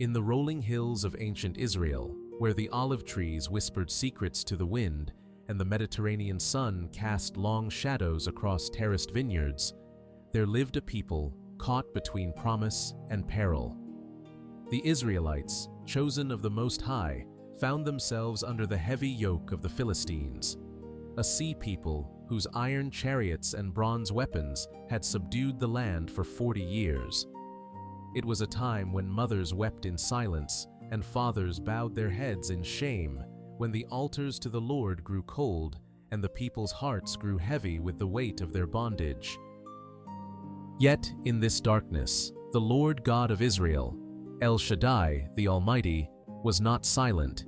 In the rolling hills of ancient Israel, where the olive trees whispered secrets to the wind and the Mediterranean sun cast long shadows across terraced vineyards, there lived a people caught between promise and peril. The Israelites, chosen of the Most High, found themselves under the heavy yoke of the Philistines, a sea people whose iron chariots and bronze weapons had subdued the land for 40 years. It was a time when mothers wept in silence and fathers bowed their heads in shame, when the altars to the Lord grew cold and the people's hearts grew heavy with the weight of their bondage. Yet in this darkness, the Lord God of Israel, El Shaddai, the Almighty, was not silent.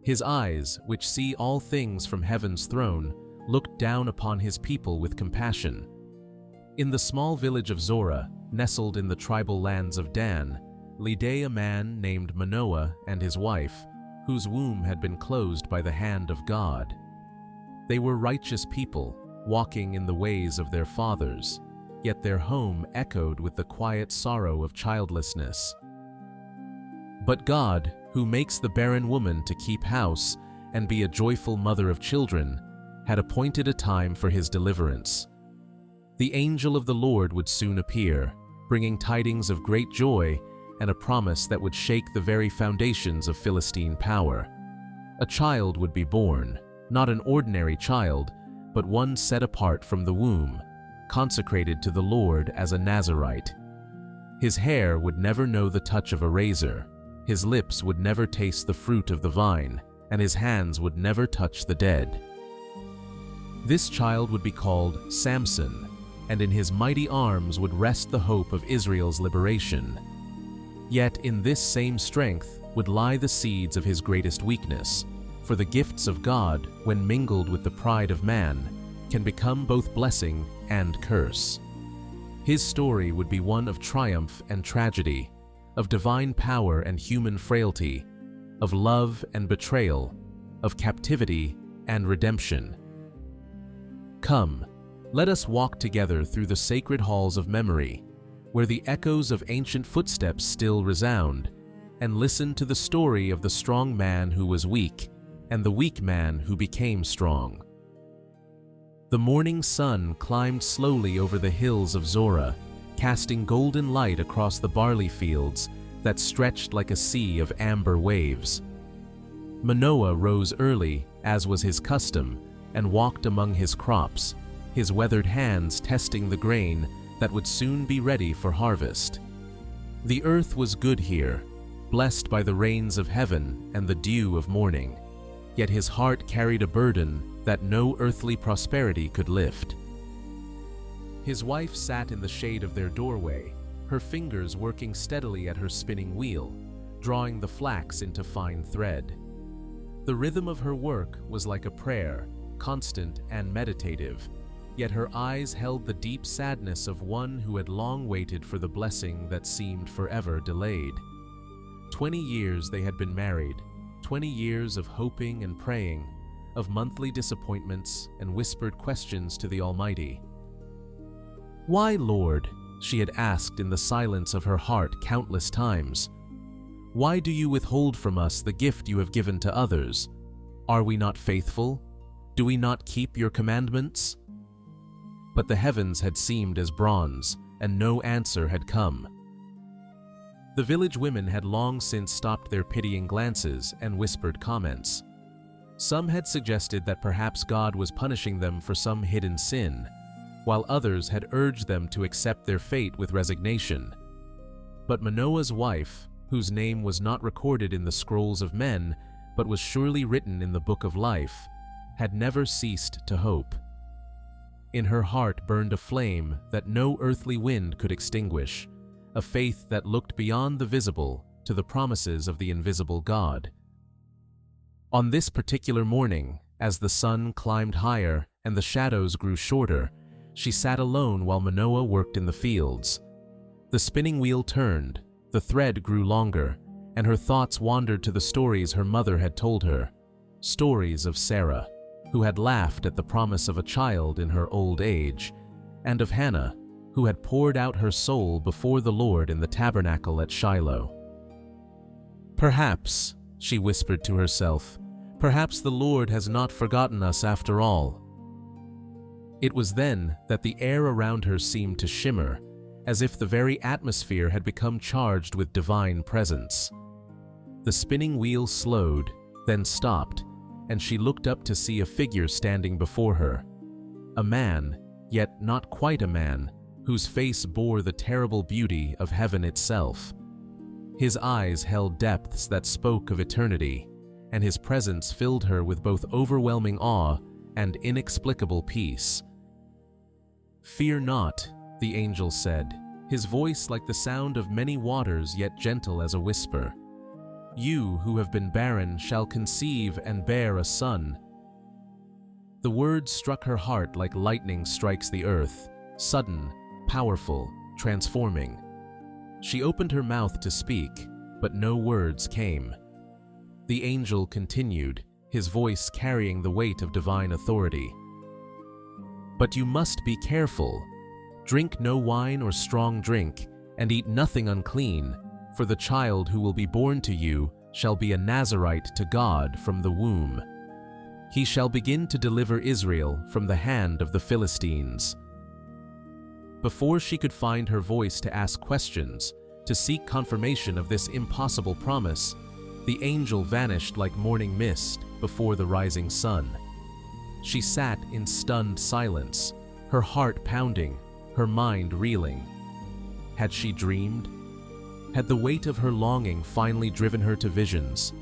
His eyes, which see all things from heaven's throne, looked down upon his people with compassion. In the small village of Zorah, nestled in the tribal lands of Dan, lived a man named Manoah and his wife, whose womb had been closed by the hand of God. They were righteous people, walking in the ways of their fathers, yet their home echoed with the quiet sorrow of childlessness. But God, who makes the barren woman to keep house and be a joyful mother of children, had appointed a time for his deliverance. The angel of the Lord would soon appear, bringing tidings of great joy and a promise that would shake the very foundations of Philistine power. A child would be born, not an ordinary child, but one set apart from the womb, consecrated to the Lord as a Nazirite. His hair would never know the touch of a razor, his lips would never taste the fruit of the vine, and his hands would never touch the dead. This child would be called Samson, and in his mighty arms would rest the hope of Israel's liberation. Yet in this same strength would lie the seeds of his greatest weakness, for the gifts of God, when mingled with the pride of man, can become both blessing and curse. His story would be one of triumph and tragedy, of divine power and human frailty, of love and betrayal, of captivity and redemption. Come, let us walk together through the sacred halls of memory, where the echoes of ancient footsteps still resound, and listen to the story of the strong man who was weak and the weak man who became strong. The morning sun climbed slowly over the hills of Zorah, casting golden light across the barley fields that stretched like a sea of amber waves. Manoah rose early, as was his custom, and walked among his crops, his weathered hands testing the grain that would soon be ready for harvest. The earth was good here, blessed by the rains of heaven and the dew of morning, yet his heart carried a burden that no earthly prosperity could lift. His wife sat in the shade of their doorway, her fingers working steadily at her spinning wheel, drawing the flax into fine thread. The rhythm of her work was like a prayer, constant and meditative, yet her eyes held the deep sadness of one who had long waited for the blessing that seemed forever delayed. 20 years they had been married, 20 years of hoping and praying, of monthly disappointments and whispered questions to the Almighty. "Why, Lord?" she had asked in the silence of her heart countless times. "Why do you withhold from us the gift you have given to others? Are we not faithful? Do we not keep your commandments?" But the heavens had seemed as bronze, and no answer had come. The village women had long since stopped their pitying glances and whispered comments. Some had suggested that perhaps God was punishing them for some hidden sin, while others had urged them to accept their fate with resignation. But Manoah's wife, whose name was not recorded in the scrolls of men, but was surely written in the book of life, had never ceased to hope. In her heart burned a flame that no earthly wind could extinguish, a faith that looked beyond the visible to the promises of the invisible God. On this particular morning, as the sun climbed higher and the shadows grew shorter, she sat alone while Manoah worked in the fields. The spinning wheel turned, the thread grew longer, and her thoughts wandered to the stories her mother had told her, stories of Sarah, who had laughed at the promise of a child in her old age, and of Hannah, who had poured out her soul before the Lord in the tabernacle at Shiloh. "Perhaps," she whispered to herself, "perhaps the Lord has not forgotten us after all." It was then that the air around her seemed to shimmer, as if the very atmosphere had become charged with divine presence. The spinning wheel slowed, then stopped, and she looked up to see a figure standing before her. A man, yet not quite a man, whose face bore the terrible beauty of heaven itself. His eyes held depths that spoke of eternity, and his presence filled her with both overwhelming awe and inexplicable peace. "Fear not," the angel said, his voice like the sound of many waters yet gentle as a whisper. "You who have been barren shall conceive and bear a son." The words struck her heart like lightning strikes the earth, sudden, powerful, transforming. She opened her mouth to speak, but no words came. The angel continued, his voice carrying the weight of divine authority. "But you must be careful. Drink no wine or strong drink, and eat nothing unclean, for the child who will be born to you shall be a Nazirite to God from the womb. He shall begin to deliver Israel from the hand of the Philistines." Before she could find her voice to ask questions, to seek confirmation of this impossible promise, the angel vanished like morning mist before the rising sun. She sat in stunned silence, her heart pounding, her mind reeling. Had she dreamed? Had the weight of her longing finally driven her to visions?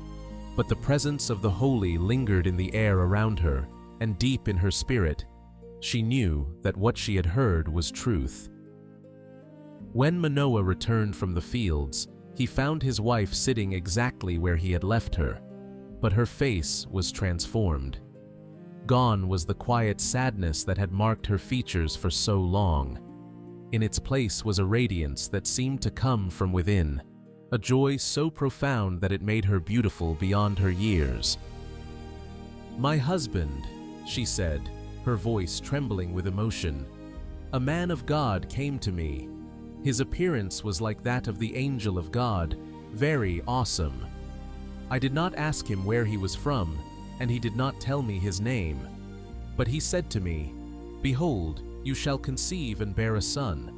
But the presence of the holy lingered in the air around her, and deep in her spirit, she knew that what she had heard was truth. When Manoah returned from the fields, he found his wife sitting exactly where he had left her, but her face was transformed. Gone was the quiet sadness that had marked her features for so long. In its place was a radiance that seemed to come from within, a joy so profound that it made her beautiful beyond her years. "My husband," she said, her voice trembling with emotion, "a man of God came to me. His appearance was like that of the angel of God, very awesome. I did not ask him where he was from, and he did not tell me his name. But he said to me, 'Behold, you shall conceive and bear a son.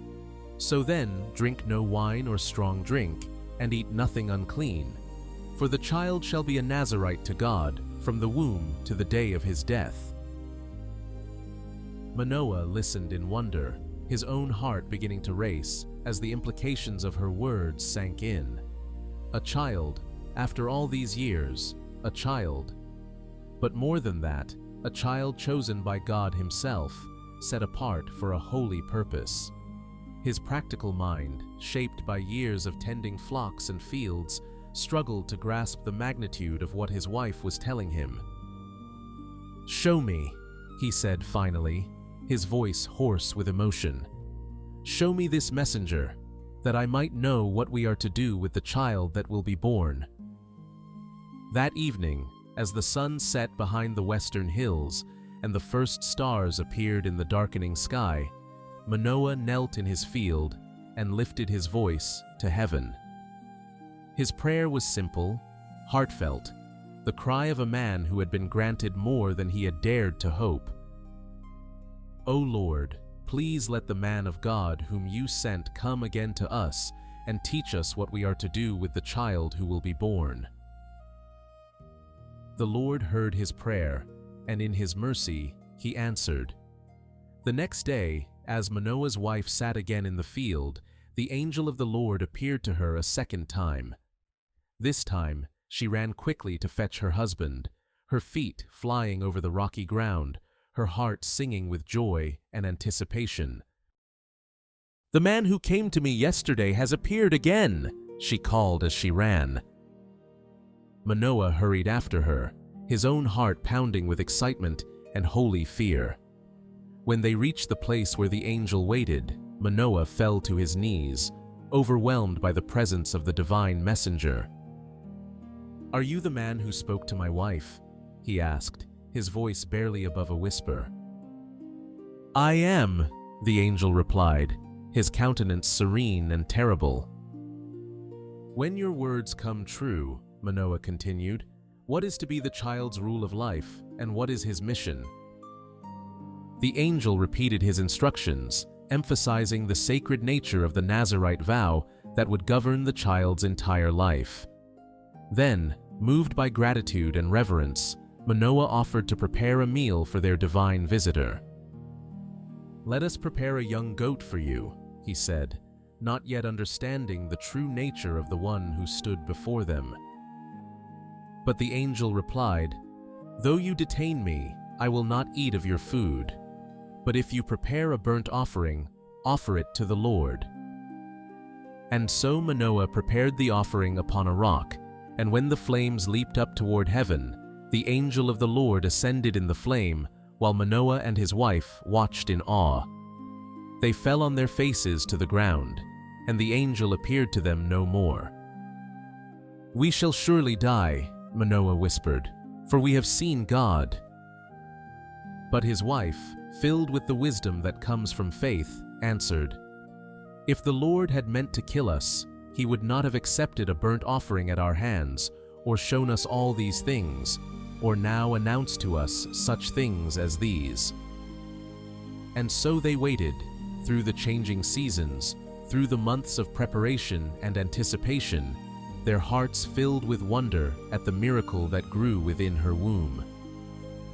So then drink no wine or strong drink, and eat nothing unclean. For the child shall be a Nazirite to God from the womb to the day of his death.'" Manoah listened in wonder, his own heart beginning to race as the implications of her words sank in. A child, after all these years, a child. But more than that, a child chosen by God himself, set apart for a holy purpose. His practical mind, shaped by years of tending flocks and fields, struggled to grasp the magnitude of what his wife was telling him. "Show me," he said finally, his voice hoarse with emotion. "Show me this messenger, that I might know what we are to do with the child that will be born." That evening, as the sun set behind the western hills and the first stars appeared in the darkening sky, Manoah knelt in his field and lifted his voice to heaven. His prayer was simple, heartfelt, the cry of a man who had been granted more than he had dared to hope. "O Lord, please let the man of God whom you sent come again to us and teach us what we are to do with the child who will be born." The Lord heard his prayer, and in his mercy he answered. The next day, as Manoah's wife sat again in the field, the angel of the Lord appeared to her a second time. This time, she ran quickly to fetch her husband, her feet flying over the rocky ground, her heart singing with joy and anticipation. "The man who came to me yesterday has appeared again," she called as she ran. Manoah hurried after her, his own heart pounding with excitement and holy fear. When they reached the place where the angel waited, Manoah fell to his knees, overwhelmed by the presence of the divine messenger. "Are you the man who spoke to my wife?" he asked, his voice barely above a whisper. "I am," the angel replied, his countenance serene and terrible. "When your words come true, Manoah continued. "What is to be the child's rule of life, and what is his mission?" The angel repeated his instructions, emphasizing the sacred nature of the Nazirite vow that would govern the child's entire life. Then, moved by gratitude and reverence, Manoah offered to prepare a meal for their divine visitor. "Let us prepare a young goat for you," he said, not yet understanding the true nature of the one who stood before them. But the angel replied, "Though you detain me, I will not eat of your food. But if you prepare a burnt offering, offer it to the Lord." And so Manoah prepared the offering upon a rock, and when the flames leaped up toward heaven, the angel of the Lord ascended in the flame, while Manoah and his wife watched in awe. They fell on their faces to the ground, and the angel appeared to them no more. "We shall surely die," Manoah whispered, "for we have seen God." But his wife, filled with the wisdom that comes from faith, answered, "If the Lord had meant to kill us, he would not have accepted a burnt offering at our hands, or shown us all these things, or now announced to us such things as these." And so they waited, through the changing seasons, through the months of preparation and anticipation, their hearts filled with wonder at the miracle that grew within her womb.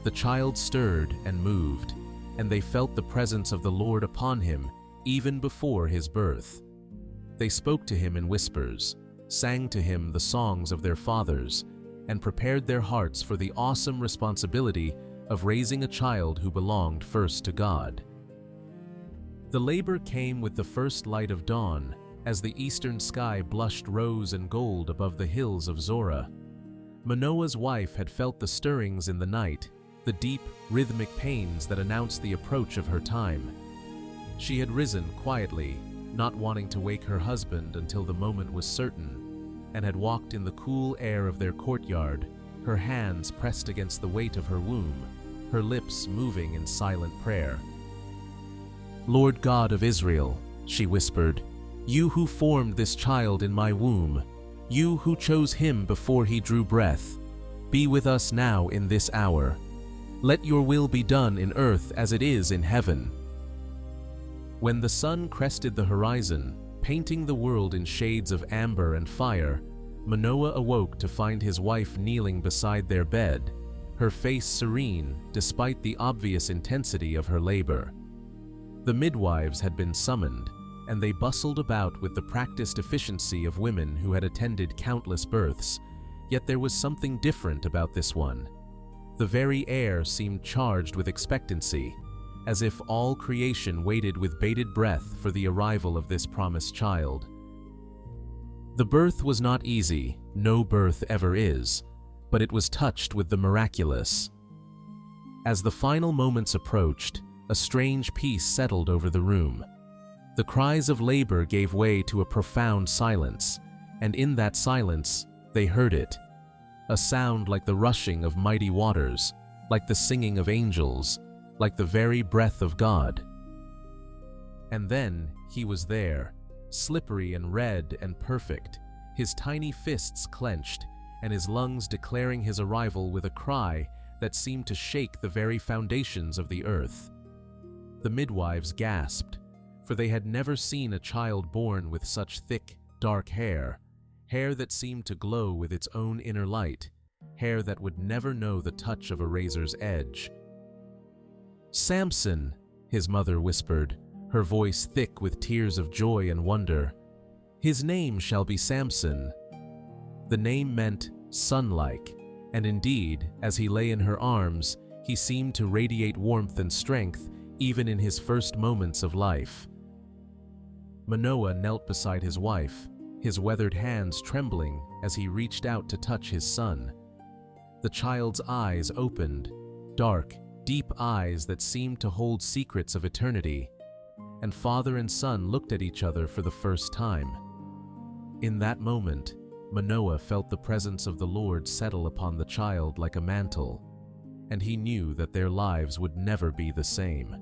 The child stirred and moved, and they felt the presence of the Lord upon him even before his birth. They spoke to him in whispers, sang to him the songs of their fathers, and prepared their hearts for the awesome responsibility of raising a child who belonged first to God. The labor came with the first light of dawn, as the eastern sky blushed rose and gold above the hills of Zorah. Manoah's wife had felt the stirrings in the night, the deep, rhythmic pains that announced the approach of her time. She had risen quietly, not wanting to wake her husband until the moment was certain, and had walked in the cool air of their courtyard, her hands pressed against the weight of her womb, her lips moving in silent prayer. "Lord God of Israel," she whispered, "you who formed this child in my womb, you who chose him before he drew breath, be with us now in this hour. Let your will be done in earth as it is in heaven." When the sun crested the horizon, painting the world in shades of amber and fire, Manoah awoke to find his wife kneeling beside their bed, her face serene despite the obvious intensity of her labor. The midwives had been summoned, and they bustled about with the practiced efficiency of women who had attended countless births, yet there was something different about this one. The very air seemed charged with expectancy, as if all creation waited with bated breath for the arrival of this promised child. The birth was not easy, no birth ever is, but it was touched with the miraculous. As the final moments approached, a strange peace settled over the room. The cries of labor gave way to a profound silence, and in that silence, they heard it. A sound like the rushing of mighty waters, like the singing of angels, like the very breath of God. And then he was there, slippery and red and perfect, his tiny fists clenched, and his lungs declaring his arrival with a cry that seemed to shake the very foundations of the earth. The midwives gasped, for they had never seen a child born with such thick, dark hair, hair that seemed to glow with its own inner light, hair that would never know the touch of a razor's edge. "Samson," his mother whispered, her voice thick with tears of joy and wonder. "His name shall be Samson." The name meant sun-like, and indeed, as he lay in her arms, he seemed to radiate warmth and strength even in his first moments of life. Manoah knelt beside his wife, his weathered hands trembling as he reached out to touch his son. The child's eyes opened, dark, deep eyes that seemed to hold secrets of eternity, and father and son looked at each other for the first time. In that moment, Manoah felt the presence of the Lord settle upon the child like a mantle, and he knew that their lives would never be the same.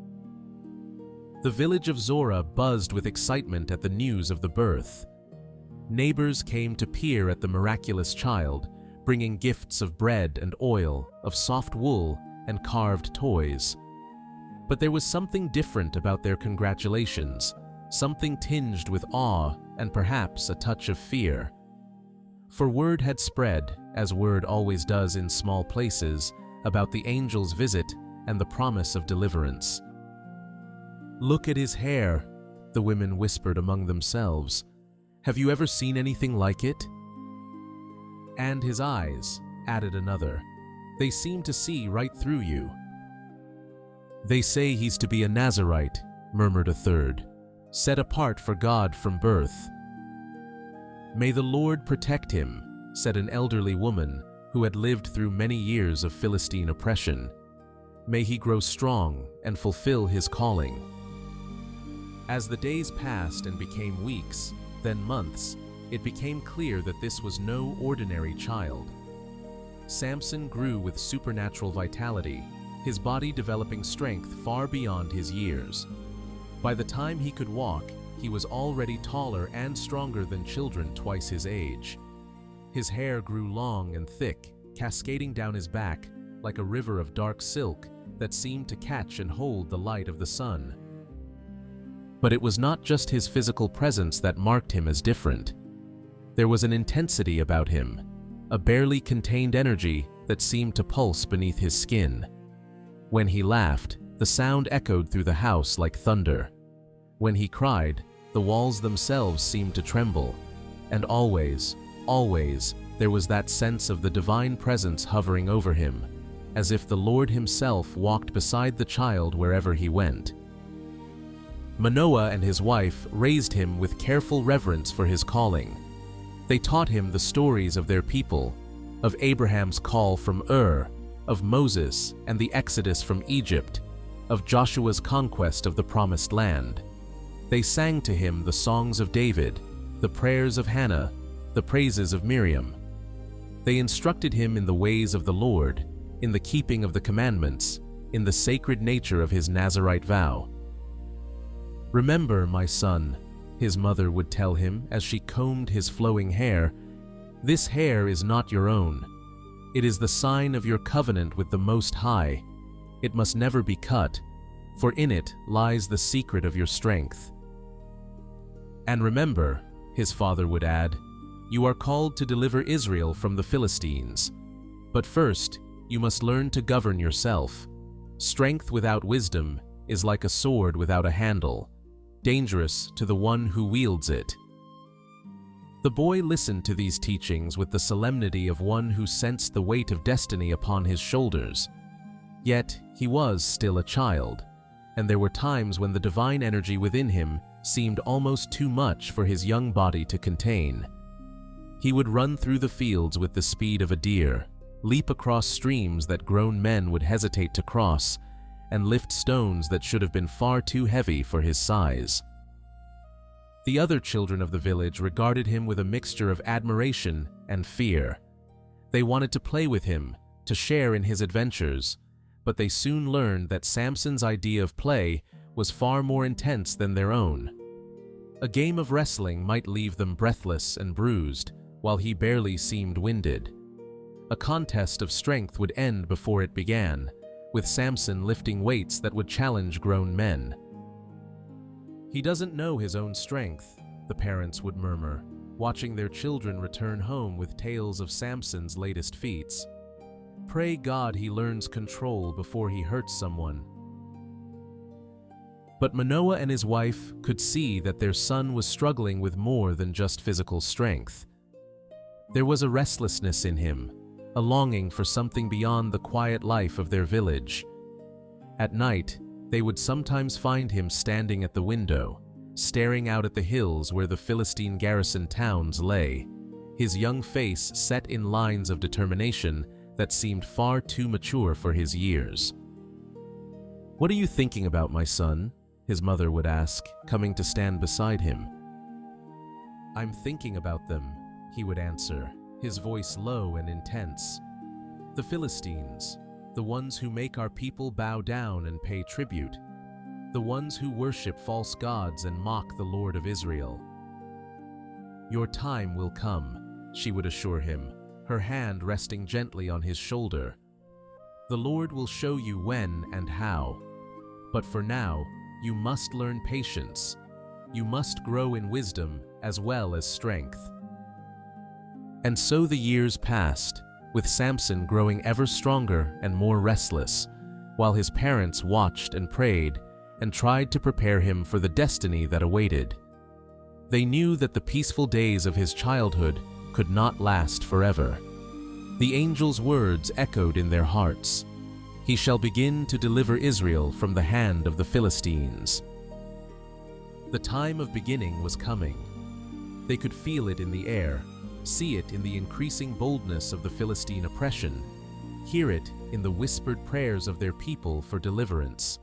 The village of Zorah buzzed with excitement at the news of the birth. Neighbors came to peer at the miraculous child, bringing gifts of bread and oil, of soft wool and carved toys. But there was something different about their congratulations, something tinged with awe and perhaps a touch of fear. For word had spread, as word always does in small places, about the angel's visit and the promise of deliverance. "Look at his hair," the women whispered among themselves. "Have you ever seen anything like it?" "And his eyes," added another. "They seem to see right through you." "They say he's to be a Nazirite," murmured a third, "set apart for God from birth." "May the Lord protect him," said an elderly woman who had lived through many years of Philistine oppression. "May he grow strong and fulfill his calling." As the days passed and became weeks, then months, it became clear that this was no ordinary child. Samson grew with supernatural vitality, his body developing strength far beyond his years. By the time he could walk, he was already taller and stronger than children twice his age. His hair grew long and thick, cascading down his back like a river of dark silk that seemed to catch and hold the light of the sun. But it was not just his physical presence that marked him as different. There was an intensity about him, a barely contained energy that seemed to pulse beneath his skin. When he laughed, the sound echoed through the house like thunder. When he cried, the walls themselves seemed to tremble. And always, there was that sense of the divine presence hovering over him, as if the Lord himself walked beside the child wherever he went. Manoah and his wife raised him with careful reverence for his calling. They taught him the stories of their people, of Abraham's call from Ur, of Moses and the Exodus from Egypt, of Joshua's conquest of the Promised Land. They sang to him the songs of David, the prayers of Hannah, the praises of Miriam. They instructed him in the ways of the Lord, in the keeping of the commandments, in the sacred nature of his Nazirite vow. "Remember, my son," his mother would tell him as she combed his flowing hair, "this hair is not your own. It is the sign of your covenant with the Most High. It must never be cut, for in it lies the secret of your strength." "And remember," his father would add, "you are called to deliver Israel from the Philistines. But first, you must learn to govern yourself. Strength without wisdom is like a sword without a handle, dangerous to the one who wields it." The boy listened to these teachings with the solemnity of one who sensed the weight of destiny upon his shoulders. Yet he was still a child, and there were times when the divine energy within him seemed almost too much for his young body to contain. He would run through the fields with the speed of a deer, leap across streams that grown men would hesitate to cross, and lift stones that should have been far too heavy for his size. The other children of the village regarded him with a mixture of admiration and fear. They wanted to play with him, to share in his adventures, but they soon learned that Samson's idea of play was far more intense than their own. A game of wrestling might leave them breathless and bruised, while he barely seemed winded. A contest of strength would end before it began, with Samson lifting weights that would challenge grown men. "He doesn't know his own strength," the parents would murmur, watching their children return home with tales of Samson's latest feats. "Pray God he learns control before he hurts someone." But Manoah and his wife could see that their son was struggling with more than just physical strength. There was a restlessness in him, a longing for something beyond the quiet life of their village. At night, they would sometimes find him standing at the window, staring out at the hills where the Philistine garrison towns lay, his young face set in lines of determination that seemed far too mature for his years. "What are you thinking about, my son?" his mother would ask, coming to stand beside him. "I'm thinking about them," he would answer, his voice low and intense. "The Philistines, the ones who make our people bow down and pay tribute, the ones who worship false gods and mock the Lord of Israel." "Your time will come," she would assure him, her hand resting gently on his shoulder. "The Lord will show you when and how. But for now, you must learn patience. You must grow in wisdom as well as strength." And so the years passed, with Samson growing ever stronger and more restless, while his parents watched and prayed and tried to prepare him for the destiny that awaited. They knew that the peaceful days of his childhood could not last forever. The angel's words echoed in their hearts. "He shall begin to deliver Israel from the hand of the Philistines." The time of beginning was coming. They could feel it in the air, see it in the increasing boldness of the Philistine oppression, hear it in the whispered prayers of their people for deliverance.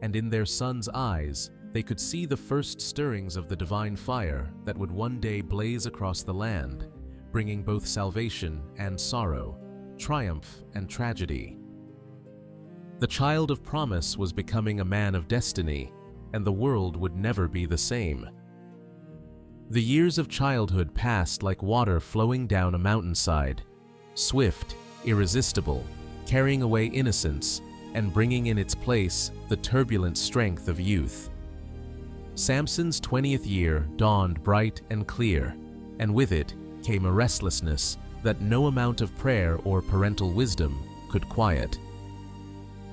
And in their sons' eyes, they could see the first stirrings of the divine fire that would one day blaze across the land, bringing both salvation and sorrow, triumph and tragedy. The child of promise was becoming a man of destiny, and the world would never be the same. The years of childhood passed like water flowing down a mountainside, swift, irresistible, carrying away innocence and bringing in its place the turbulent strength of youth. Samson's 20th year dawned bright and clear, and with it came a restlessness that no amount of prayer or parental wisdom could quiet.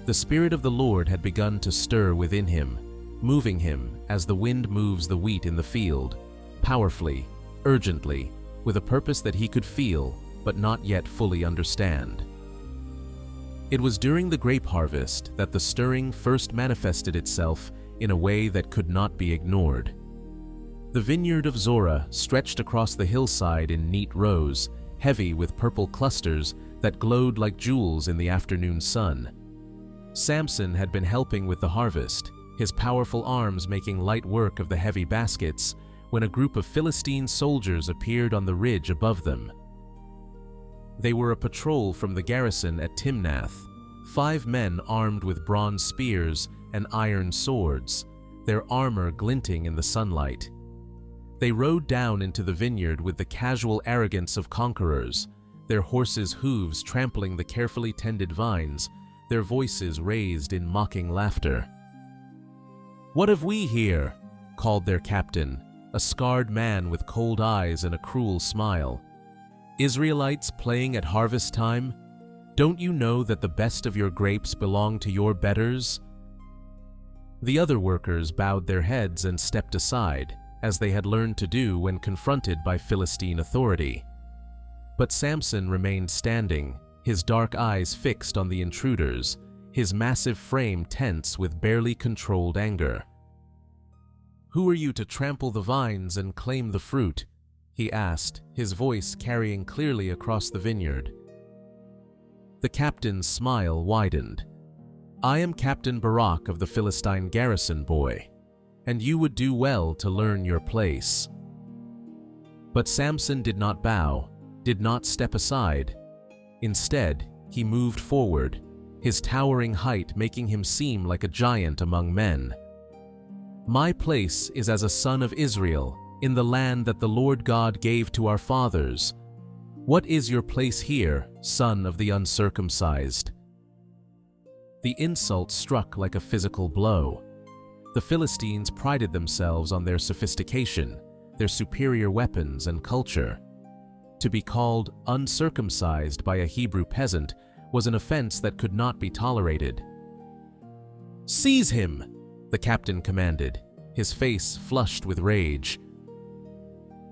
The Spirit of the Lord had begun to stir within him, moving him as the wind moves the wheat in the field, powerfully, urgently, with a purpose that he could feel but not yet fully understand. It was during the grape harvest that the stirring first manifested itself in a way that could not be ignored. The vineyard of Zorah stretched across the hillside in neat rows, heavy with purple clusters that glowed like jewels in the afternoon sun. Samson had been helping with the harvest, his powerful arms making light work of the heavy baskets, when a group of Philistine soldiers appeared on the ridge above them. They were a patrol from the garrison at Timnath, 5 men armed with bronze spears and iron swords, their armor glinting in the sunlight. They rode down into the vineyard with the casual arrogance of conquerors, their horses' hooves trampling the carefully tended vines, their voices raised in mocking laughter. "What have we here?" called their captain, a scarred man with cold eyes and a cruel smile. "Israelites playing at harvest time? Don't you know that the best of your grapes belong to your betters?" The other workers bowed their heads and stepped aside, as they had learned to do when confronted by Philistine authority. But Samson remained standing, his dark eyes fixed on the intruders, his massive frame tense with barely controlled anger. "Who are you to trample the vines and claim the fruit?" he asked, his voice carrying clearly across the vineyard. The captain's smile widened. "I am Captain Barak of the Philistine garrison, boy, and you would do well to learn your place." But Samson did not bow, did not step aside. Instead, he moved forward, his towering height making him seem like a giant among men. "My place is as a son of Israel, in the land that the Lord God gave to our fathers. What is your place here, son of the uncircumcised?" The insult struck like a physical blow. The Philistines prided themselves on their sophistication, their superior weapons and culture. To be called uncircumcised by a Hebrew peasant was an offense that could not be tolerated. "Seize him!" the captain commanded, his face flushed with rage.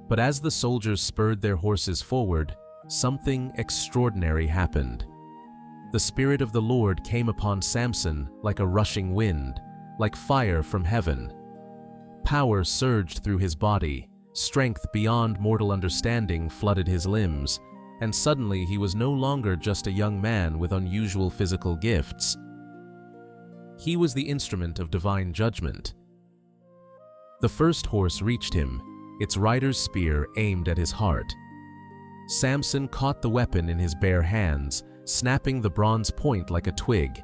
But as the soldiers spurred their horses forward, something extraordinary happened. The Spirit of the Lord came upon Samson like a rushing wind, like fire from heaven. Power surged through his body, strength beyond mortal understanding flooded his limbs, and suddenly he was no longer just a young man with unusual physical gifts. He was the instrument of divine judgment. The first horse reached him, its rider's spear aimed at his heart. Samson caught the weapon in his bare hands, snapping the bronze point like a twig.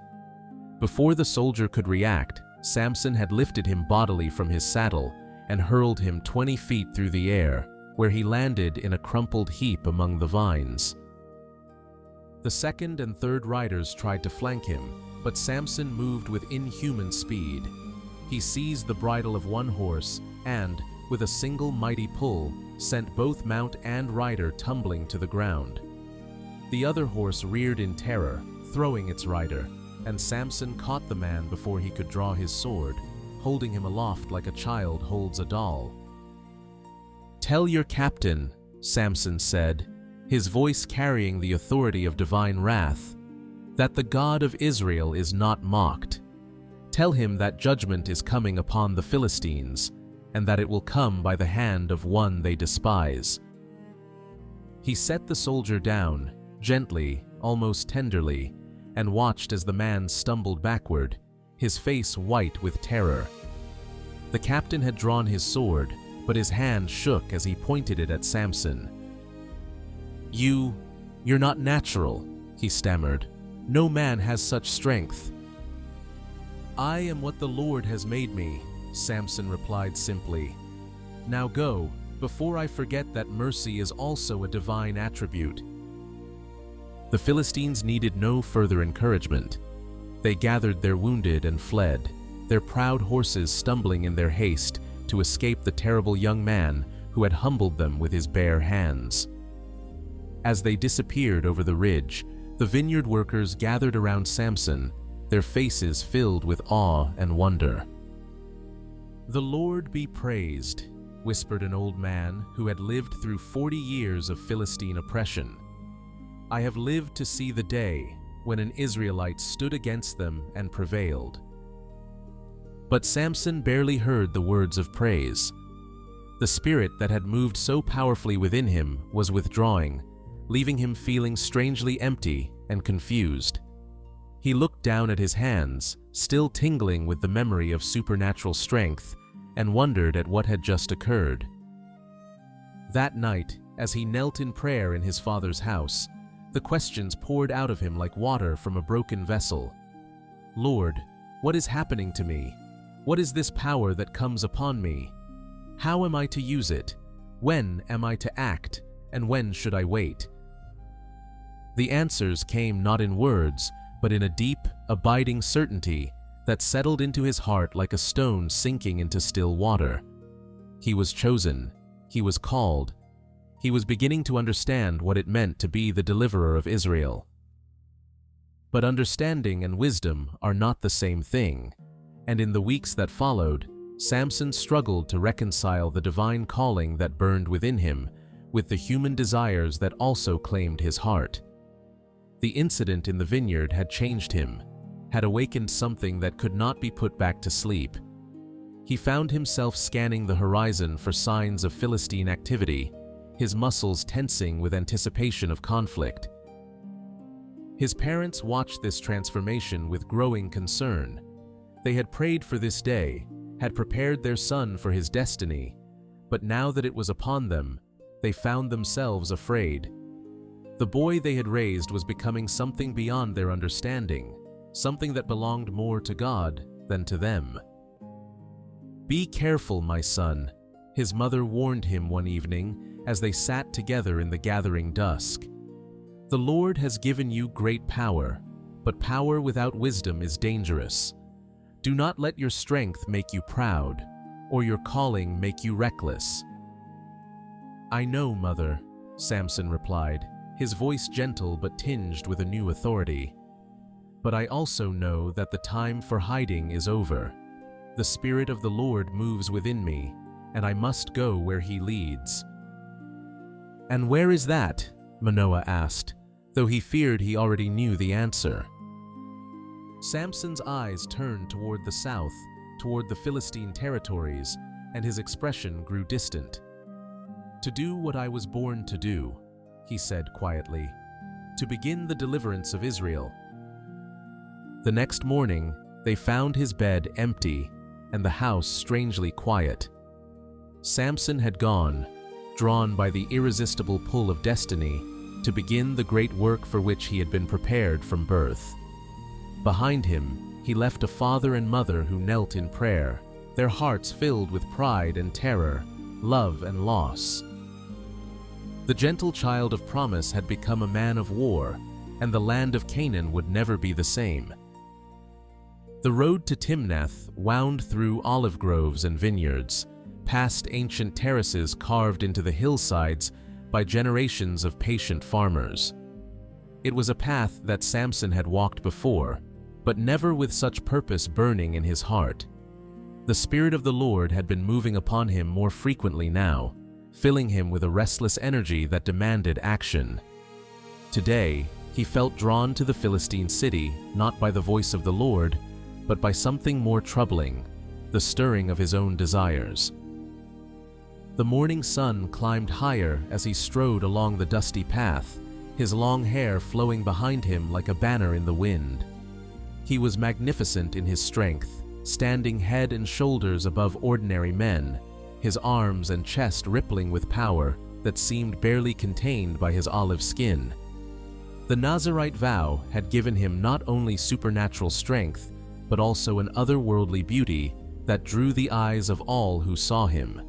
Before the soldier could react, Samson had lifted him bodily from his saddle and hurled him 20 feet through the air, where he landed in a crumpled heap among the vines. The second and third riders tried to flank him, but Samson moved with inhuman speed. He seized the bridle of one horse and, with a single mighty pull, sent both mount and rider tumbling to the ground. The other horse reared in terror, throwing its rider, and Samson caught the man before he could draw his sword, holding him aloft like a child holds a doll. "Tell your captain," Samson said, his voice carrying the authority of divine wrath, "that the God of Israel is not mocked. Tell him that judgment is coming upon the Philistines, and that it will come by the hand of one they despise." He set the soldier down, gently, almost tenderly, and watched as the man stumbled backward, his face white with terror. The captain had drawn his sword, but his hand shook as he pointed it at Samson. You're not natural," he stammered. "No man has such strength." "I am what the Lord has made me," Samson replied simply. "Now go, before I forget that mercy is also a divine attribute." The Philistines needed no further encouragement. They gathered their wounded and fled, their proud horses stumbling in their haste to escape the terrible young man who had humbled them with his bare hands. As they disappeared over the ridge, the vineyard workers gathered around Samson, their faces filled with awe and wonder. "The Lord be praised," whispered an old man who had lived through 40 years of Philistine oppression. "I have lived to see the day when an Israelite stood against them and prevailed." But Samson barely heard the words of praise. The spirit that had moved so powerfully within him was withdrawing, leaving him feeling strangely empty and confused. He looked down at his hands, still tingling with the memory of supernatural strength, and wondered at what had just occurred. That night, as he knelt in prayer in his father's house, the questions poured out of him like water from a broken vessel. "Lord, what is happening to me? What is this power that comes upon me? How am I to use it? When am I to act, and when should I wait?" The answers came not in words, but in a deep, abiding certainty that settled into his heart like a stone sinking into still water. He was chosen. He was called. He was beginning to understand what it meant to be the deliverer of Israel. But understanding and wisdom are not the same thing, and in the weeks that followed, Samson struggled to reconcile the divine calling that burned within him with the human desires that also claimed his heart. The incident in the vineyard had changed him, had awakened something that could not be put back to sleep. He found himself scanning the horizon for signs of Philistine activity, his muscles tensing with anticipation of conflict. His parents watched this transformation with growing concern. They had prayed for this day, had prepared their son for his destiny, but now that it was upon them, they found themselves afraid. The boy they had raised was becoming something beyond their understanding, something that belonged more to God than to them. "Be careful, my son," his mother warned him one evening as they sat together in the gathering dusk. "The Lord has given you great power, but power without wisdom is dangerous. Do not let your strength make you proud, or your calling make you reckless." "I know, mother," Samson replied, his voice gentle but tinged with a new authority. "But I also know that the time for hiding is over. The Spirit of the Lord moves within me, and I must go where He leads." "And where is that?" Manoah asked, though he feared he already knew the answer. Samson's eyes turned toward the south, toward the Philistine territories, and his expression grew distant. "To do what I was born to do," he said quietly, "to begin the deliverance of Israel." The next morning, they found his bed empty and the house strangely quiet. Samson had gone, drawn by the irresistible pull of destiny, to begin the great work for which he had been prepared from birth. Behind him, he left a father and mother who knelt in prayer, their hearts filled with pride and terror, love and loss. The gentle child of promise had become a man of war, and the land of Canaan would never be the same. The road to Timnath wound through olive groves and vineyards, past ancient terraces carved into the hillsides by generations of patient farmers. It was a path that Samson had walked before, but never with such purpose burning in his heart. The Spirit of the Lord had been moving upon him more frequently now, filling him with a restless energy that demanded action. Today, he felt drawn to the Philistine city not by the voice of the Lord, but by something more troubling, the stirring of his own desires. The morning sun climbed higher as he strode along the dusty path, his long hair flowing behind him like a banner in the wind. He was magnificent in his strength, standing head and shoulders above ordinary men, his arms and chest rippling with power that seemed barely contained by his olive skin. The Nazirite vow had given him not only supernatural strength, but also an otherworldly beauty that drew the eyes of all who saw him.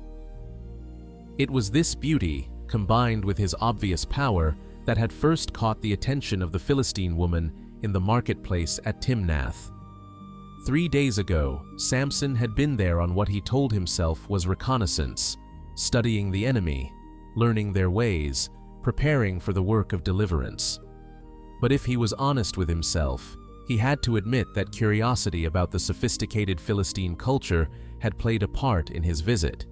It was this beauty, combined with his obvious power, that had first caught the attention of the Philistine woman in the marketplace at Timnath. 3 days ago, Samson had been there on what he told himself was reconnaissance, studying the enemy, learning their ways, preparing for the work of deliverance. But if he was honest with himself, he had to admit that curiosity about the sophisticated Philistine culture had played a part in his visit.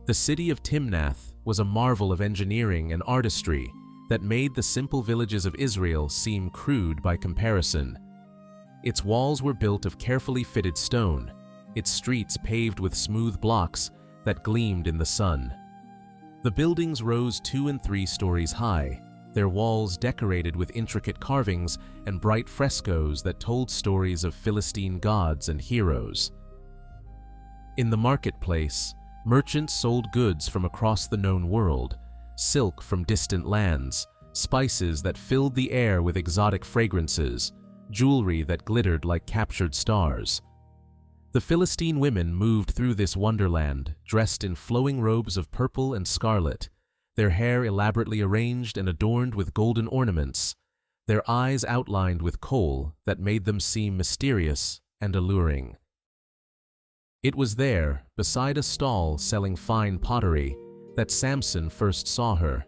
The city of Timnath was a marvel of engineering and artistry that made the simple villages of Israel seem crude by comparison. Its walls were built of carefully fitted stone, its streets paved with smooth blocks that gleamed in the sun. The buildings rose 2 and 3 stories high, their walls decorated with intricate carvings and bright frescoes that told stories of Philistine gods and heroes. In the marketplace, merchants sold goods from across the known world, silk from distant lands, spices that filled the air with exotic fragrances, jewelry that glittered like captured stars. The Philistine women moved through this wonderland, dressed in flowing robes of purple and scarlet, their hair elaborately arranged and adorned with golden ornaments, their eyes outlined with kohl that made them seem mysterious and alluring. It was there, beside a stall selling fine pottery, that Samson first saw her.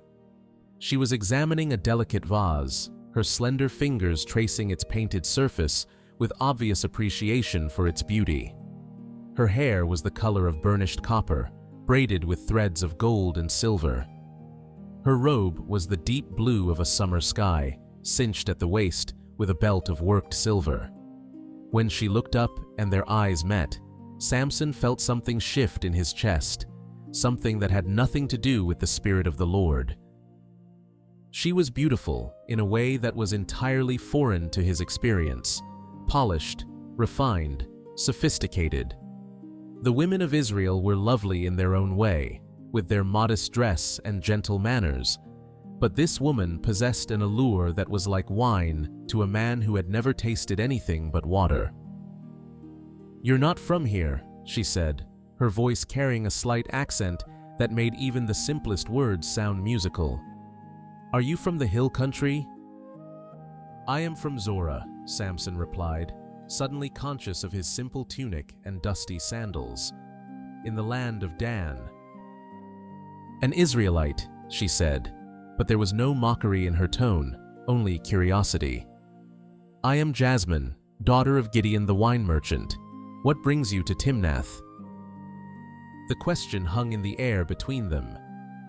She was examining a delicate vase, her slender fingers tracing its painted surface with obvious appreciation for its beauty. Her hair was the color of burnished copper, braided with threads of gold and silver. Her robe was the deep blue of a summer sky, cinched at the waist with a belt of worked silver. When she looked up and their eyes met, Samson felt something shift in his chest, something that had nothing to do with the Spirit of the Lord. She was beautiful in a way that was entirely foreign to his experience, polished, refined, sophisticated. The women of Israel were lovely in their own way, with their modest dress and gentle manners, but this woman possessed an allure that was like wine to a man who had never tasted anything but water. "You're not from here," she said, her voice carrying a slight accent that made even the simplest words sound musical. "Are you from the hill country?" "I am from Zorah," Samson replied, suddenly conscious of his simple tunic and dusty sandals. "In the land of Dan." "An Israelite," she said, but there was no mockery in her tone, only curiosity. "I am Jasmine, daughter of Gideon the wine merchant. What brings you to Timnath?" The question hung in the air between them,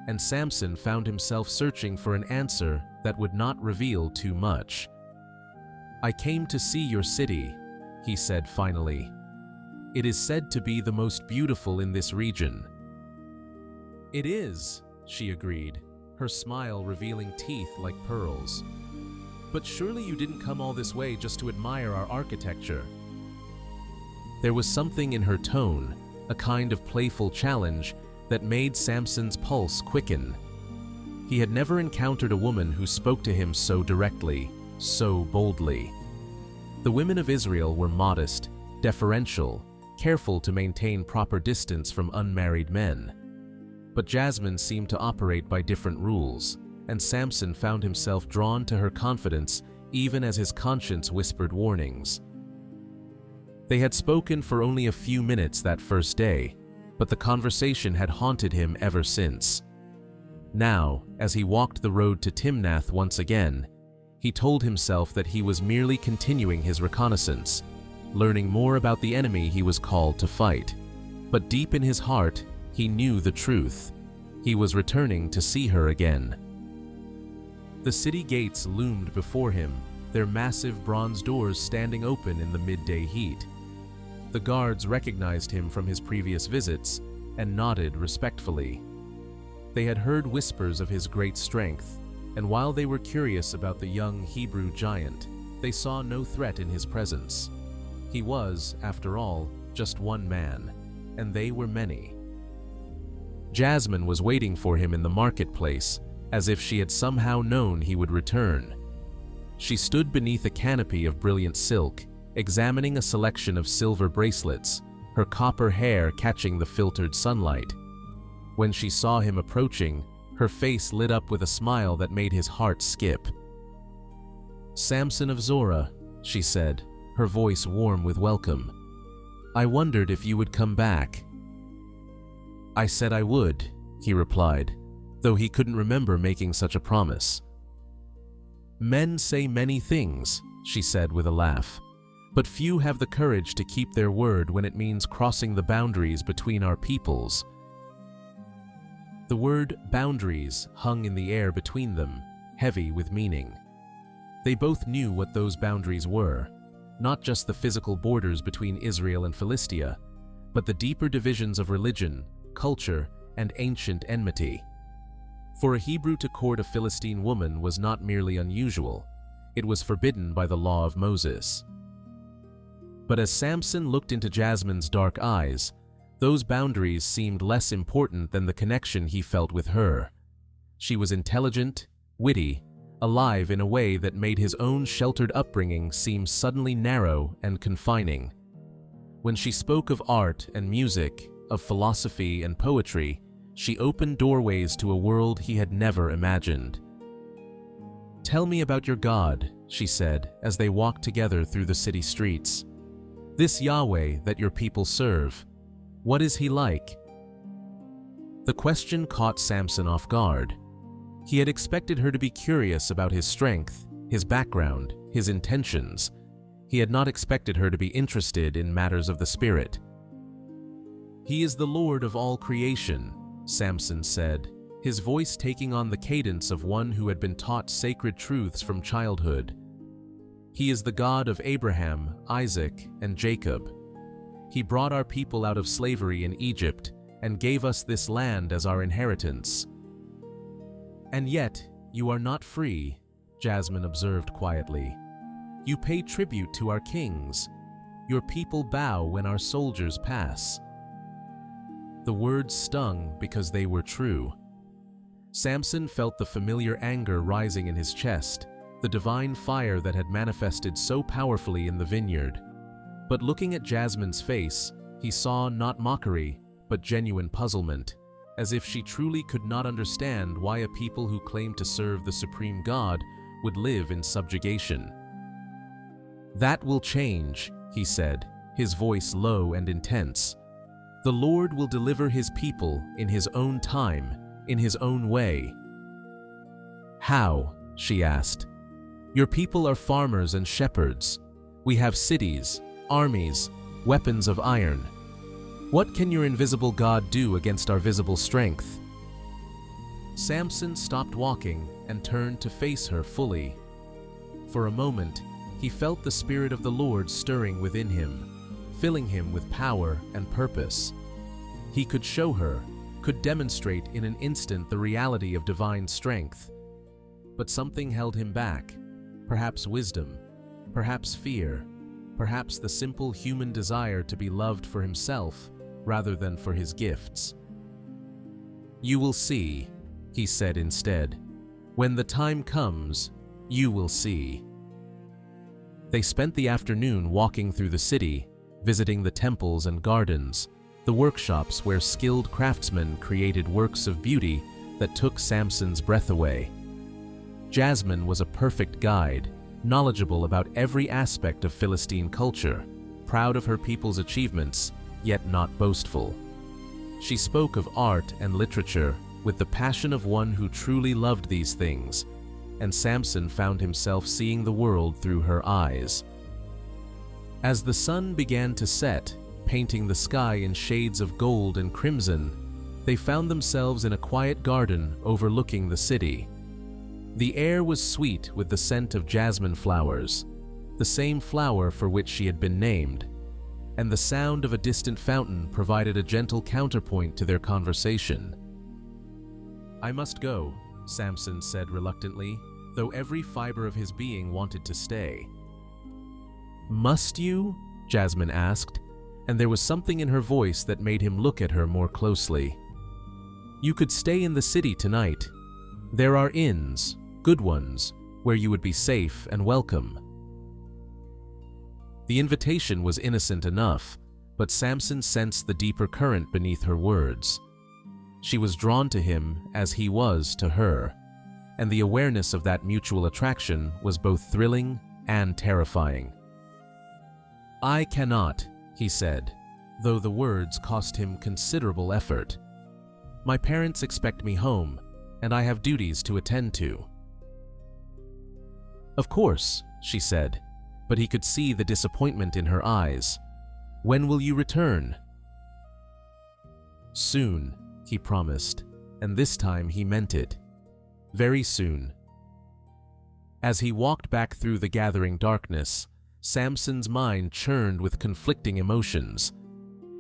and Samson found himself searching for an answer that would not reveal too much. "I came to see your city," he said finally. "It is said to be the most beautiful in this region." "It is," she agreed, her smile revealing teeth like pearls. "But surely you didn't come all this way just to admire our architecture." There was something in her tone, a kind of playful challenge, that made Samson's pulse quicken. He had never encountered a woman who spoke to him so directly, so boldly. The women of Israel were modest, deferential, careful to maintain proper distance from unmarried men. But Jasmine seemed to operate by different rules, and Samson found himself drawn to her confidence even as his conscience whispered warnings. They had spoken for only a few minutes that first day, but the conversation had haunted him ever since. Now, as he walked the road to Timnath once again, he told himself that he was merely continuing his reconnaissance, learning more about the enemy he was called to fight. But deep in his heart, he knew the truth. He was returning to see her again. The city gates loomed before him, their massive bronze doors standing open in the midday heat. The guards recognized him from his previous visits and nodded respectfully. They had heard whispers of his great strength, and while they were curious about the young Hebrew giant, they saw no threat in his presence. He was, after all, just one man, and they were many. Jasmine was waiting for him in the marketplace, as if she had somehow known he would return. She stood beneath a canopy of brilliant silk, examining a selection of silver bracelets, her copper hair catching the filtered sunlight. When she saw him approaching, her face lit up with a smile that made his heart skip. "Samson of Zorah," she said, her voice warm with welcome. "I wondered if you would come back." "I said I would," he replied, though he couldn't remember making such a promise. "Men say many things," she said with a laugh, "but few have the courage to keep their word when it means crossing the boundaries between our peoples." The word boundaries hung in the air between them, heavy with meaning. They both knew what those boundaries were, not just the physical borders between Israel and Philistia, but the deeper divisions of religion, culture, and ancient enmity. For a Hebrew to court a Philistine woman was not merely unusual, it was forbidden by the law of Moses. But as Samson looked into Jasmine's dark eyes, those boundaries seemed less important than the connection he felt with her. She was intelligent, witty, alive in a way that made his own sheltered upbringing seem suddenly narrow and confining. When she spoke of art and music, of philosophy and poetry, she opened doorways to a world he had never imagined. "Tell me about your God," she said as they walked together through the city streets. "This Yahweh that your people serve, what is he like?" The question caught Samson off guard. He had expected her to be curious about his strength, his background, his intentions. He had not expected her to be interested in matters of the spirit. "He is the Lord of all creation," Samson said, his voice taking on the cadence of one who had been taught sacred truths from childhood. "He is the God of Abraham, Isaac, and Jacob. He brought our people out of slavery in Egypt and gave us this land as our inheritance." "And yet, you are not free," Jasmine observed quietly. "You pay tribute to our kings. Your people bow when our soldiers pass." The words stung because they were true. Samson felt the familiar anger rising in his chest, the divine fire that had manifested so powerfully in the vineyard. But looking at Jasmine's face, he saw not mockery, but genuine puzzlement, as if she truly could not understand why a people who claimed to serve the supreme God would live in subjugation. "That will change," he said, his voice low and intense. "The Lord will deliver his people in his own time, in his own way." "How?" she asked. "Your people are farmers and shepherds. We have cities, armies, weapons of iron. What can your invisible God do against our visible strength?" Samson stopped walking and turned to face her fully. For a moment, he felt the Spirit of the Lord stirring within him, filling him with power and purpose. He could show her, could demonstrate in an instant the reality of divine strength. But something held him back, perhaps wisdom, perhaps fear, perhaps the simple human desire to be loved for himself rather than for his gifts. "You will see," he said instead. "When the time comes, you will see." They spent the afternoon walking through the city, visiting the temples and gardens, the workshops where skilled craftsmen created works of beauty that took Samson's breath away. Jasmine was a perfect guide, knowledgeable about every aspect of Philistine culture, proud of her people's achievements, yet not boastful. She spoke of art and literature with the passion of one who truly loved these things, and Samson found himself seeing the world through her eyes. As the sun began to set, painting the sky in shades of gold and crimson, they found themselves in a quiet garden overlooking the city. The air was sweet with the scent of jasmine flowers, the same flower for which she had been named, and the sound of a distant fountain provided a gentle counterpoint to their conversation. "I must go," Samson said reluctantly, though every fiber of his being wanted to stay. "Must you?" Jasmine asked, and there was something in her voice that made him look at her more closely. "You could stay in the city tonight. There are inns, good ones, where you would be safe and welcome." The invitation was innocent enough, but Samson sensed the deeper current beneath her words. She was drawn to him as he was to her, and the awareness of that mutual attraction was both thrilling and terrifying. "I cannot," he said, though the words cost him considerable effort. "My parents expect me home, and I have duties to attend to." "Of course," she said, but he could see the disappointment in her eyes. "When will you return?" "Soon," he promised, and this time he meant it. Very soon. As he walked back through the gathering darkness, Samson's mind churned with conflicting emotions.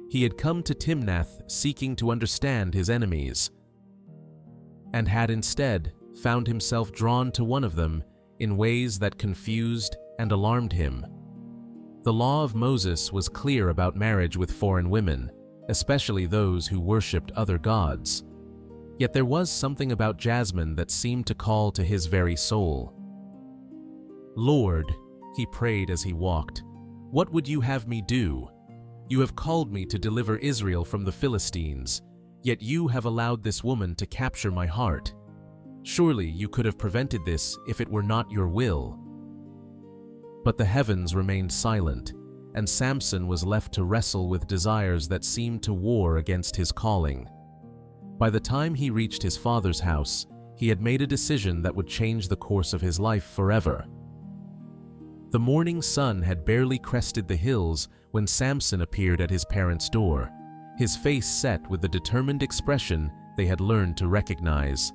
He had come to Timnath seeking to understand his enemies, and had instead found himself drawn to one of them in ways that confused and alarmed him. The law of Moses was clear about marriage with foreign women, especially those who worshipped other gods. Yet there was something about Jasmine that seemed to call to his very soul. "Lord," he prayed as he walked, "what would you have me do? You have called me to deliver Israel from the Philistines, yet you have allowed this woman to capture my heart. Surely you could have prevented this if it were not your will." But the heavens remained silent, and Samson was left to wrestle with desires that seemed to war against his calling. By the time he reached his father's house, he had made a decision that would change the course of his life forever. The morning sun had barely crested the hills when Samson appeared at his parents' door, his face set with the determined expression they had learned to recognize,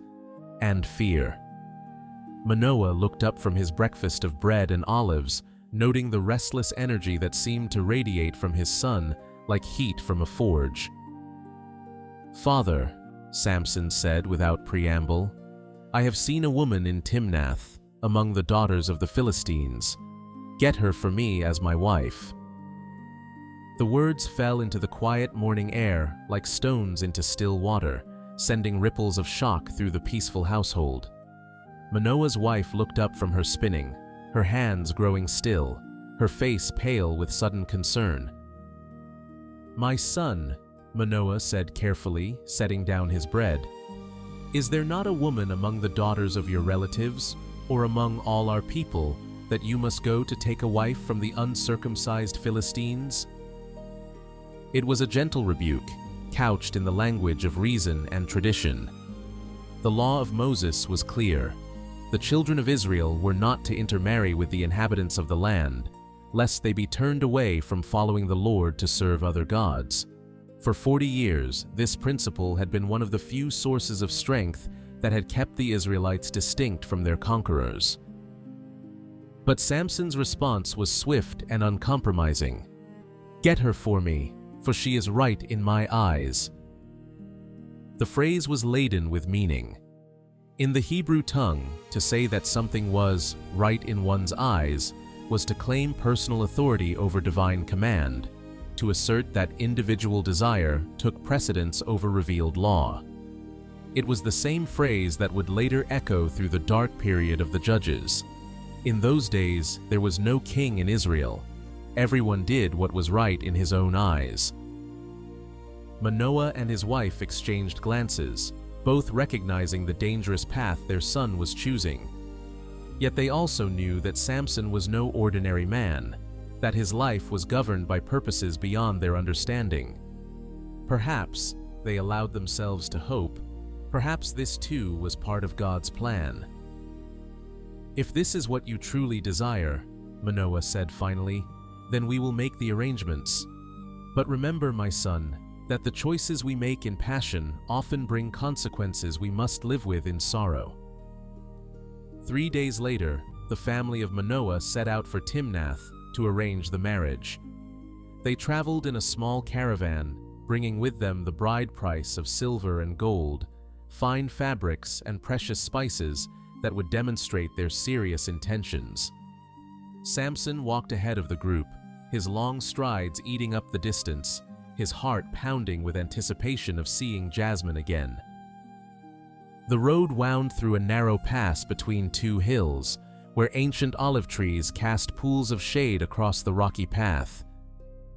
and fear. Manoah looked up from his breakfast of bread and olives, noting the restless energy that seemed to radiate from his son like heat from a forge. "Father," Samson said without preamble, "I have seen a woman in Timnath, among the daughters of the Philistines. Get her for me as my wife." The words fell into the quiet morning air like stones into still water, sending ripples of shock through the peaceful household. Manoah's wife looked up from her spinning, her hands growing still, her face pale with sudden concern. "My son," Manoah said carefully, setting down his bread, "is there not a woman among the daughters of your relatives, or among all our people, that you must go to take a wife from the uncircumcised Philistines?" It was a gentle rebuke, couched in the language of reason and tradition. The law of Moses was clear. The children of Israel were not to intermarry with the inhabitants of the land, lest they be turned away from following the Lord to serve other gods. For 40 years, this principle had been one of the few sources of strength that had kept the Israelites distinct from their conquerors. But Samson's response was swift and uncompromising. "Get her for me, for she is right in my eyes." The phrase was laden with meaning. In the Hebrew tongue, to say that something was right in one's eyes was to claim personal authority over divine command, to assert that individual desire took precedence over revealed law. It was the same phrase that would later echo through the dark period of the Judges. In those days, there was no king in Israel. Everyone did what was right in his own eyes. Manoah and his wife exchanged glances, both recognizing the dangerous path their son was choosing. Yet they also knew that Samson was no ordinary man, that his life was governed by purposes beyond their understanding. Perhaps, they allowed themselves to hope, perhaps this too was part of God's plan. "If this is what you truly desire," Manoah said finally, "then we will make the arrangements. But remember, my son, that the choices we make in passion often bring consequences we must live with in sorrow." 3 days later, the family of Manoah set out for Timnath to arrange the marriage. They traveled in a small caravan, bringing with them the bride price of silver and gold, fine fabrics and precious spices that would demonstrate their serious intentions. Samson walked ahead of the group, his long strides eating up the distance, his heart pounding with anticipation of seeing Jasmine again. The road wound through a narrow pass between two hills, where ancient olive trees cast pools of shade across the rocky path.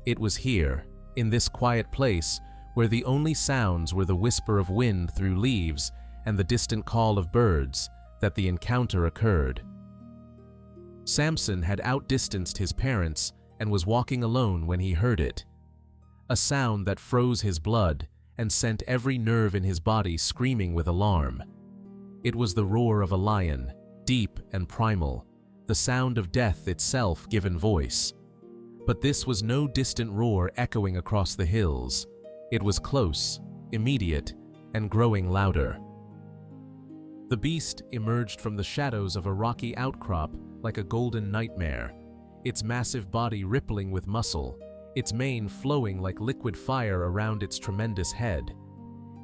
It was here, in this quiet place, where the only sounds were the whisper of wind through leaves and the distant call of birds, that the encounter occurred. Samson had outdistanced his parents and was walking alone when he heard it. A sound that froze his blood and sent every nerve in his body screaming with alarm. It was the roar of a lion, deep and primal, the sound of death itself given voice. But this was no distant roar echoing across the hills. It was close, immediate, and growing louder. The beast emerged from the shadows of a rocky outcrop like a golden nightmare, its massive body rippling with muscle, its mane flowing like liquid fire around its tremendous head.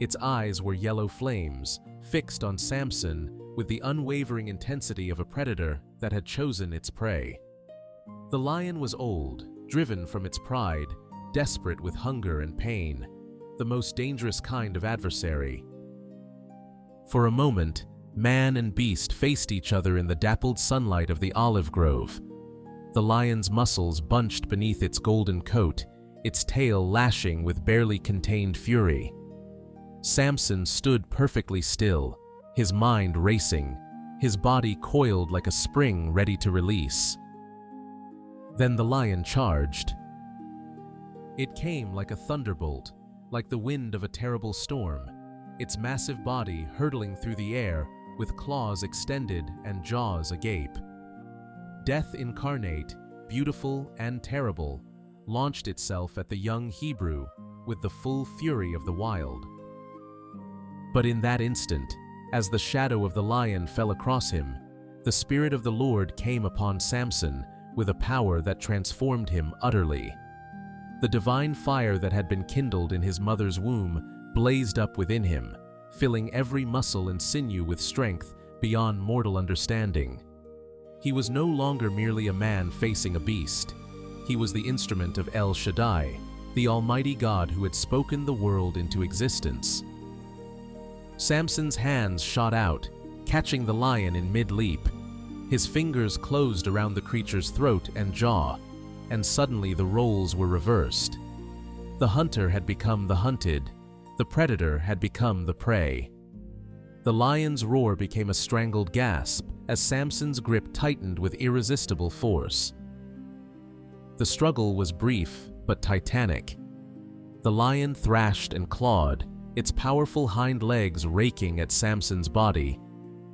Its eyes were yellow flames, fixed on Samson with the unwavering intensity of a predator that had chosen its prey. The lion was old, driven from its pride, desperate with hunger and pain, the most dangerous kind of adversary. For a moment, man and beast faced each other in the dappled sunlight of the olive grove. The lion's muscles bunched beneath its golden coat, its tail lashing with barely contained fury. Samson stood perfectly still, his mind racing, his body coiled like a spring ready to release. Then the lion charged. It came like a thunderbolt, like the wind of a terrible storm, its massive body hurtling through the air with claws extended and jaws agape. Death incarnate, beautiful and terrible, launched itself at the young Hebrew with the full fury of the wild. But in that instant, as the shadow of the lion fell across him, the Spirit of the Lord came upon Samson with a power that transformed him utterly. The divine fire that had been kindled in his mother's womb blazed up within him, filling every muscle and sinew with strength beyond mortal understanding. He was no longer merely a man facing a beast. He was the instrument of El Shaddai, the Almighty God who had spoken the world into existence. Samson's hands shot out, catching the lion in mid-leap. His fingers closed around the creature's throat and jaw, and suddenly the roles were reversed. The hunter had become the hunted, the predator had become the prey. The lion's roar became a strangled gasp as Samson's grip tightened with irresistible force. The struggle was brief but titanic. The lion thrashed and clawed, its powerful hind legs raking at Samson's body,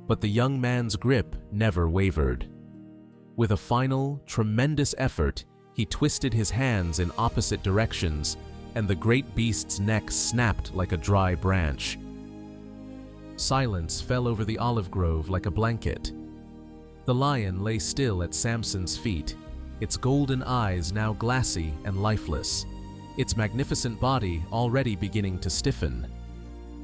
but the young man's grip never wavered. With a final, tremendous effort, he twisted his hands in opposite directions, and the great beast's neck snapped like a dry branch. Silence fell over the olive grove like a blanket. The lion lay still at Samson's feet, its golden eyes now glassy and lifeless, its magnificent body already beginning to stiffen.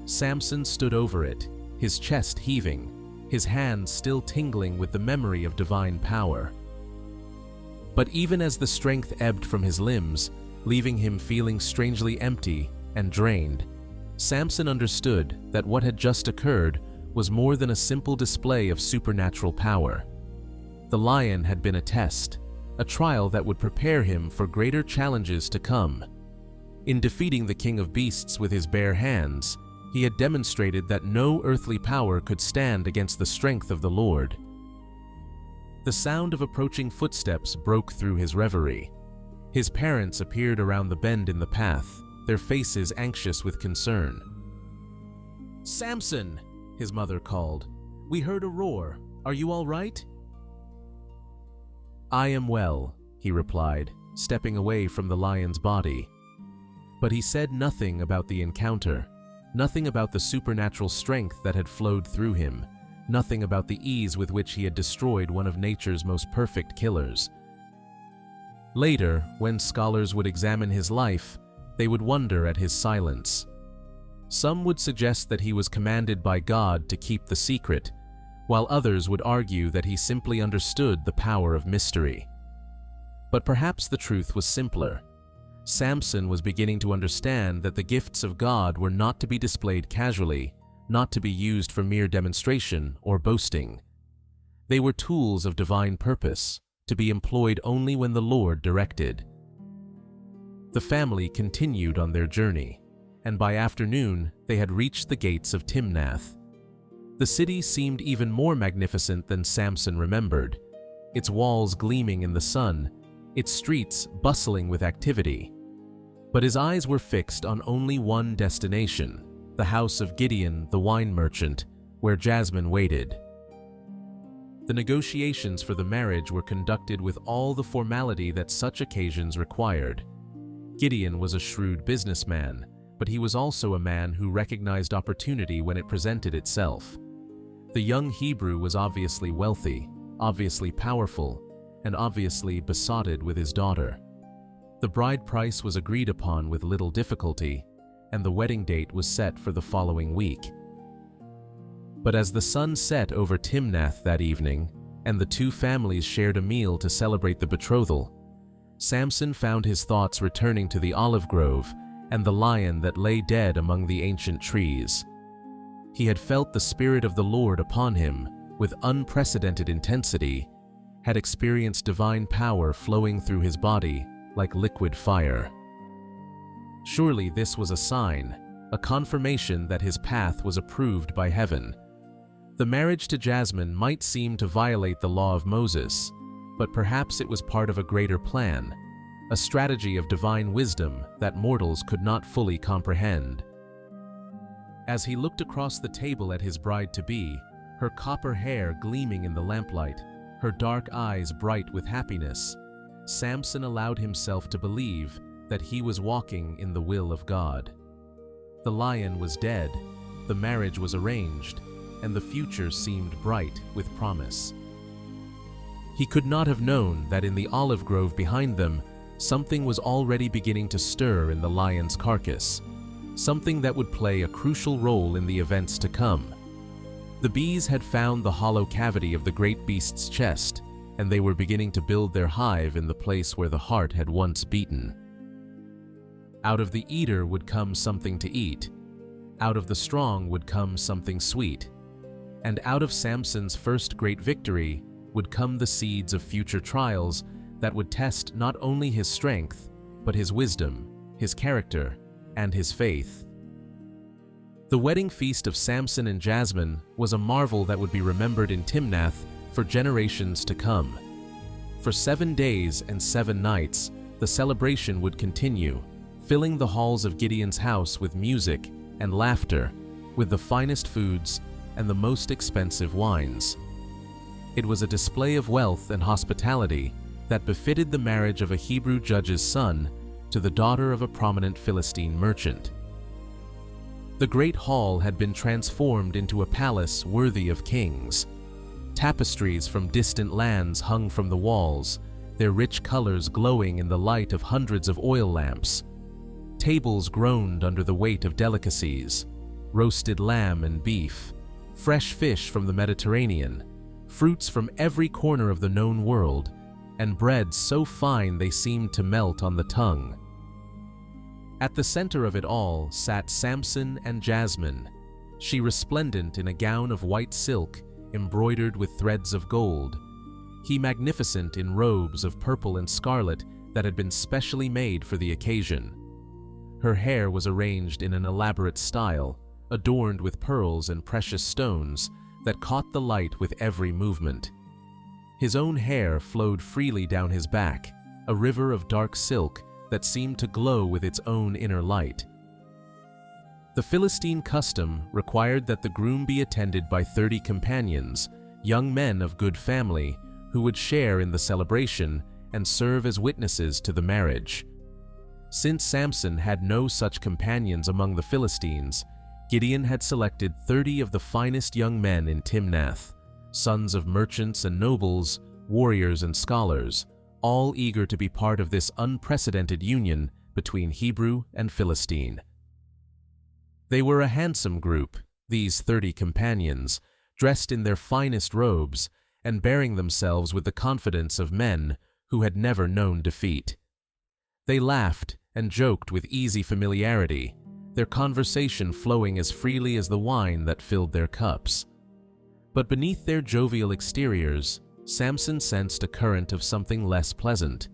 Samson stood over it, his chest heaving, his hands still tingling with the memory of divine power. But even as the strength ebbed from his limbs, leaving him feeling strangely empty and drained, Samson understood that what had just occurred was more than a simple display of supernatural power. The lion had been a test, a trial that would prepare him for greater challenges to come. In defeating the king of beasts with his bare hands, he had demonstrated that no earthly power could stand against the strength of the Lord. The sound of approaching footsteps broke through his reverie. His parents appeared around the bend in the path, their faces anxious with concern. "Samson!" his mother called. "We heard a roar. Are you all right?" "I am well," he replied, stepping away from the lion's body. But he said nothing about the encounter, nothing about the supernatural strength that had flowed through him, nothing about the ease with which he had destroyed one of nature's most perfect killers. Later, when scholars would examine his life, they would wonder at his silence. Some would suggest that he was commanded by God to keep the secret, while others would argue that he simply understood the power of mystery. But perhaps the truth was simpler. Samson was beginning to understand that the gifts of God were not to be displayed casually, not to be used for mere demonstration or boasting. They were tools of divine purpose, to be employed only when the Lord directed. The family continued on their journey, and by afternoon they had reached the gates of Timnath. The city seemed even more magnificent than Samson remembered, its walls gleaming in the sun, its streets bustling with activity. But his eyes were fixed on only one destination, the house of Gideon, the wine merchant, where Jasmine waited. The negotiations for the marriage were conducted with all the formality that such occasions required. Gideon was a shrewd businessman, but he was also a man who recognized opportunity when it presented itself. The young Hebrew was obviously wealthy, obviously powerful, and obviously besotted with his daughter. The bride price was agreed upon with little difficulty, and the wedding date was set for the following week. But as the sun set over Timnath that evening, and the two families shared a meal to celebrate the betrothal, Samson found his thoughts returning to the olive grove and the lion that lay dead among the ancient trees. He had felt the Spirit of the Lord upon him with unprecedented intensity, had experienced divine power flowing through his body like liquid fire. Surely this was a sign, a confirmation that his path was approved by heaven. The marriage to Jasmine might seem to violate the law of Moses, but perhaps it was part of a greater plan, a strategy of divine wisdom that mortals could not fully comprehend. As he looked across the table at his bride-to-be, her copper hair gleaming in the lamplight, her dark eyes bright with happiness, Samson allowed himself to believe that he was walking in the will of God. The lion was dead, the marriage was arranged, and the future seemed bright with promise. He could not have known that in the olive grove behind them, something was already beginning to stir in the lion's carcass, something that would play a crucial role in the events to come. The bees had found the hollow cavity of the great beast's chest, and they were beginning to build their hive in the place where the heart had once beaten. Out of the eater would come something to eat, out of the strong would come something sweet, and out of Samson's first great victory would come the seeds of future trials that would test not only his strength, but his wisdom, his character, and his faith. The wedding feast of Samson and Jasmine was a marvel that would be remembered in Timnath for generations to come. For 7 days and 7 nights, the celebration would continue, filling the halls of Gideon's house with music and laughter, with the finest foods and the most expensive wines. It was a display of wealth and hospitality that befitted the marriage of a Hebrew judge's son to the daughter of a prominent Philistine merchant. The great hall had been transformed into a palace worthy of kings. Tapestries from distant lands hung from the walls, their rich colors glowing in the light of hundreds of oil lamps. Tables groaned under the weight of delicacies, roasted lamb and beef, fresh fish from the Mediterranean, fruits from every corner of the known world, and breads so fine they seemed to melt on the tongue. At the center of it all sat Samson and Jasmine, she resplendent in a gown of white silk embroidered with threads of gold, he magnificent in robes of purple and scarlet that had been specially made for the occasion. Her hair was arranged in an elaborate style, adorned with pearls and precious stones that caught the light with every movement. His own hair flowed freely down his back, a river of dark silk that seemed to glow with its own inner light. The Philistine custom required that the groom be attended by 30 companions, young men of good family, who would share in the celebration and serve as witnesses to the marriage. Since Samson had no such companions among the Philistines, Gideon had selected 30 of the finest young men in Timnath, sons of merchants and nobles, warriors and scholars, all eager to be part of this unprecedented union between Hebrew and Philistine. They were a handsome group, these 30 companions, dressed in their finest robes and bearing themselves with the confidence of men who had never known defeat. They laughed and joked with easy familiarity, their conversation flowing as freely as the wine that filled their cups. But beneath their jovial exteriors, Samson sensed a current of something less pleasant,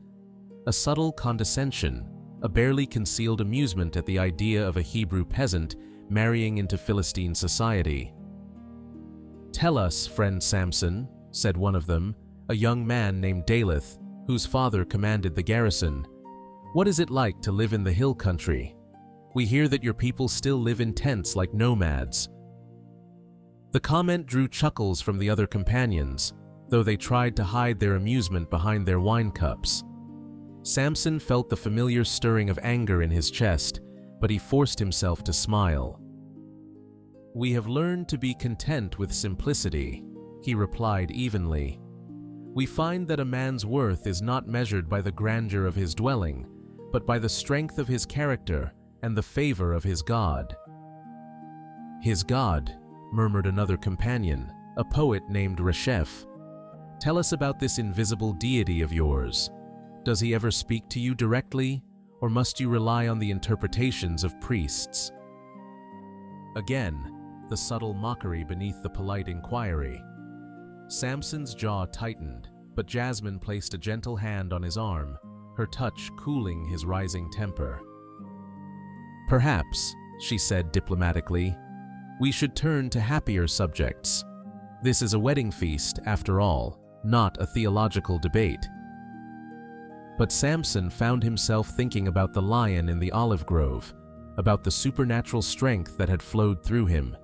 a subtle condescension, a barely concealed amusement at the idea of a Hebrew peasant marrying into Philistine society. "Tell us, friend Samson," said one of them, a young man named Daleth, whose father commanded the garrison, "what is it like to live in the hill country? We hear that your people still live in tents like nomads." The comment drew chuckles from the other companions, though they tried to hide their amusement behind their wine cups. Samson felt the familiar stirring of anger in his chest, but he forced himself to smile. "We have learned to be content with simplicity," he replied evenly. "We find that a man's worth is not measured by the grandeur of his dwelling, but by the strength of his character and the favor of his God." "His God," murmured another companion, a poet named Resheph. "Tell us about this invisible deity of yours. Does he ever speak to you directly, or must you rely on the interpretations of priests?" Again, the subtle mockery beneath the polite inquiry. Samson's jaw tightened, but Jasmine placed a gentle hand on his arm, her touch cooling his rising temper. "Perhaps," she said diplomatically, "we should turn to happier subjects. This is a wedding feast, after all, not a theological debate." But Samson found himself thinking about the lion in the olive grove, about the supernatural strength that had flowed through him,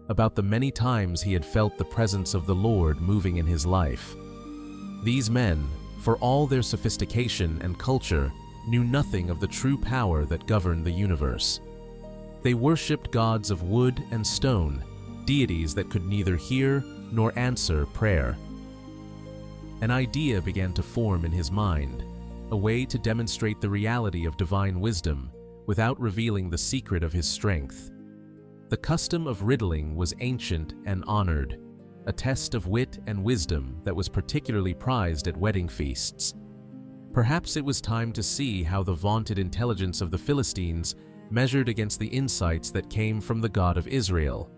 about the many times he had felt the presence of the Lord moving in his life. These men, for all their sophistication and culture, knew nothing of the true power that governed the universe. They worshipped gods of wood and stone, deities that could neither hear nor answer prayer. An idea began to form in his mind, a way to demonstrate the reality of divine wisdom without revealing the secret of his strength. The custom of riddling was ancient and honored, a test of wit and wisdom that was particularly prized at wedding feasts. Perhaps it was time to see how the vaunted intelligence of the Philistines measured against the insights that came from the God of Israel.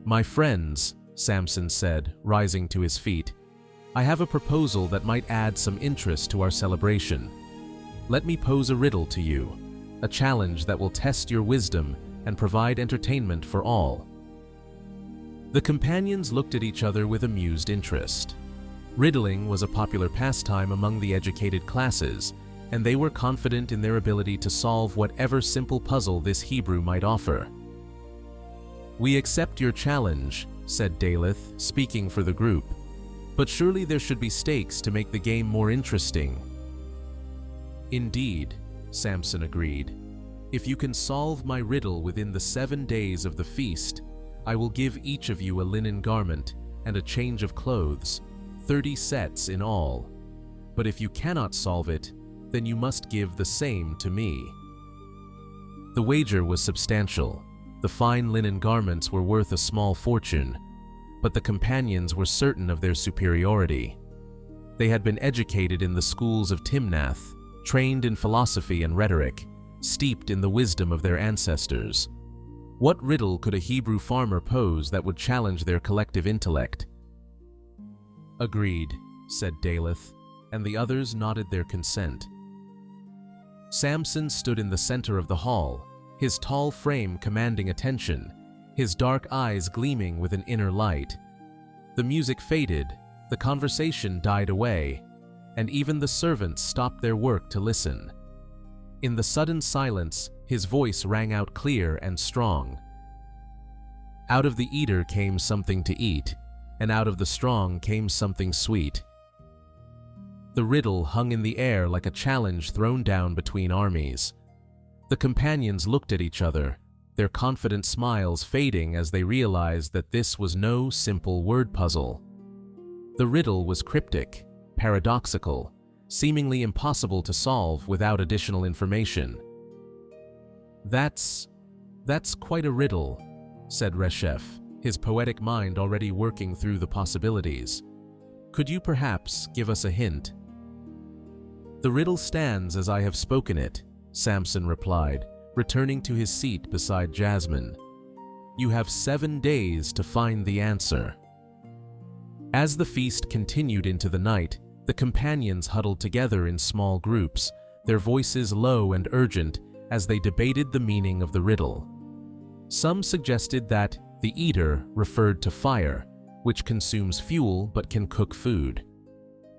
"My friends," Samson said, rising to his feet, "I have a proposal that might add some interest to our celebration. Let me pose a riddle to you, a challenge that will test your wisdom and provide entertainment for all." The companions looked at each other with amused interest. Riddling was a popular pastime among the educated classes, and they were confident in their ability to solve whatever simple puzzle this Hebrew might offer. "We accept your challenge," said Daleth, speaking for the group. "But surely there should be stakes to make the game more interesting." "Indeed," Samson agreed. "If you can solve my riddle within the 7 days of the feast, I will give each of you a linen garment and a change of clothes, 30 sets in all. But if you cannot solve it, then you must give the same to me." The wager was substantial. The fine linen garments were worth a small fortune, but the companions were certain of their superiority. They had been educated in the schools of Timnath, trained in philosophy and rhetoric, steeped in the wisdom of their ancestors. What riddle could a Hebrew farmer pose that would challenge their collective intellect? "Agreed," said Daleth, and the others nodded their consent. Samson stood in the center of the hall, his tall frame commanding attention, his dark eyes gleaming with an inner light. The music faded, The conversation died away, and even the servants stopped their work to listen. In the sudden silence, his voice rang out clear and strong. Out of the eater came something to eat, and out of the strong came something sweet. The riddle hung in the air like a challenge thrown down between armies. The companions looked at each other, their confident smiles fading as they realized that this was no simple word puzzle. The riddle was cryptic, paradoxical, seemingly impossible to solve without additional information. That's quite a riddle," said Reshef, his poetic mind already working through the possibilities. "Could you perhaps give us a hint?" "The riddle stands as I have spoken it," Samson replied, returning to his seat beside Jasmine. "You have 7 days to find the answer." As the feast continued into the night, the companions huddled together in small groups, their voices low and urgent as they debated the meaning of the riddle. Some suggested that the eater referred to fire, which consumes fuel but can cook food.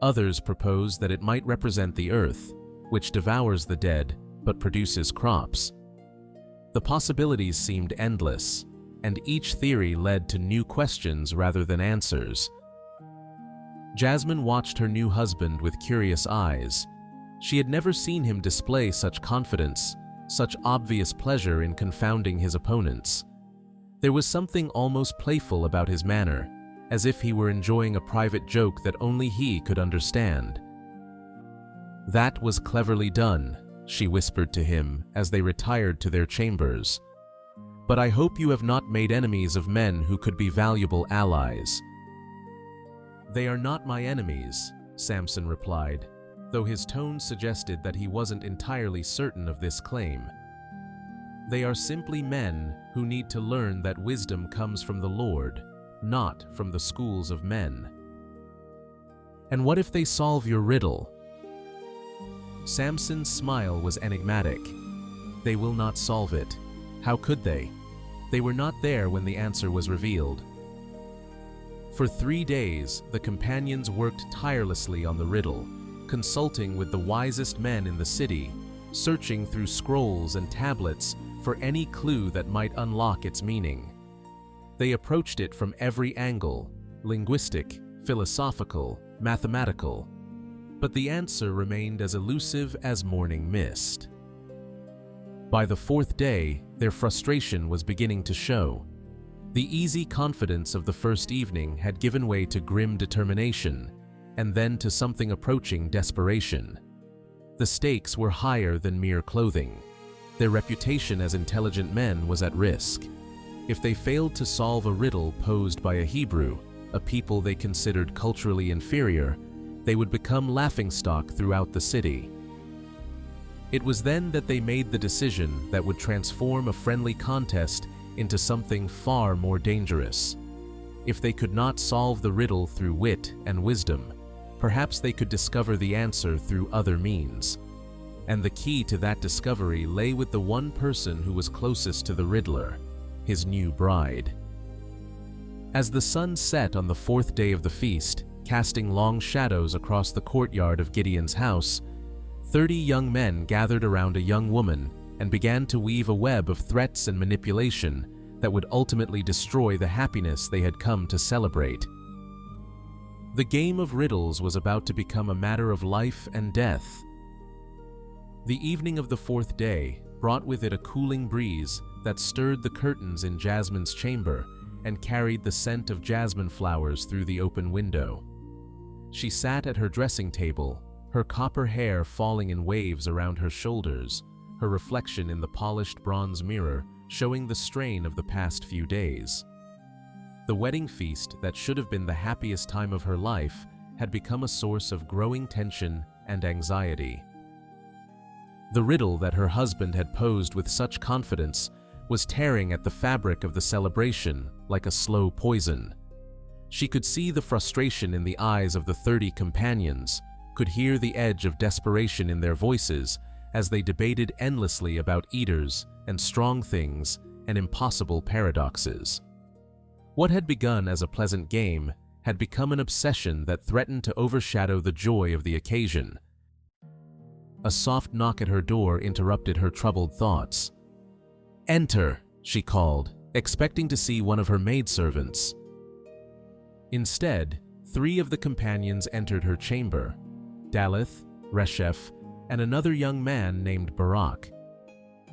Others proposed that it might represent the earth, which devours the dead but produces crops. The possibilities seemed endless, and each theory led to new questions rather than answers. Jasmine watched her new husband with curious eyes. She had never seen him display such confidence, such obvious pleasure in confounding his opponents. There was something almost playful about his manner, as if he were enjoying a private joke that only he could understand. "That was cleverly done," she whispered to him as they retired to their chambers. "But I hope you have not made enemies of men who could be valuable allies." "They are not my enemies," Samson replied, though his tone suggested that he wasn't entirely certain of this claim. "They are simply men who need to learn that wisdom comes from the Lord, not from the schools of men." "And what if they solve your riddle?" Samson's smile was enigmatic. "They will not solve it. How could they? They were not there when the answer was revealed." For 3 days, the companions worked tirelessly on the riddle, consulting with the wisest men in the city, searching through scrolls and tablets for any clue that might unlock its meaning. They approached it from every angle: linguistic, philosophical, mathematical. But the answer remained as elusive as morning mist. By the 4th day, their frustration was beginning to show. The easy confidence of the first evening had given way to grim determination, and then to something approaching desperation. The stakes were higher than mere clothing. Their reputation as intelligent men was at risk. If they failed to solve a riddle posed by a Hebrew, a people they considered culturally inferior, they would become laughingstock throughout the city. It was then that they made the decision that would transform a friendly contest into something far more dangerous. If they could not solve the riddle through wit and wisdom, perhaps they could discover the answer through other means. And the key to that discovery lay with the one person who was closest to the riddler, his new bride. As the sun set on the 4th day of the feast, casting long shadows across the courtyard of Gideon's house, 30 young men gathered around a young woman and began to weave a web of threats and manipulation that would ultimately destroy the happiness they had come to celebrate. The game of riddles was about to become a matter of life and death. The evening of the 4th day brought with it a cooling breeze that stirred the curtains in Jasmine's chamber and carried the scent of jasmine flowers through the open window. She sat at her dressing table, her copper hair falling in waves around her shoulders, her reflection in the polished bronze mirror showing the strain of the past few days. The wedding feast that should have been the happiest time of her life had become a source of growing tension and anxiety. The riddle that her husband had posed with such confidence was tearing at the fabric of the celebration like a slow poison. She could see the frustration in the eyes of the 30 companions, could hear the edge of desperation in their voices as they debated endlessly about eaters and strong things and impossible paradoxes. What had begun as a pleasant game had become an obsession that threatened to overshadow the joy of the occasion. A soft knock at her door interrupted her troubled thoughts. "Enter," she called, expecting to see one of her maidservants. Instead, 3 of the companions entered her chamber: Daleth, Resheph, and another young man named Barak.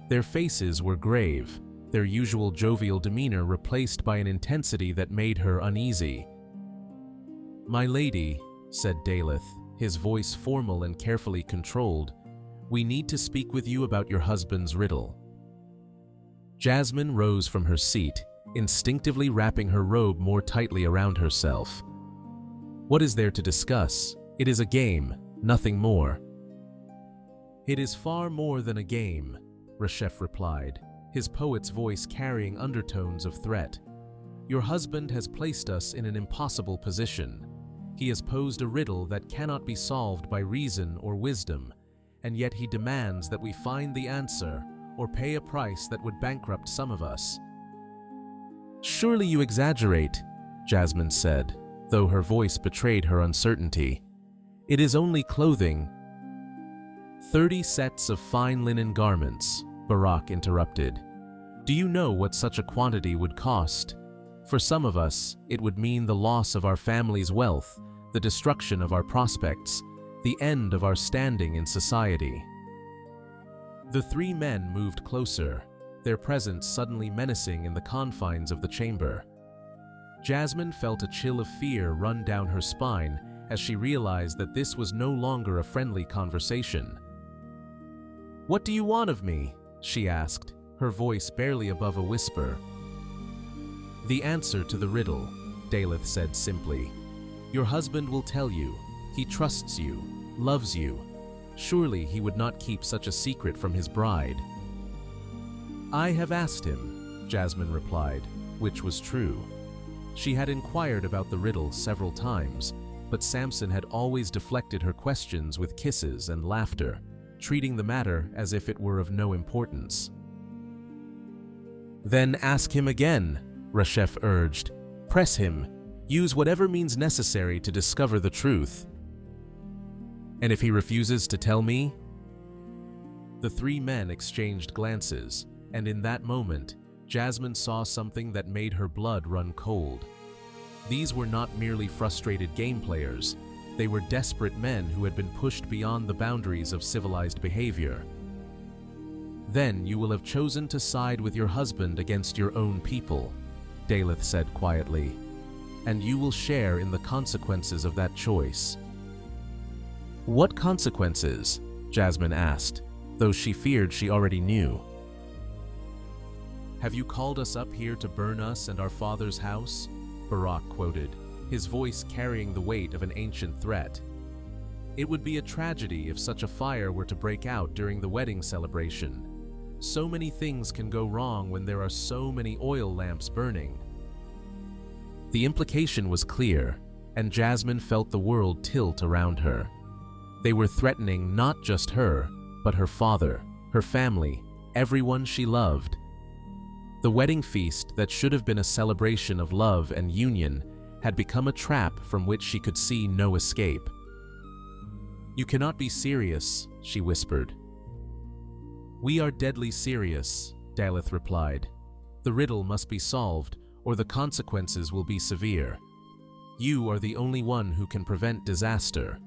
Their faces were grave, their usual jovial demeanor replaced by an intensity that made her uneasy. "My lady," said Daleth, his voice formal and carefully controlled, "we need to speak with you about your husband's riddle." Jasmine rose from her seat, instinctively wrapping her robe more tightly around herself. "What is there to discuss? It is a game, nothing more." "It is far more than a game," Resheph replied, his poet's voice carrying undertones of threat. "Your husband has placed us in an impossible position. He has posed a riddle that cannot be solved by reason or wisdom, and yet he demands that we find the answer or pay a price that would bankrupt some of us." "Surely you exaggerate," Jasmine said, though her voice betrayed her uncertainty. "It is only clothing." 30 sets of fine linen garments," Barak interrupted. "Do you know what such a quantity would cost? For some of us, it would mean the loss of our family's wealth, the destruction of our prospects, the end of our standing in society." The 3 men moved closer, their presence suddenly menacing in the confines of the chamber. Jasmine felt a chill of fear run down her spine as she realized that this was no longer a friendly conversation. "What do you want of me?" she asked, her voice barely above a whisper. "The answer to the riddle," Daleth said simply. "Your husband will tell you. He trusts you, loves you. Surely he would not keep such a secret from his bride." "I have asked him," Jasmine replied, which was true. She had inquired about the riddle several times, but Samson had always deflected her questions with kisses and laughter, treating the matter as if it were of no importance. "Then ask him again," Resheph urged. "Press him. Use whatever means necessary to discover the truth." "And if he refuses to tell me?" The 3 men exchanged glances, and in that moment, Jasmine saw something that made her blood run cold. These were not merely frustrated game players. They were desperate men who had been pushed beyond the boundaries of civilized behavior. "Then you will have chosen to side with your husband against your own people," Daleth said quietly, "and you will share in the consequences of that choice." "What consequences?" Jasmine asked, though she feared she already knew. "Have you called us up here to burn us and our father's house?" Barak quoted, his voice carrying the weight of an ancient threat. "It would be a tragedy if such a fire were to break out during the wedding celebration. So many things can go wrong when there are so many oil lamps burning." The implication was clear, and Jasmine felt the world tilt around her. They were threatening not just her, but her father, her family, everyone she loved. The wedding feast that should have been a celebration of love and union had become a trap from which she could see no escape. "You cannot be serious," she whispered. "We are deadly serious," Daleth replied. "The riddle must be solved, or the consequences will be severe. You are the only one who can prevent disaster."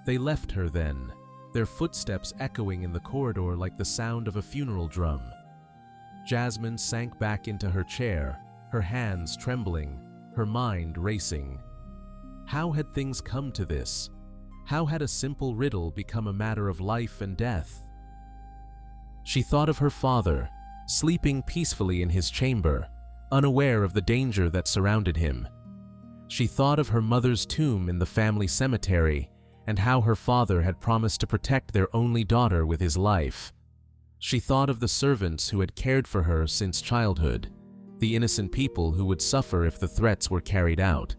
They left her then, their footsteps echoing in the corridor like the sound of a funeral drum. Jasmine sank back into her chair, her hands trembling, her mind racing. How had things come to this? How had a simple riddle become a matter of life and death? She thought of her father, sleeping peacefully in his chamber, unaware of the danger that surrounded him. She thought of her mother's tomb in the family cemetery and how her father had promised to protect their only daughter with his life. She thought of the servants who had cared for her since childhood, the innocent people who would suffer if the threats were carried out.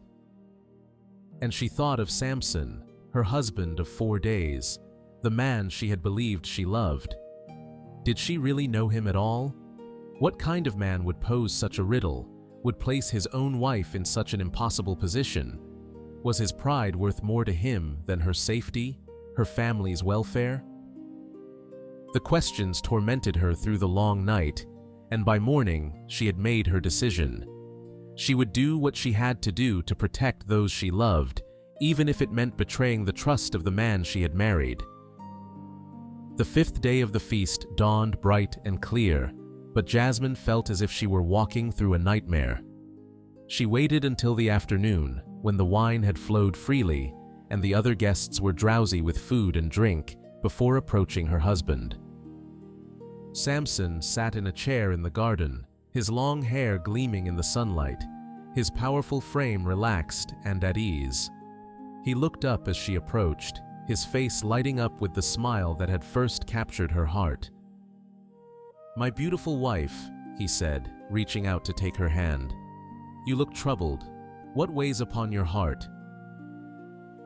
And she thought of Samson, her husband of 4 days, the man she had believed she loved. Did she really know him at all? What kind of man would pose such a riddle, would place his own wife in such an impossible position? Was his pride worth more to him than her safety, her family's welfare? The questions tormented her through the long night, and by morning she had made her decision. She would do what she had to do to protect those she loved, even if it meant betraying the trust of the man she had married. The 5th day of the feast dawned bright and clear, but Jasmine felt as if she were walking through a nightmare. She waited until the afternoon, when the wine had flowed freely and the other guests were drowsy with food and drink, before approaching her husband. Samson sat in a chair in the garden, his long hair gleaming in the sunlight, his powerful frame relaxed and at ease. He looked up as she approached, his face lighting up with the smile that had first captured her heart. "My beautiful wife," he said, reaching out to take her hand. "You look troubled. What weighs upon your heart?"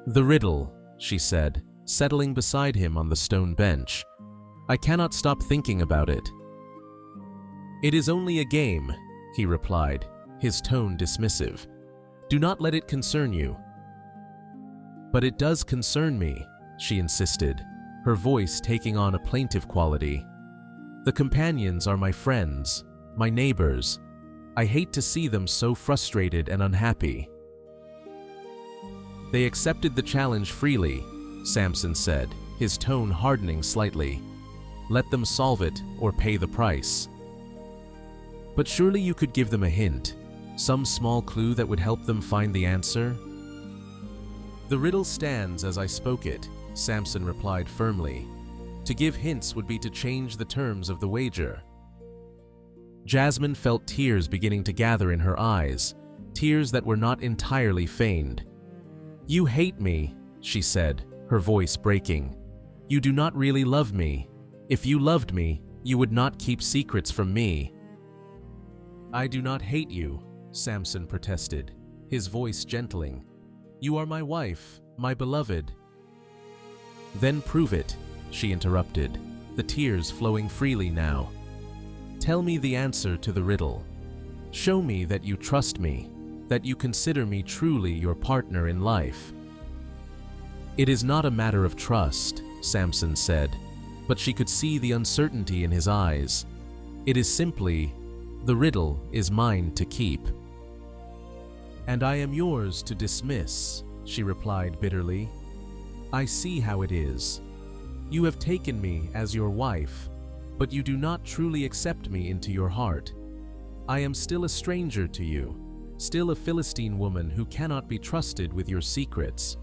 "The riddle," she said, settling beside him on the stone bench. "I cannot stop thinking about it." "It is only a game," he replied, his tone dismissive. "Do not let it concern you." "But it does concern me," she insisted, her voice taking on a plaintive quality. "The companions are my friends, my neighbors. I hate to see them so frustrated and unhappy." "They accepted the challenge freely," Samson said, his tone hardening slightly. "Let them solve it or pay the price." "But surely you could give them a hint, some small clue that would help them find the answer?" "The riddle stands as I spoke it," Samson replied firmly. "To give hints would be to change the terms of the wager." Jasmine felt tears beginning to gather in her eyes, tears that were not entirely feigned. "You hate me," she said, her voice breaking. "You do not really love me. If you loved me, you would not keep secrets from me." "I do not hate you," Samson protested, his voice gentling. "You are my wife, my beloved." "Then prove it," she interrupted, the tears flowing freely now. "Tell me the answer to the riddle. Show me that you trust me, that you consider me truly your partner in life." "It is not a matter of trust," Samson said, but she could see the uncertainty in his eyes. "It is simply, the riddle is mine to keep." "And I am yours to dismiss," she replied bitterly. "I see how it is. You have taken me as your wife, but you do not truly accept me into your heart. I am still a stranger to you, still a Philistine woman who cannot be trusted with your secrets."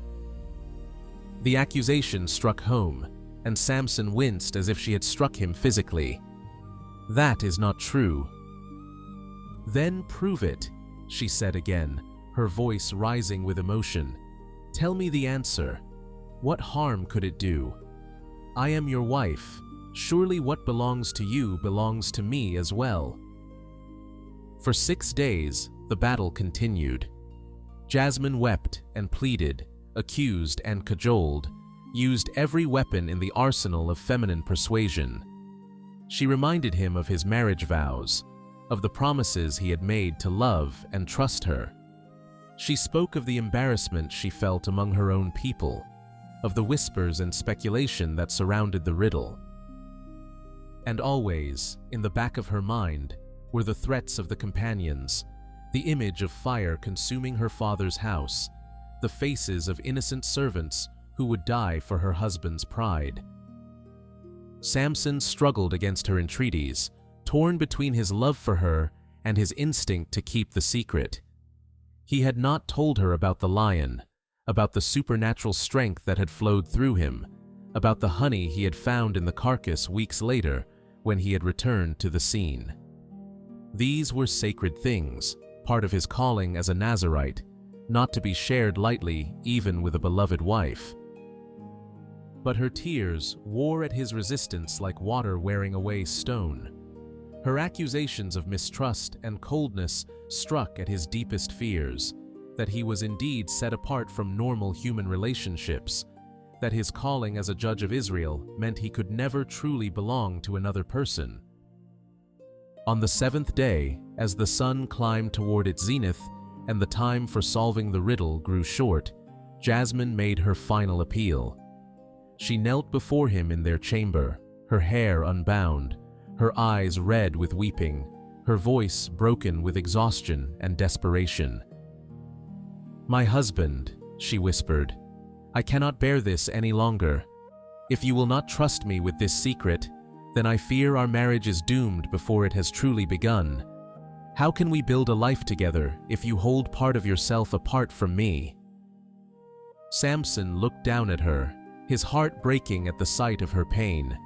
The accusation struck home, and Samson winced as if she had struck him physically. "That is not true." "Then prove it," she said again, her voice rising with emotion. "Tell me the answer. What harm could it do? I am your wife. Surely what belongs to you belongs to me as well." For 6 days, the battle continued. Jasmine wept and pleaded, accused and cajoled, used every weapon in the arsenal of feminine persuasion. She reminded him of his marriage vows, of the promises he had made to love and trust her. She spoke of the embarrassment she felt among her own people, of the whispers and speculation that surrounded the riddle. And always, in the back of her mind, were the threats of the companions, the image of fire consuming her father's house, the faces of innocent servants who would die for her husband's pride. Samson struggled against her entreaties, torn between his love for her and his instinct to keep the secret. He had not told her about the lion, about the supernatural strength that had flowed through him, about the honey he had found in the carcass weeks later when he had returned to the scene. These were sacred things, part of his calling as a Nazirite, not to be shared lightly even with a beloved wife. But her tears wore at his resistance like water wearing away stone. Her accusations of mistrust and coldness struck at his deepest fears, that he was indeed set apart from normal human relationships, that his calling as a judge of Israel meant he could never truly belong to another person. On the seventh day, as the sun climbed toward its zenith and the time for solving the riddle grew short, Jasmine made her final appeal. She knelt before him in their chamber, her hair unbound, her eyes red with weeping, her voice broken with exhaustion and desperation. "My husband," she whispered, "I cannot bear this any longer. If you will not trust me with this secret, then I fear our marriage is doomed before it has truly begun. How can we build a life together if you hold part of yourself apart from me?" Samson looked down at her, his heart breaking at the sight of her pain.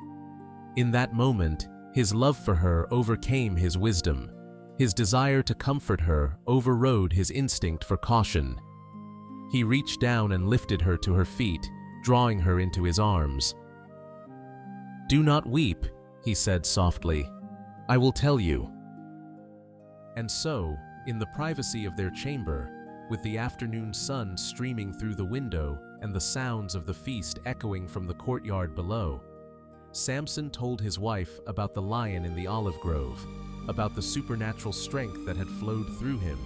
In that moment, his love for her overcame his wisdom. His desire to comfort her overrode his instinct for caution. He reached down and lifted her to her feet, drawing her into his arms. "Do not weep," he said softly. "I will tell you." And so, in the privacy of their chamber, with the afternoon sun streaming through the window and the sounds of the feast echoing from the courtyard below, Samson told his wife about the lion in the olive grove, about the supernatural strength that had flowed through him,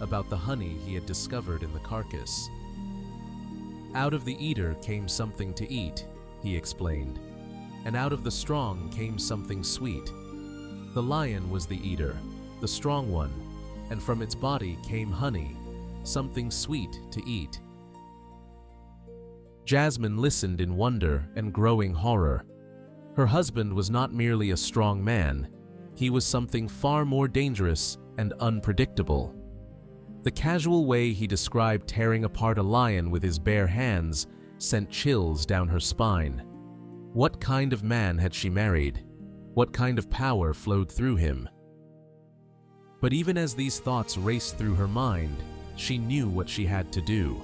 about the honey he had discovered in the carcass. "Out of the eater came something to eat," he explained, "and out of the strong came something sweet. The lion was the eater, the strong one, and from its body came honey, something sweet to eat." Jasmine listened in wonder and growing horror. Her husband was not merely a strong man, he was something far more dangerous and unpredictable. The casual way he described tearing apart a lion with his bare hands sent chills down her spine. What kind of man had she married? What kind of power flowed through him? But even as these thoughts raced through her mind, she knew what she had to do.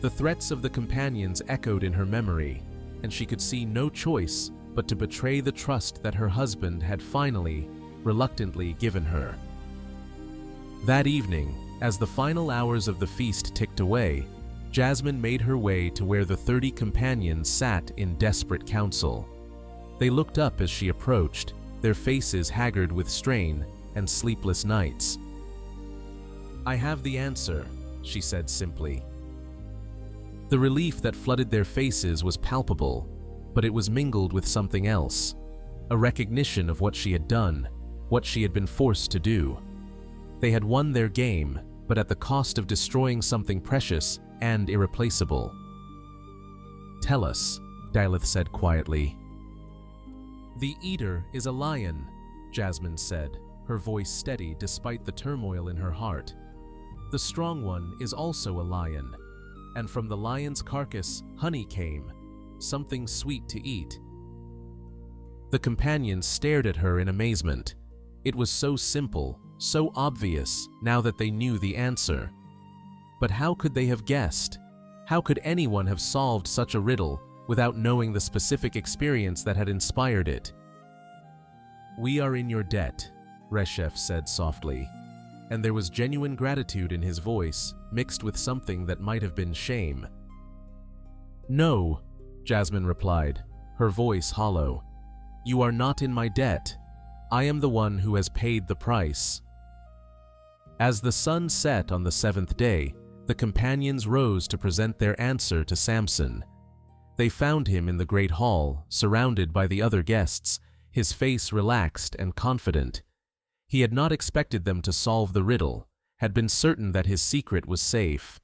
The threats of the companions echoed in her memory, and she could see no choice but to betray the trust that her husband had finally, reluctantly given her. That evening, as the final hours of the feast ticked away, Jasmine made her way to where the 30 companions sat in desperate council. They looked up as she approached, their faces haggard with strain and sleepless nights. "I have the answer," she said simply. The relief that flooded their faces was palpable, but it was mingled with something else, a recognition of what she had done, what she had been forced to do. They had won their game, but at the cost of destroying something precious and irreplaceable. "Tell us," Dilith said quietly. "The eater is a lion," Jasmine said, her voice steady despite the turmoil in her heart. "The strong one is also a lion, and from the lion's carcass honey came, something sweet to eat." The companions stared at her in amazement. It was so simple, so obvious, now that they knew the answer. But how could they have guessed? How could anyone have solved such a riddle without knowing the specific experience that had inspired it? "We are in your debt," Reshef said softly, and there was genuine gratitude in his voice, mixed with something that might have been shame. "No," Jasmine replied, her voice hollow. "You are not in my debt. I am the one who has paid the price." As the sun set on the 7th day, the companions rose to present their answer to Samson. They found him in the great hall, surrounded by the other guests, his face relaxed and confident. He had not expected them to solve the riddle, had been certain that his secret was safe.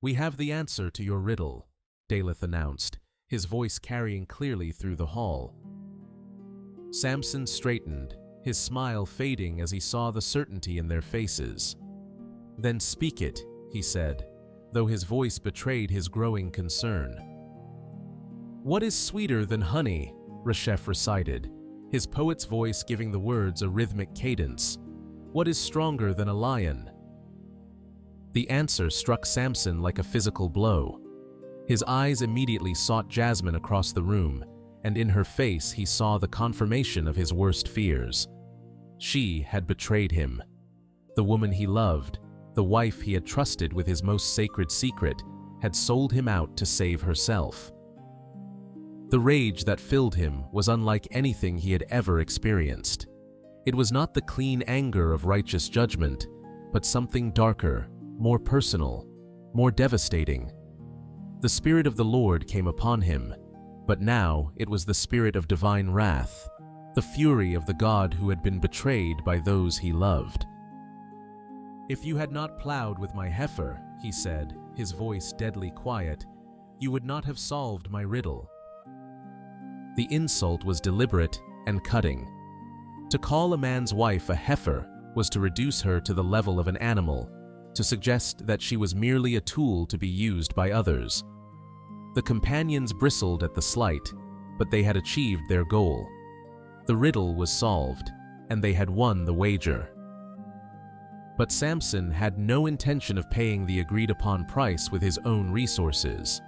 "We have the answer to your riddle," Daleth announced, his voice carrying clearly through the hall. Samson straightened, his smile fading as he saw the certainty in their faces. "Then speak it," he said, though his voice betrayed his growing concern. "What is sweeter than honey?" Reshef recited, his poet's voice giving the words a rhythmic cadence. "What is stronger than a lion?" The answer struck Samson like a physical blow. His eyes immediately sought Jasmine across the room, and in her face he saw the confirmation of his worst fears. She had betrayed him. The woman he loved, the wife he had trusted with his most sacred secret, had sold him out to save herself. The rage that filled him was unlike anything he had ever experienced. It was not the clean anger of righteous judgment, but something darker, more personal, more devastating. The Spirit of the Lord came upon him, but now it was the spirit of divine wrath, the fury of the God who had been betrayed by those he loved. "If you had not plowed with my heifer," he said, his voice deadly quiet, "you would not have solved my riddle." The insult was deliberate and cutting. To call a man's wife a heifer was to reduce her to the level of an animal, to suggest that she was merely a tool to be used by others. The companions bristled at the slight, but they had achieved their goal. The riddle was solved, and they had won the wager. But Samson had no intention of paying the agreed-upon price with his own resources.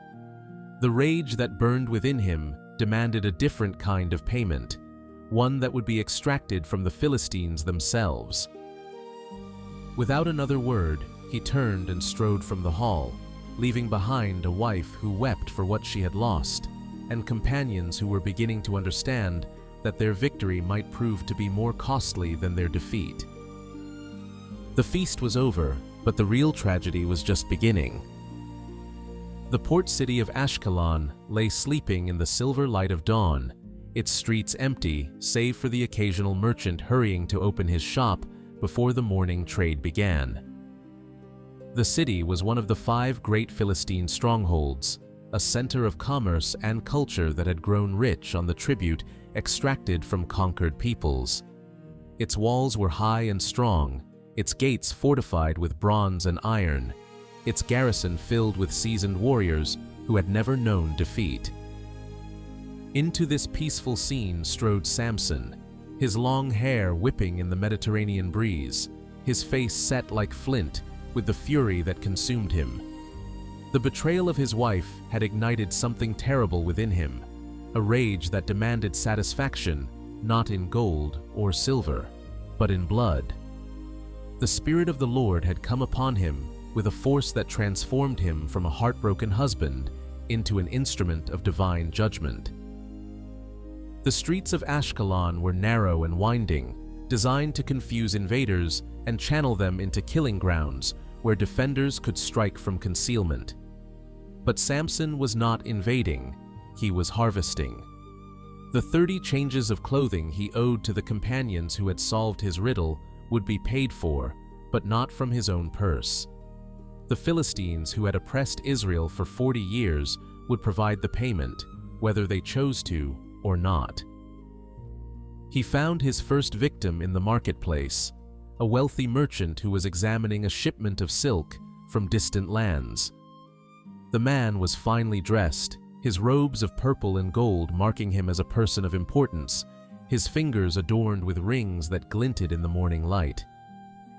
The rage that burned within him demanded a different kind of payment, one that would be extracted from the Philistines themselves. Without another word, he turned and strode from the hall, leaving behind a wife who wept for what she had lost, and companions who were beginning to understand that their victory might prove to be more costly than their defeat. The feast was over, but the real tragedy was just beginning. The port city of Ashkelon lay sleeping in the silver light of dawn, its streets empty save for the occasional merchant hurrying to open his shop before the morning trade began. The city was one of the 5 great Philistine strongholds, a center of commerce and culture that had grown rich on the tribute extracted from conquered peoples. Its walls were high and strong, its gates fortified with bronze and iron, its garrison filled with seasoned warriors who had never known defeat. Into this peaceful scene strode Samson, his long hair whipping in the Mediterranean breeze, his face set like flint with the fury that consumed him. The betrayal of his wife had ignited something terrible within him, a rage that demanded satisfaction not in gold or silver, but in blood. The Spirit of the Lord had come upon him with a force that transformed him from a heartbroken husband into an instrument of divine judgment. The streets of Ashkelon were narrow and winding, designed to confuse invaders and channel them into killing grounds where defenders could strike from concealment. But Samson was not invading, he was harvesting. The 30 changes of clothing he owed to the companions who had solved his riddle would be paid for, but not from his own purse. The Philistines who had oppressed Israel for 40 years would provide the payment, whether they chose to or not. He found his first victim in the marketplace, a wealthy merchant who was examining a shipment of silk from distant lands. The man was finely dressed, his robes of purple and gold marking him as a person of importance, his fingers adorned with rings that glinted in the morning light.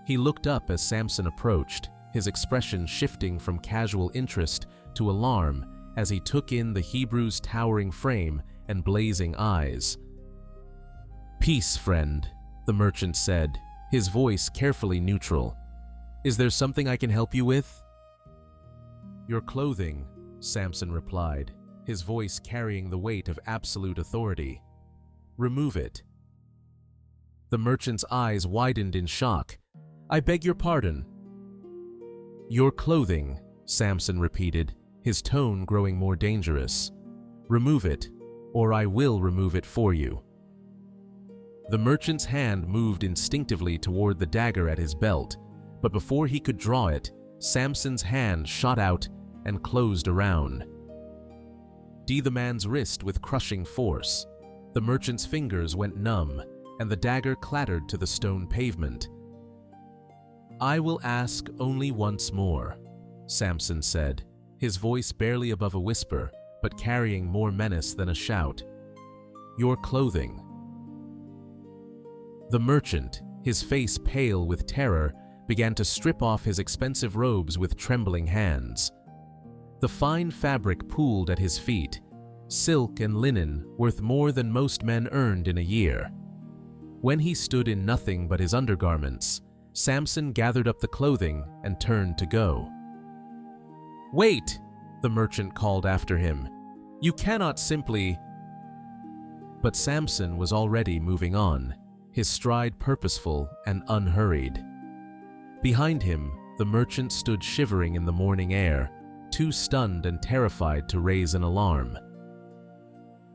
He looked up as Samson approached, his expression shifting from casual interest to alarm as he took in the Hebrew's towering frame and blazing eyes. "Peace, friend," the merchant said, his voice carefully neutral. "Is there something I can help you with?" "Your clothing," Samson replied, his voice carrying the weight of absolute authority. "Remove it." The merchant's eyes widened in shock. "I beg your pardon." "Your clothing," Samson repeated, his tone growing more dangerous. "Remove it, or I will remove it for you." The merchant's hand moved instinctively toward the dagger at his belt, but before he could draw it, Samson's hand shot out and closed around the man's wrist with crushing force. The merchant's fingers went numb, and the dagger clattered to the stone pavement. "I will ask only once more," Samson said, his voice barely above a whisper, but carrying more menace than a shout. "Your clothing." The merchant, his face pale with terror, began to strip off his expensive robes with trembling hands. The fine fabric pooled at his feet, silk and linen worth more than most men earned in a year. When he stood in nothing but his undergarments, Samson gathered up the clothing and turned to go. "Wait!" the merchant called after him. "You cannot simply—" But Samson was already moving on. his stride purposeful and unhurried. Behind him, the merchant stood shivering in the morning air, too stunned and terrified to raise an alarm.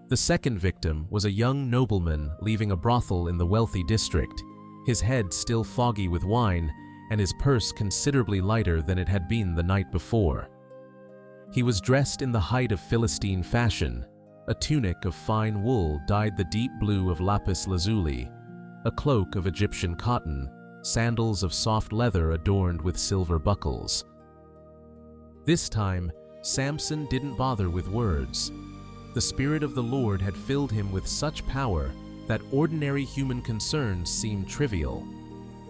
The second victim was a young nobleman leaving a brothel in the wealthy district, his head still foggy with wine and his purse considerably lighter than it had been the night before. He was dressed in the height of Philistine fashion, a tunic of fine wool dyed the deep blue of lapis lazuli, a cloak of Egyptian cotton, sandals of soft leather adorned with silver buckles. This time, Samson didn't bother with words. The Spirit of the Lord had filled him with such power that ordinary human concerns seemed trivial.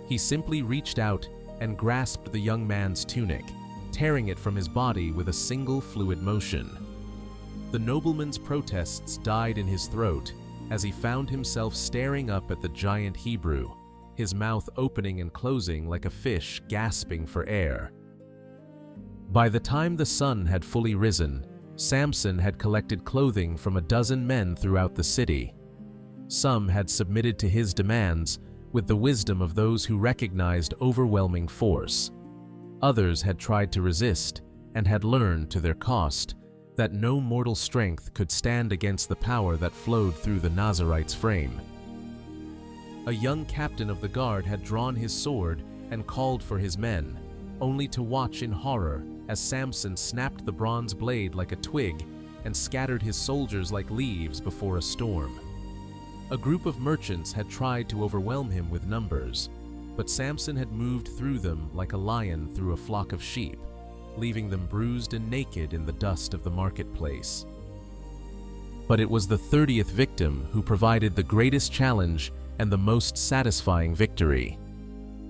He simply reached out and grasped the young man's tunic, tearing it from his body with a single fluid motion. The nobleman's protests died in his throat as he found himself staring up at the giant Hebrew, his mouth opening and closing like a fish gasping for air. By the time the sun had fully risen, Samson had collected clothing from a dozen men throughout the city. Some had submitted to his demands with the wisdom of those who recognized overwhelming force. Others had tried to resist and had learned to their cost that no mortal strength could stand against the power that flowed through the Nazarite's frame. A young captain of the guard had drawn his sword and called for his men, only to watch in horror as Samson snapped the bronze blade like a twig and scattered his soldiers like leaves before a storm. A group of merchants had tried to overwhelm him with numbers, but Samson had moved through them like a lion through a flock of sheep, leaving them bruised and naked in the dust of the marketplace. But it was the 30th victim who provided the greatest challenge and the most satisfying victory.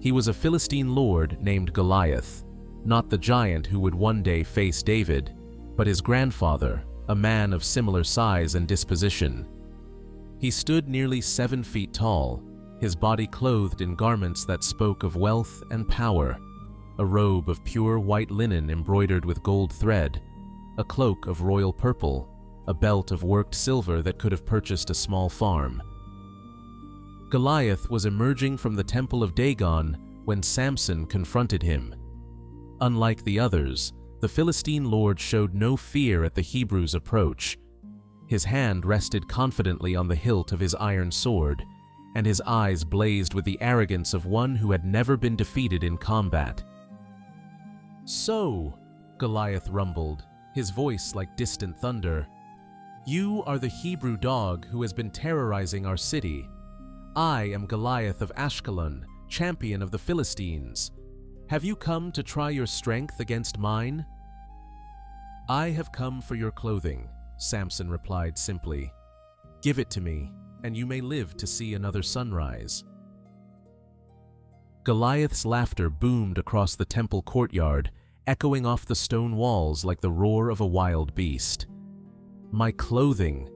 He was a Philistine lord named Goliath, not the giant who would one day face David, but his grandfather, a man of similar size and disposition. He stood nearly 7 feet tall, his body clothed in garments that spoke of wealth and power, a robe of pure white linen embroidered with gold thread, a cloak of royal purple, a belt of worked silver that could have purchased a small farm. Goliath was emerging from the temple of Dagon when Samson confronted him. Unlike the others, the Philistine lord showed no fear at the Hebrew's approach. His hand rested confidently on the hilt of his iron sword, and his eyes blazed with the arrogance of one who had never been defeated in combat. "So," Goliath rumbled, his voice like distant thunder, "you are the Hebrew dog who has been terrorizing our city. I am Goliath of Ashkelon, champion of the Philistines. Have you come to try your strength against mine?" "I have come for your clothing," Samson replied simply. "Give it to me, and you may live to see another sunrise." Goliath's laughter boomed across the temple courtyard, echoing off the stone walls like the roar of a wild beast. "My clothing!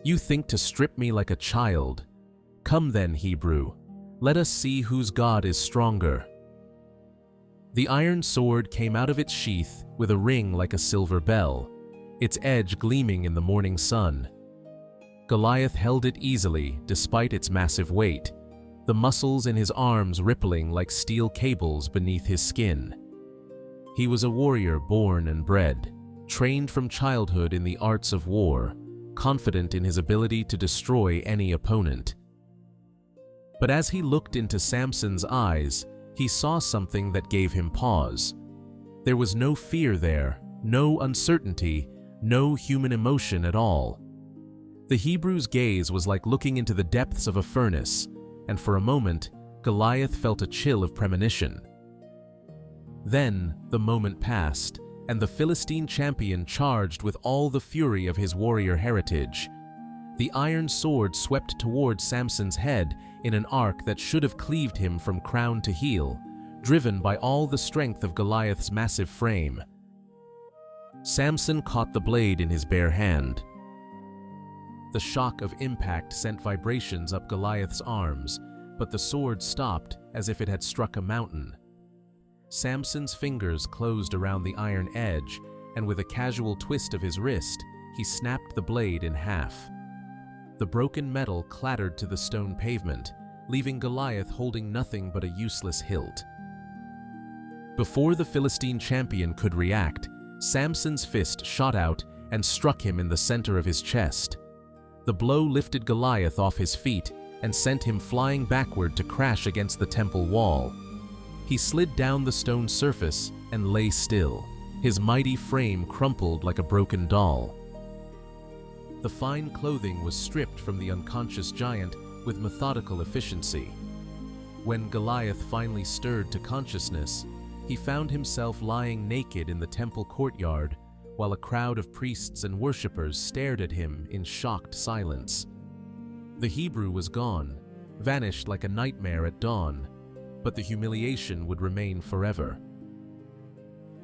You think to strip me like a child? Come then, Hebrew. Let us see whose God is stronger." The iron sword came out of its sheath with a ring like a silver bell, its edge gleaming in the morning sun. Goliath held it easily despite its massive weight, the muscles in his arms rippling like steel cables beneath his skin. He was a warrior born and bred, trained from childhood in the arts of war, confident in his ability to destroy any opponent. But as he looked into Samson's eyes, he saw something that gave him pause. There was no fear there, no uncertainty, no human emotion at all. The Hebrew's gaze was like looking into the depths of a furnace, and for a moment, Goliath felt a chill of premonition. Then, the moment passed, and the Philistine champion charged with all the fury of his warrior heritage. The iron sword swept toward Samson's head in an arc that should have cleaved him from crown to heel, driven by all the strength of Goliath's massive frame. Samson caught the blade in his bare hand. The shock of impact sent vibrations up Goliath's arms, but the sword stopped as if it had struck a mountain. Samson's fingers closed around the iron edge, and with a casual twist of his wrist, he snapped the blade in half. The broken metal clattered to the stone pavement, leaving Goliath holding nothing but a useless hilt. Before the Philistine champion could react, Samson's fist shot out and struck him in the center of his chest. The blow lifted Goliath off his feet and sent him flying backward to crash against the temple wall. He slid down the stone surface and lay still, his mighty frame crumpled like a broken doll. The fine clothing was stripped from the unconscious giant with methodical efficiency. When Goliath finally stirred to consciousness, he found himself lying naked in the temple courtyard, while a crowd of priests and worshippers stared at him in shocked silence. The Hebrew was gone, vanished like a nightmare at dawn, but the humiliation would remain forever.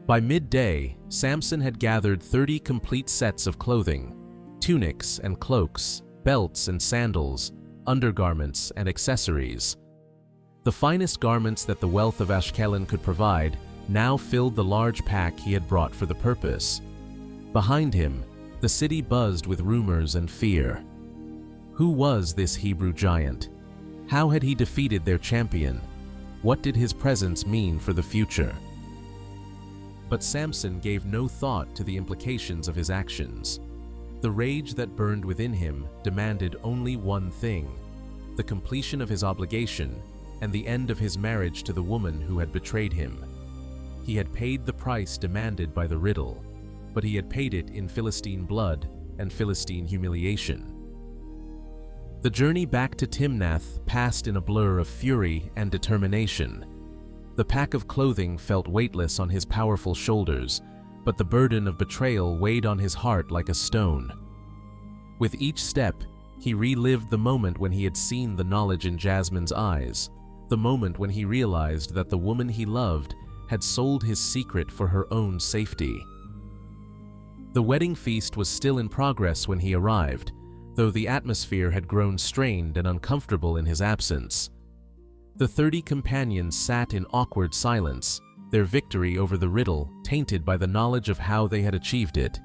By midday, Samson had gathered 30 complete sets of clothing, tunics and cloaks, belts and sandals, undergarments and accessories. The finest garments that the wealth of Ashkelon could provide now filled the large pack he had brought for the purpose. Behind him, the city buzzed with rumors and fear. Who was this Hebrew giant? How had he defeated their champion? What did his presence mean for the future? But Samson gave no thought to the implications of his actions. The rage that burned within him demanded only one thing: the completion of his obligation and the end of his marriage to the woman who had betrayed him. He had paid the price demanded by the riddle, but he had paid it in Philistine blood and Philistine humiliation. The journey back to Timnath passed in a blur of fury and determination. The pack of clothing felt weightless on his powerful shoulders, but the burden of betrayal weighed on his heart like a stone. With each step, he relived the moment when he had seen the knowledge in Jasmine's eyes, the moment when he realized that the woman he loved had sold his secret for her own safety. The wedding feast was still in progress when he arrived, though the atmosphere had grown strained and uncomfortable in his absence. The 30 companions sat in awkward silence, their victory over the riddle tainted by the knowledge of how they had achieved it.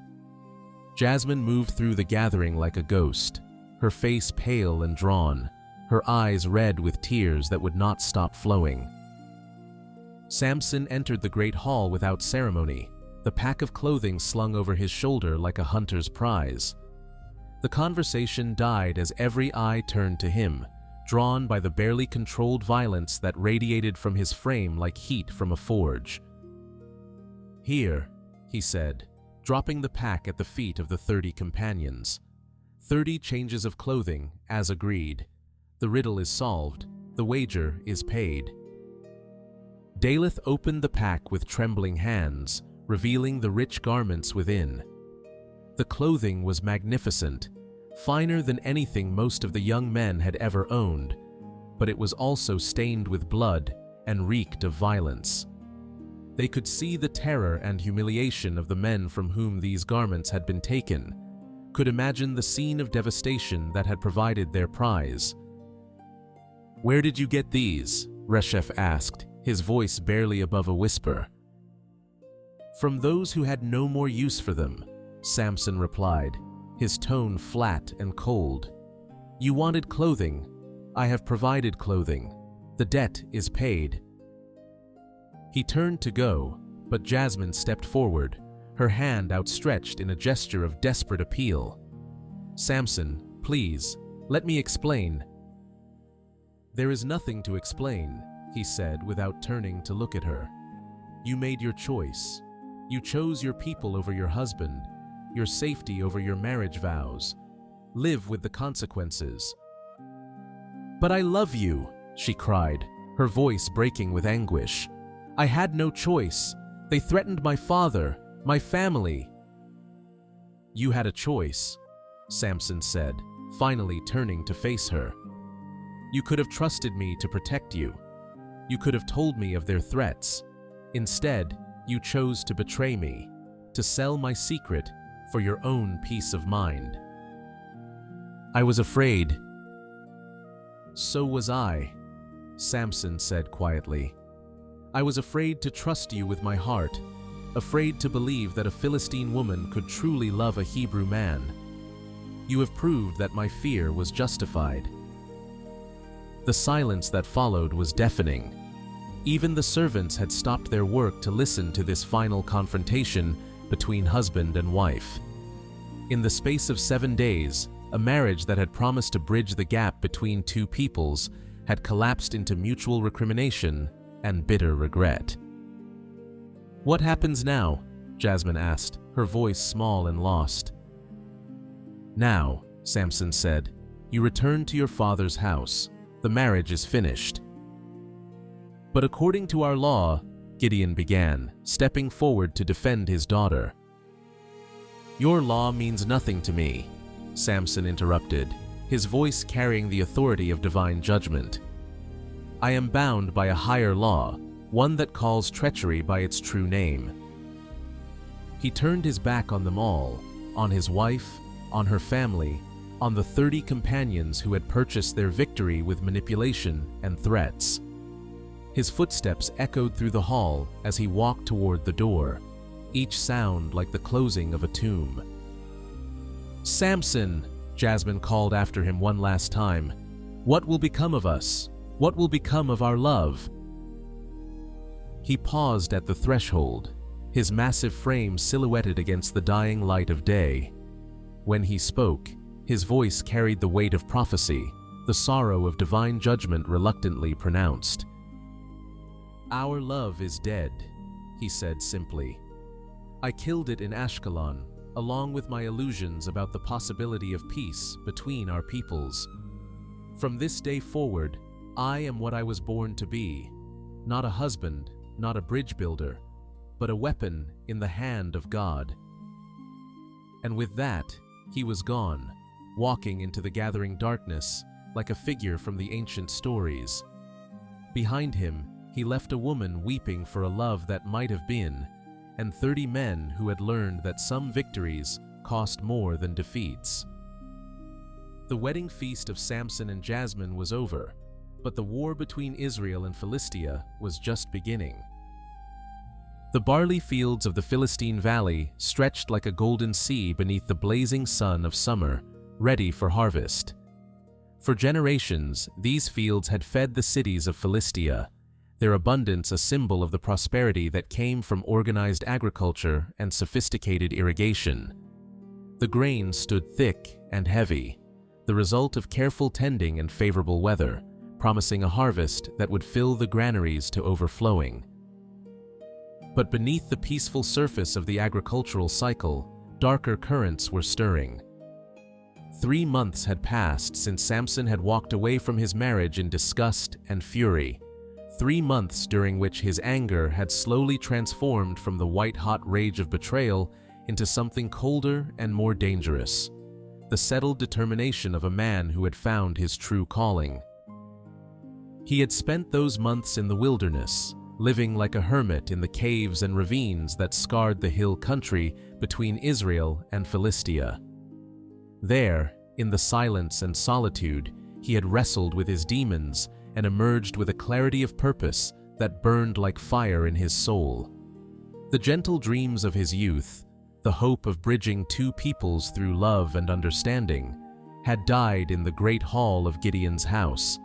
Jasmine moved through the gathering like a ghost, her face pale and drawn, her eyes red with tears that would not stop flowing. Samson entered the great hall without ceremony, the pack of clothing slung over his shoulder like a hunter's prize. The conversation died as every eye turned to him, drawn by the barely controlled violence that radiated from his frame like heat from a forge. "Here," he said, dropping the pack at the feet of the 30 companions. 30 changes of clothing, as agreed. The riddle is solved, the wager is paid. Daleth opened the pack with trembling hands, revealing the rich garments within. The clothing was magnificent, finer than anything most of the young men had ever owned, but it was also stained with blood and reeked of violence. They could see the terror and humiliation of the men from whom these garments had been taken, could imagine the scene of devastation that had provided their prize. "Where did you get these?" Resheph asked, his voice barely above a whisper. "From those who had no more use for them," Samson replied, his tone flat and cold. "You wanted clothing. I have provided clothing. The debt is paid." He turned to go, but Jasmine stepped forward, her hand outstretched in a gesture of desperate appeal. "Samson, please, let me explain." "There is nothing to explain," he said without turning to look at her. "You made your choice. You chose your people over your husband, your safety over your marriage vows. Live with the consequences." "But I love you," she cried, her voice breaking with anguish. "I had no choice. They threatened my father, my family." "You had a choice," Samson said, finally turning to face her. "You could have trusted me to protect you. You could have told me of their threats. Instead, you chose to betray me, to sell my secret for your own peace of mind." "I was afraid." "So was I," Samson said quietly. "I was afraid to trust you with my heart, afraid to believe that a Philistine woman could truly love a Hebrew man. You have proved that my fear was justified." The silence that followed was deafening. Even the servants had stopped their work to listen to this final confrontation between husband and wife. In the space of 7 days, a marriage that had promised to bridge the gap between two peoples had collapsed into mutual recrimination and bitter regret. "What happens now?" Jasmine asked, her voice small and lost. "Now," Samson said, "you return to your father's house. The marriage is finished." "But according to our law," Gideon began, stepping forward to defend his daughter. "Your law means nothing to me," Samson interrupted, his voice carrying the authority of divine judgment. "I am bound by a higher law, one that calls treachery by its true name." He turned his back on them all, on his wife, on her family, on the 30 companions who had purchased their victory with manipulation and threats. His footsteps echoed through the hall as he walked toward the door, each sound like the closing of a tomb. "Samson!" Jasmine called after him one last time. "What will become of us? What will become of our love?" He paused at the threshold, his massive frame silhouetted against the dying light of day. When he spoke, his voice carried the weight of prophecy, the sorrow of divine judgment reluctantly pronounced. "Our love is dead," he said simply. "I killed it in Ashkelon, along with my illusions about the possibility of peace between our peoples. From this day forward, I am what I was born to be, not a husband, not a bridge builder, but a weapon in the hand of God." And with that, he was gone, walking into the gathering darkness like a figure from the ancient stories. Behind him, he left a woman weeping for a love that might have been, and 30 men who had learned that some victories cost more than defeats. The wedding feast of Samson and Jasmine was over, but the war between Israel and Philistia was just beginning. The barley fields of the Philistine valley stretched like a golden sea beneath the blazing sun of summer, ready for harvest. For generations, these fields had fed the cities of Philistia, their abundance a symbol of the prosperity that came from organized agriculture and sophisticated irrigation. The grain stood thick and heavy, the result of careful tending and favorable weather, promising a harvest that would fill the granaries to overflowing. But beneath the peaceful surface of the agricultural cycle, darker currents were stirring. 3 months had passed since Samson had walked away from his marriage in disgust and fury. 3 months during which his anger had slowly transformed from the white-hot rage of betrayal into something colder and more dangerous, the settled determination of a man who had found his true calling. He had spent those months in the wilderness, living like a hermit in the caves and ravines that scarred the hill country between Israel and Philistia. There, in the silence and solitude, he had wrestled with his demons and emerged with a clarity of purpose that burned like fire in his soul. The gentle dreams of his youth, the hope of bridging two peoples through love and understanding, had died in the great hall of Gideon's house.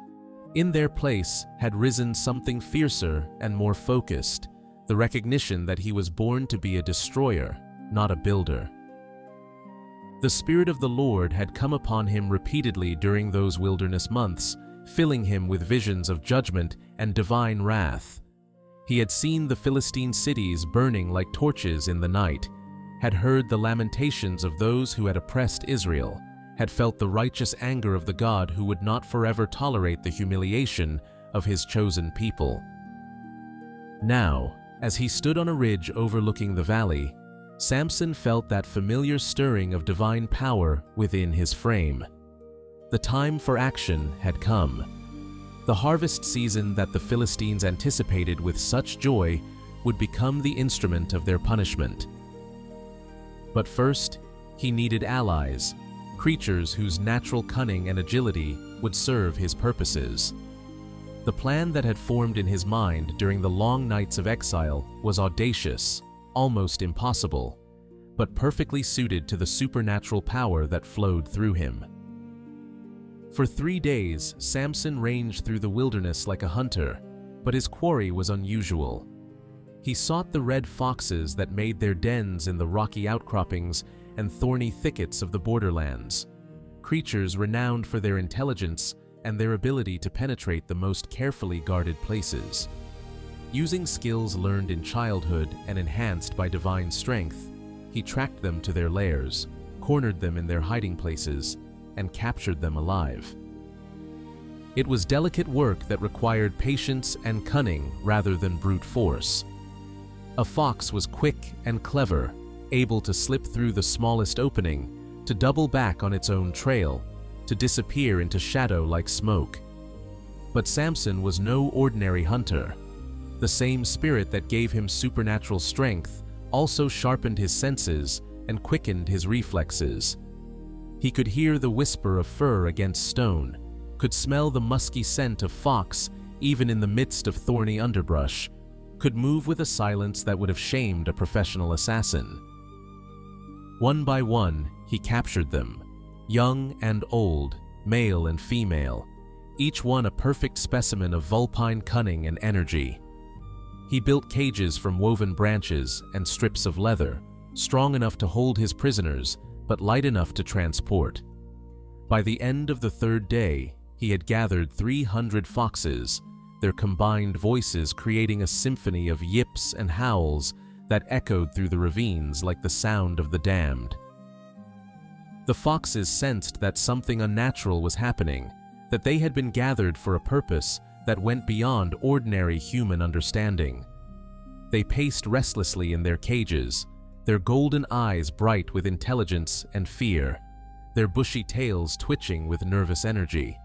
In their place had risen something fiercer and more focused, the recognition that he was born to be a destroyer, not a builder. The Spirit of the Lord had come upon him repeatedly during those wilderness months, filling him with visions of judgment and divine wrath. He had seen the Philistine cities burning like torches in the night, had heard the lamentations of those who had oppressed Israel, had felt the righteous anger of the God who would not forever tolerate the humiliation of his chosen people. Now, as he stood on a ridge overlooking the valley, Samson felt that familiar stirring of divine power within his frame. The time for action had come. The harvest season that the Philistines anticipated with such joy would become the instrument of their punishment. But first, he needed allies, creatures whose natural cunning and agility would serve his purposes. The plan that had formed in his mind during the long nights of exile was audacious, almost impossible, but perfectly suited to the supernatural power that flowed through him. For 3 days, Samson ranged through the wilderness like a hunter, but his quarry was unusual. He sought the red foxes that made their dens in the rocky outcroppings and thorny thickets of the borderlands, creatures renowned for their intelligence and their ability to penetrate the most carefully guarded places. Using skills learned in childhood and enhanced by divine strength, he tracked them to their lairs, cornered them in their hiding places, and captured them alive. It was delicate work that required patience and cunning rather than brute force. A fox was quick and clever, able to slip through the smallest opening, to double back on its own trail, to disappear into shadow like smoke. But Samson was no ordinary hunter. The same spirit that gave him supernatural strength also sharpened his senses and quickened his reflexes. He could hear the whisper of fur against stone, could smell the musky scent of fox even in the midst of thorny underbrush, could move with a silence that would have shamed a professional assassin. One by one, he captured them, young and old, male and female, each one a perfect specimen of vulpine cunning and energy. He built cages from woven branches and strips of leather, strong enough to hold his prisoners, but light enough to transport. By the end of the 3rd day, he had gathered 300 foxes, their combined voices creating a symphony of yips and howls that echoed through the ravines like the sound of the damned. The foxes sensed that something unnatural was happening, that they had been gathered for a purpose that went beyond ordinary human understanding. They paced restlessly in their cages, their golden eyes bright with intelligence and fear, their bushy tails twitching with nervous energy.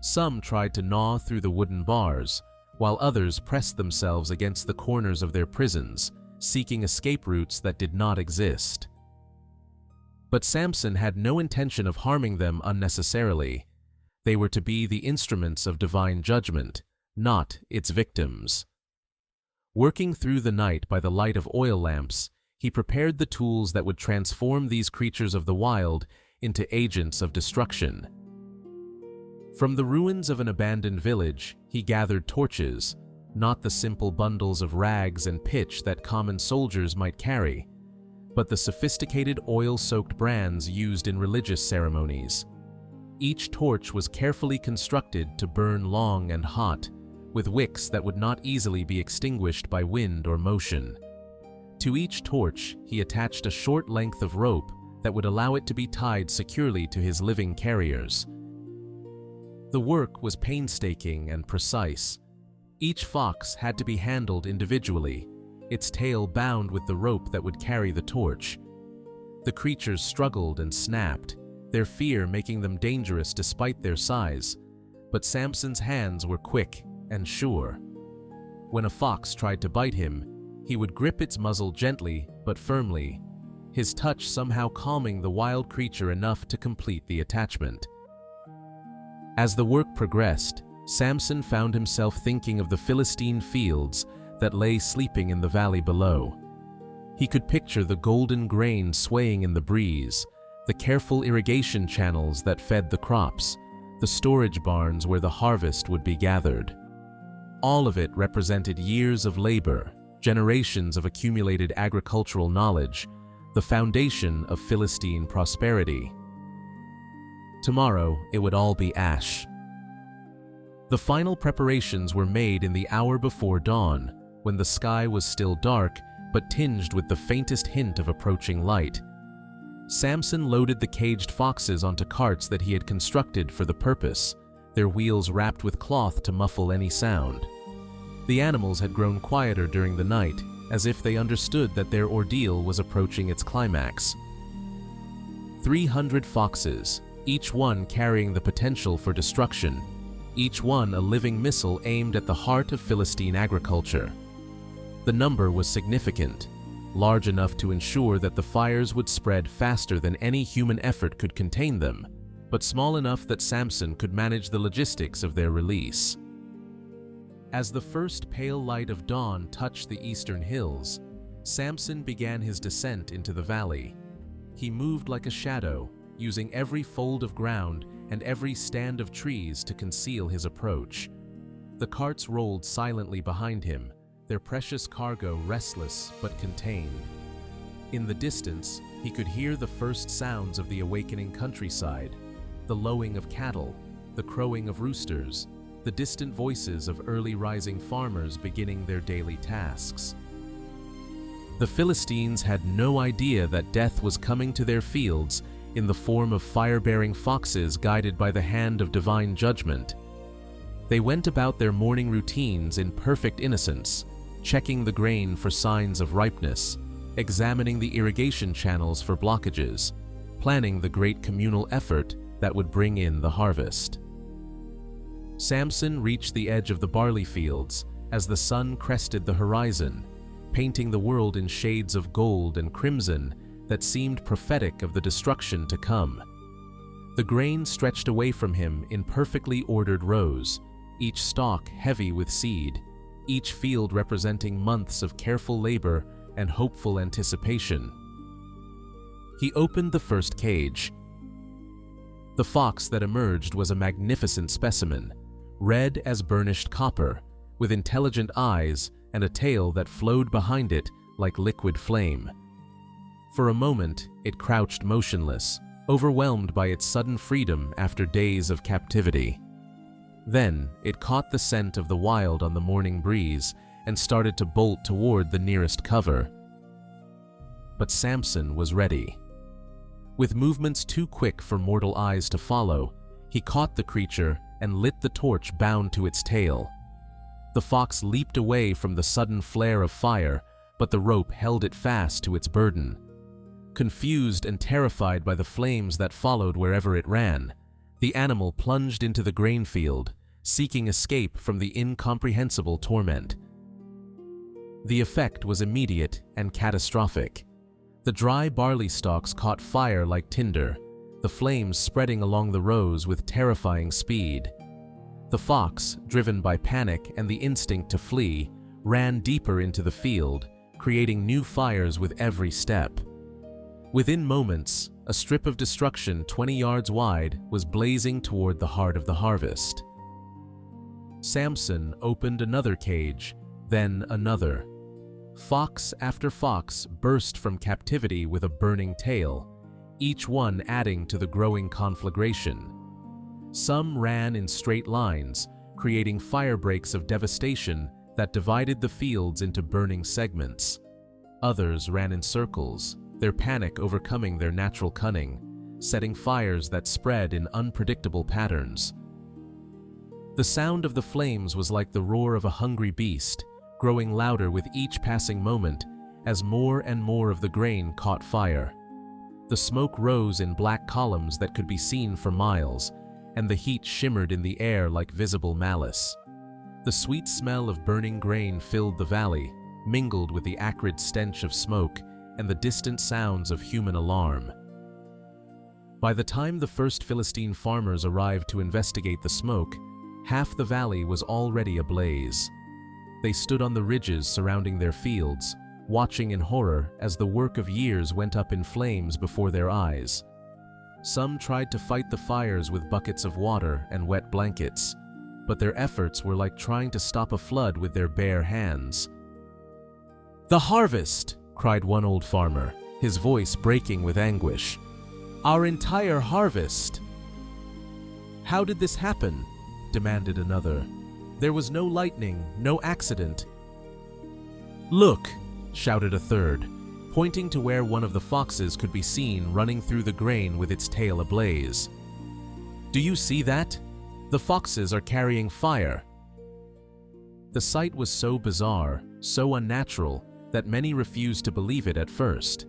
Some tried to gnaw through the wooden bars, while others pressed themselves against the corners of their prisons, seeking escape routes that did not exist. But Samson had no intention of harming them unnecessarily. They were to be the instruments of divine judgment, not its victims. Working through the night by the light of oil lamps, he prepared the tools that would transform these creatures of the wild into agents of destruction. From the ruins of an abandoned village, he gathered torches, not the simple bundles of rags and pitch that common soldiers might carry, but the sophisticated oil-soaked brands used in religious ceremonies. Each torch was carefully constructed to burn long and hot, with wicks that would not easily be extinguished by wind or motion. To each torch, he attached a short length of rope that would allow it to be tied securely to his living carriers. The work was painstaking and precise. Each fox had to be handled individually, its tail bound with the rope that would carry the torch. The creatures struggled and snapped, their fear making them dangerous despite their size, but Samson's hands were quick and sure. When a fox tried to bite him, he would grip its muzzle gently but firmly, his touch somehow calming the wild creature enough to complete the attachment. As the work progressed, Samson found himself thinking of the Philistine fields that lay sleeping in the valley below. He could picture the golden grain swaying in the breeze, the careful irrigation channels that fed the crops, the storage barns where the harvest would be gathered. All of it represented years of labor, generations of accumulated agricultural knowledge, the foundation of Philistine prosperity. Tomorrow, it would all be ash. The final preparations were made in the hour before dawn, when the sky was still dark but tinged with the faintest hint of approaching light. Samson loaded the caged foxes onto carts that he had constructed for the purpose, their wheels wrapped with cloth to muffle any sound. The animals had grown quieter during the night, as if they understood that their ordeal was approaching its climax. 300 foxes, each one carrying the potential for destruction, each one a living missile aimed at the heart of Philistine agriculture. The number was significant, large enough to ensure that the fires would spread faster than any human effort could contain them, but small enough that Samson could manage the logistics of their release. As the first pale light of dawn touched the eastern hills, Samson began his descent into the valley. He moved like a shadow, using every fold of ground and every stand of trees to conceal his approach. The carts rolled silently behind him, their precious cargo restless but contained. In the distance, he could hear the first sounds of the awakening countryside, the lowing of cattle, the crowing of roosters, the distant voices of early rising farmers beginning their daily tasks. The Philistines had no idea that death was coming to their fields in the form of fire-bearing foxes guided by the hand of divine judgment. They went about their morning routines in perfect innocence, checking the grain for signs of ripeness, examining the irrigation channels for blockages, planning the great communal effort that would bring in the harvest. Samson reached the edge of the barley fields as the sun crested the horizon, painting the world in shades of gold and crimson that seemed prophetic of the destruction to come. The grain stretched away from him in perfectly ordered rows, each stalk heavy with seed, each field representing months of careful labor and hopeful anticipation. He opened the first cage. The fox that emerged was a magnificent specimen, red as burnished copper, with intelligent eyes and a tail that flowed behind it like liquid flame. For a moment, it crouched motionless, overwhelmed by its sudden freedom after days of captivity. Then, it caught the scent of the wild on the morning breeze and started to bolt toward the nearest cover. But Samson was ready. With movements too quick for mortal eyes to follow, he caught the creature and lit the torch bound to its tail. The fox leaped away from the sudden flare of fire, but the rope held it fast to its burden. Confused and terrified by the flames that followed wherever it ran, the animal plunged into the grain field, seeking escape from the incomprehensible torment. The effect was immediate and catastrophic. The dry barley stalks caught fire like tinder, the flames spreading along the rows with terrifying speed. The fox, driven by panic and the instinct to flee, ran deeper into the field, creating new fires with every step. Within moments, a strip of destruction 20 yards wide was blazing toward the heart of the harvest. Samson opened another cage, then another. Fox after fox burst from captivity with a burning tail, each one adding to the growing conflagration. Some ran in straight lines, creating firebreaks of devastation that divided the fields into burning segments. Others ran in circles, their panic overcoming their natural cunning, setting fires that spread in unpredictable patterns. The sound of the flames was like the roar of a hungry beast, growing louder with each passing moment as more and more of the grain caught fire. The smoke rose in black columns that could be seen for miles, and the heat shimmered in the air like visible malice. The sweet smell of burning grain filled the valley, mingled with the acrid stench of smoke and the distant sounds of human alarm. By the time the first Philistine farmers arrived to investigate the smoke, half the valley was already ablaze. They stood on the ridges surrounding their fields, watching in horror as the work of years went up in flames before their eyes. Some tried to fight the fires with buckets of water and wet blankets, but their efforts were like trying to stop a flood with their bare hands. "The harvest!" cried one old farmer, his voice breaking with anguish. "Our entire harvest!" "How did this happen?" demanded another. "There was no lightning, no accident." "Look!" shouted a third, pointing to where one of the foxes could be seen running through the grain with its tail ablaze. "Do you see that? The foxes are carrying fire." The sight was so bizarre, so unnatural, that many refused to believe it at first.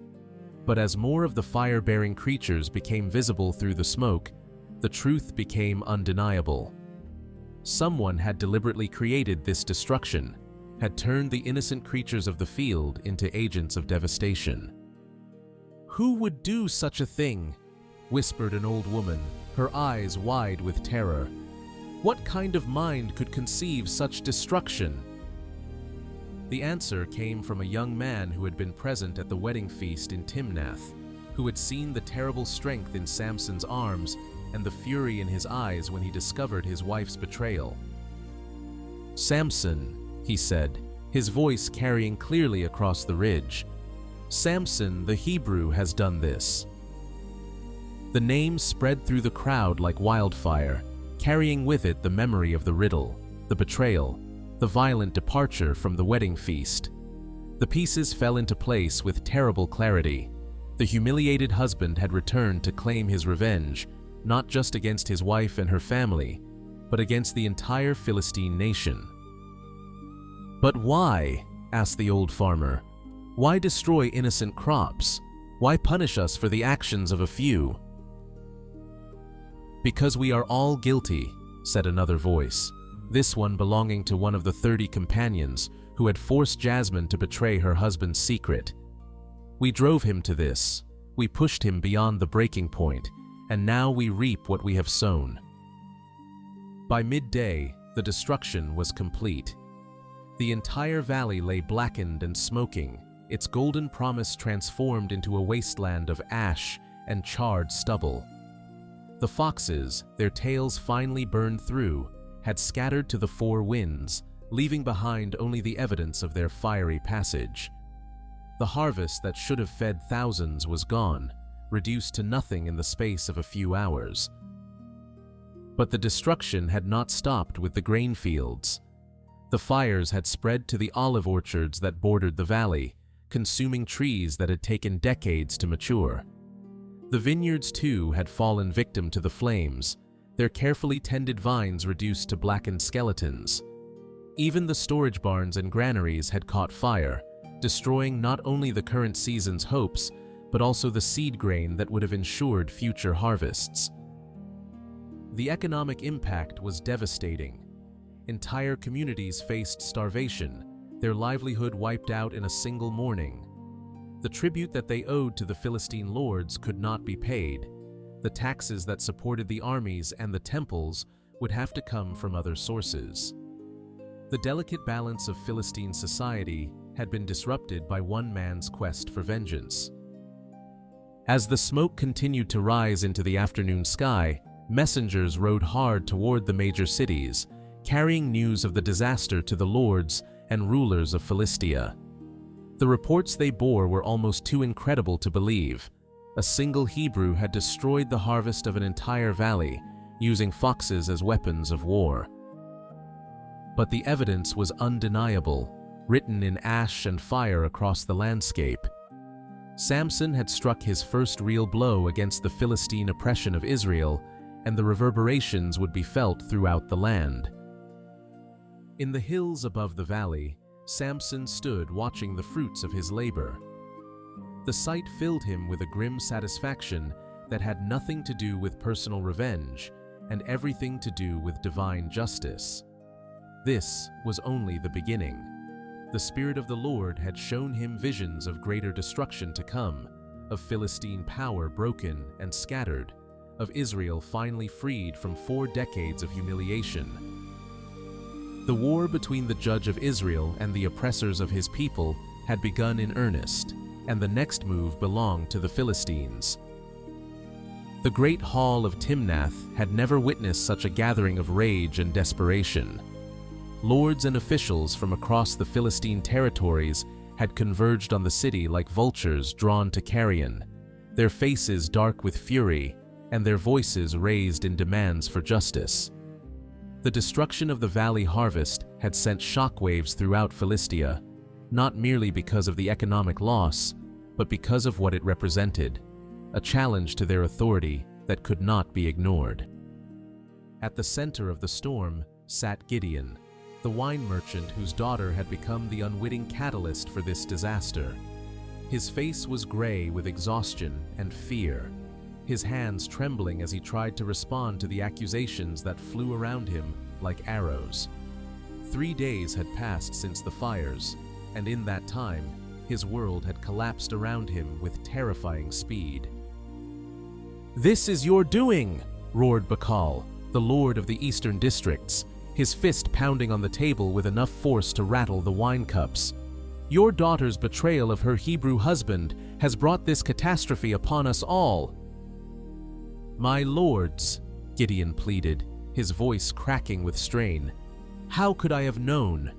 But as more of the fire-bearing creatures became visible through the smoke, the truth became undeniable. Someone had deliberately created this destruction, had turned the innocent creatures of the field into agents of devastation. "Who would do such a thing?" whispered an old woman, her eyes wide with terror. "What kind of mind could conceive such destruction?" The answer came from a young man who had been present at the wedding feast in Timnath, who had seen the terrible strength in Samson's arms and the fury in his eyes when he discovered his wife's betrayal. "Samson," he said, his voice carrying clearly across the ridge. "Samson, the Hebrew, has done this." The name spread through the crowd like wildfire, carrying with it the memory of the riddle, the betrayal, the violent departure from the wedding feast. The pieces fell into place with terrible clarity. The humiliated husband had returned to claim his revenge, not just against his wife and her family, but against the entire Philistine nation. "But why?" asked the old farmer. "Why destroy innocent crops? Why punish us for the actions of a few?" "Because we are all guilty," said another voice, this one belonging to one of the 30 companions who had forced Jasmine to betray her husband's secret. "We drove him to this. We pushed him beyond the breaking point, and now we reap what we have sown." By midday, the destruction was complete. The entire valley lay blackened and smoking, its golden promise transformed into a wasteland of ash and charred stubble. The foxes, their tails finely burned through, had scattered to the four winds, leaving behind only the evidence of their fiery passage. The harvest that should have fed thousands was gone, reduced to nothing in the space of a few hours. But the destruction had not stopped with the grain fields. The fires had spread to the olive orchards that bordered the valley, consuming trees that had taken decades to mature. The vineyards, too, had fallen victim to the flames, their carefully tended vines reduced to blackened skeletons. Even the storage barns and granaries had caught fire, destroying not only the current season's hopes, but also the seed grain that would have ensured future harvests. The economic impact was devastating. Entire communities faced starvation, their livelihood wiped out in a single morning. The tribute that they owed to the Philistine lords could not be paid. The taxes that supported the armies and the temples would have to come from other sources. The delicate balance of Philistine society had been disrupted by one man's quest for vengeance. As the smoke continued to rise into the afternoon sky, messengers rode hard toward the major cities, carrying news of the disaster to the lords and rulers of Philistia. The reports they bore were almost too incredible to believe. A single Hebrew had destroyed the harvest of an entire valley, using foxes as weapons of war. But the evidence was undeniable, written in ash and fire across the landscape. Samson had struck his first real blow against the Philistine oppression of Israel, and the reverberations would be felt throughout the land. In the hills above the valley, Samson stood watching the fruits of his labor. The sight filled him with a grim satisfaction that had nothing to do with personal revenge and everything to do with divine justice. This was only the beginning. The Spirit of the Lord had shown him visions of greater destruction to come, of Philistine power broken and scattered, of Israel finally freed from 4 decades of humiliation. The war between the judge of Israel and the oppressors of his people had begun in earnest, and the next move belonged to the Philistines. The great hall of Timnath had never witnessed such a gathering of rage and desperation. Lords and officials from across the Philistine territories had converged on the city like vultures drawn to carrion, their faces dark with fury and their voices raised in demands for justice. The destruction of the valley harvest had sent shockwaves throughout Philistia, not merely because of the economic loss, but because of what it represented, a challenge to their authority that could not be ignored. At the center of the storm sat Gideon, the wine merchant whose daughter had become the unwitting catalyst for this disaster. His face was gray with exhaustion and fear, his hands trembling as he tried to respond to the accusations that flew around him like arrows. 3 days had passed since the fires, and in that time, his world had collapsed around him with terrifying speed. "This is your doing!" roared Bacal, the lord of the eastern districts, his fist pounding on the table with enough force to rattle the wine cups. "Your daughter's betrayal of her Hebrew husband has brought this catastrophe upon us all." "My lords," Gideon pleaded, his voice cracking with strain, "how could I have known?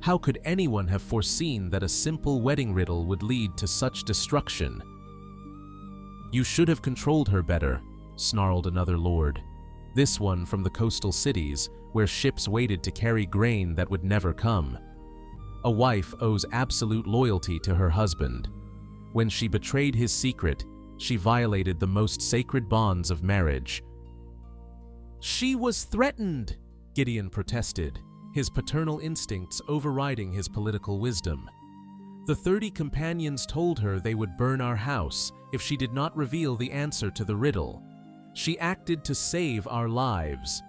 How could anyone have foreseen that a simple wedding riddle would lead to such destruction?" "You should have controlled her better," snarled another lord, this one from the coastal cities where ships waited to carry grain that would never come. A wife owes absolute loyalty to her husband. When she betrayed his secret, she violated the most sacred bonds of marriage. "She was threatened," Gideon protested, his paternal instincts overriding his political wisdom. "The 30 companions told her they would burn our house if she did not reveal the answer to the riddle. She acted to save our lives."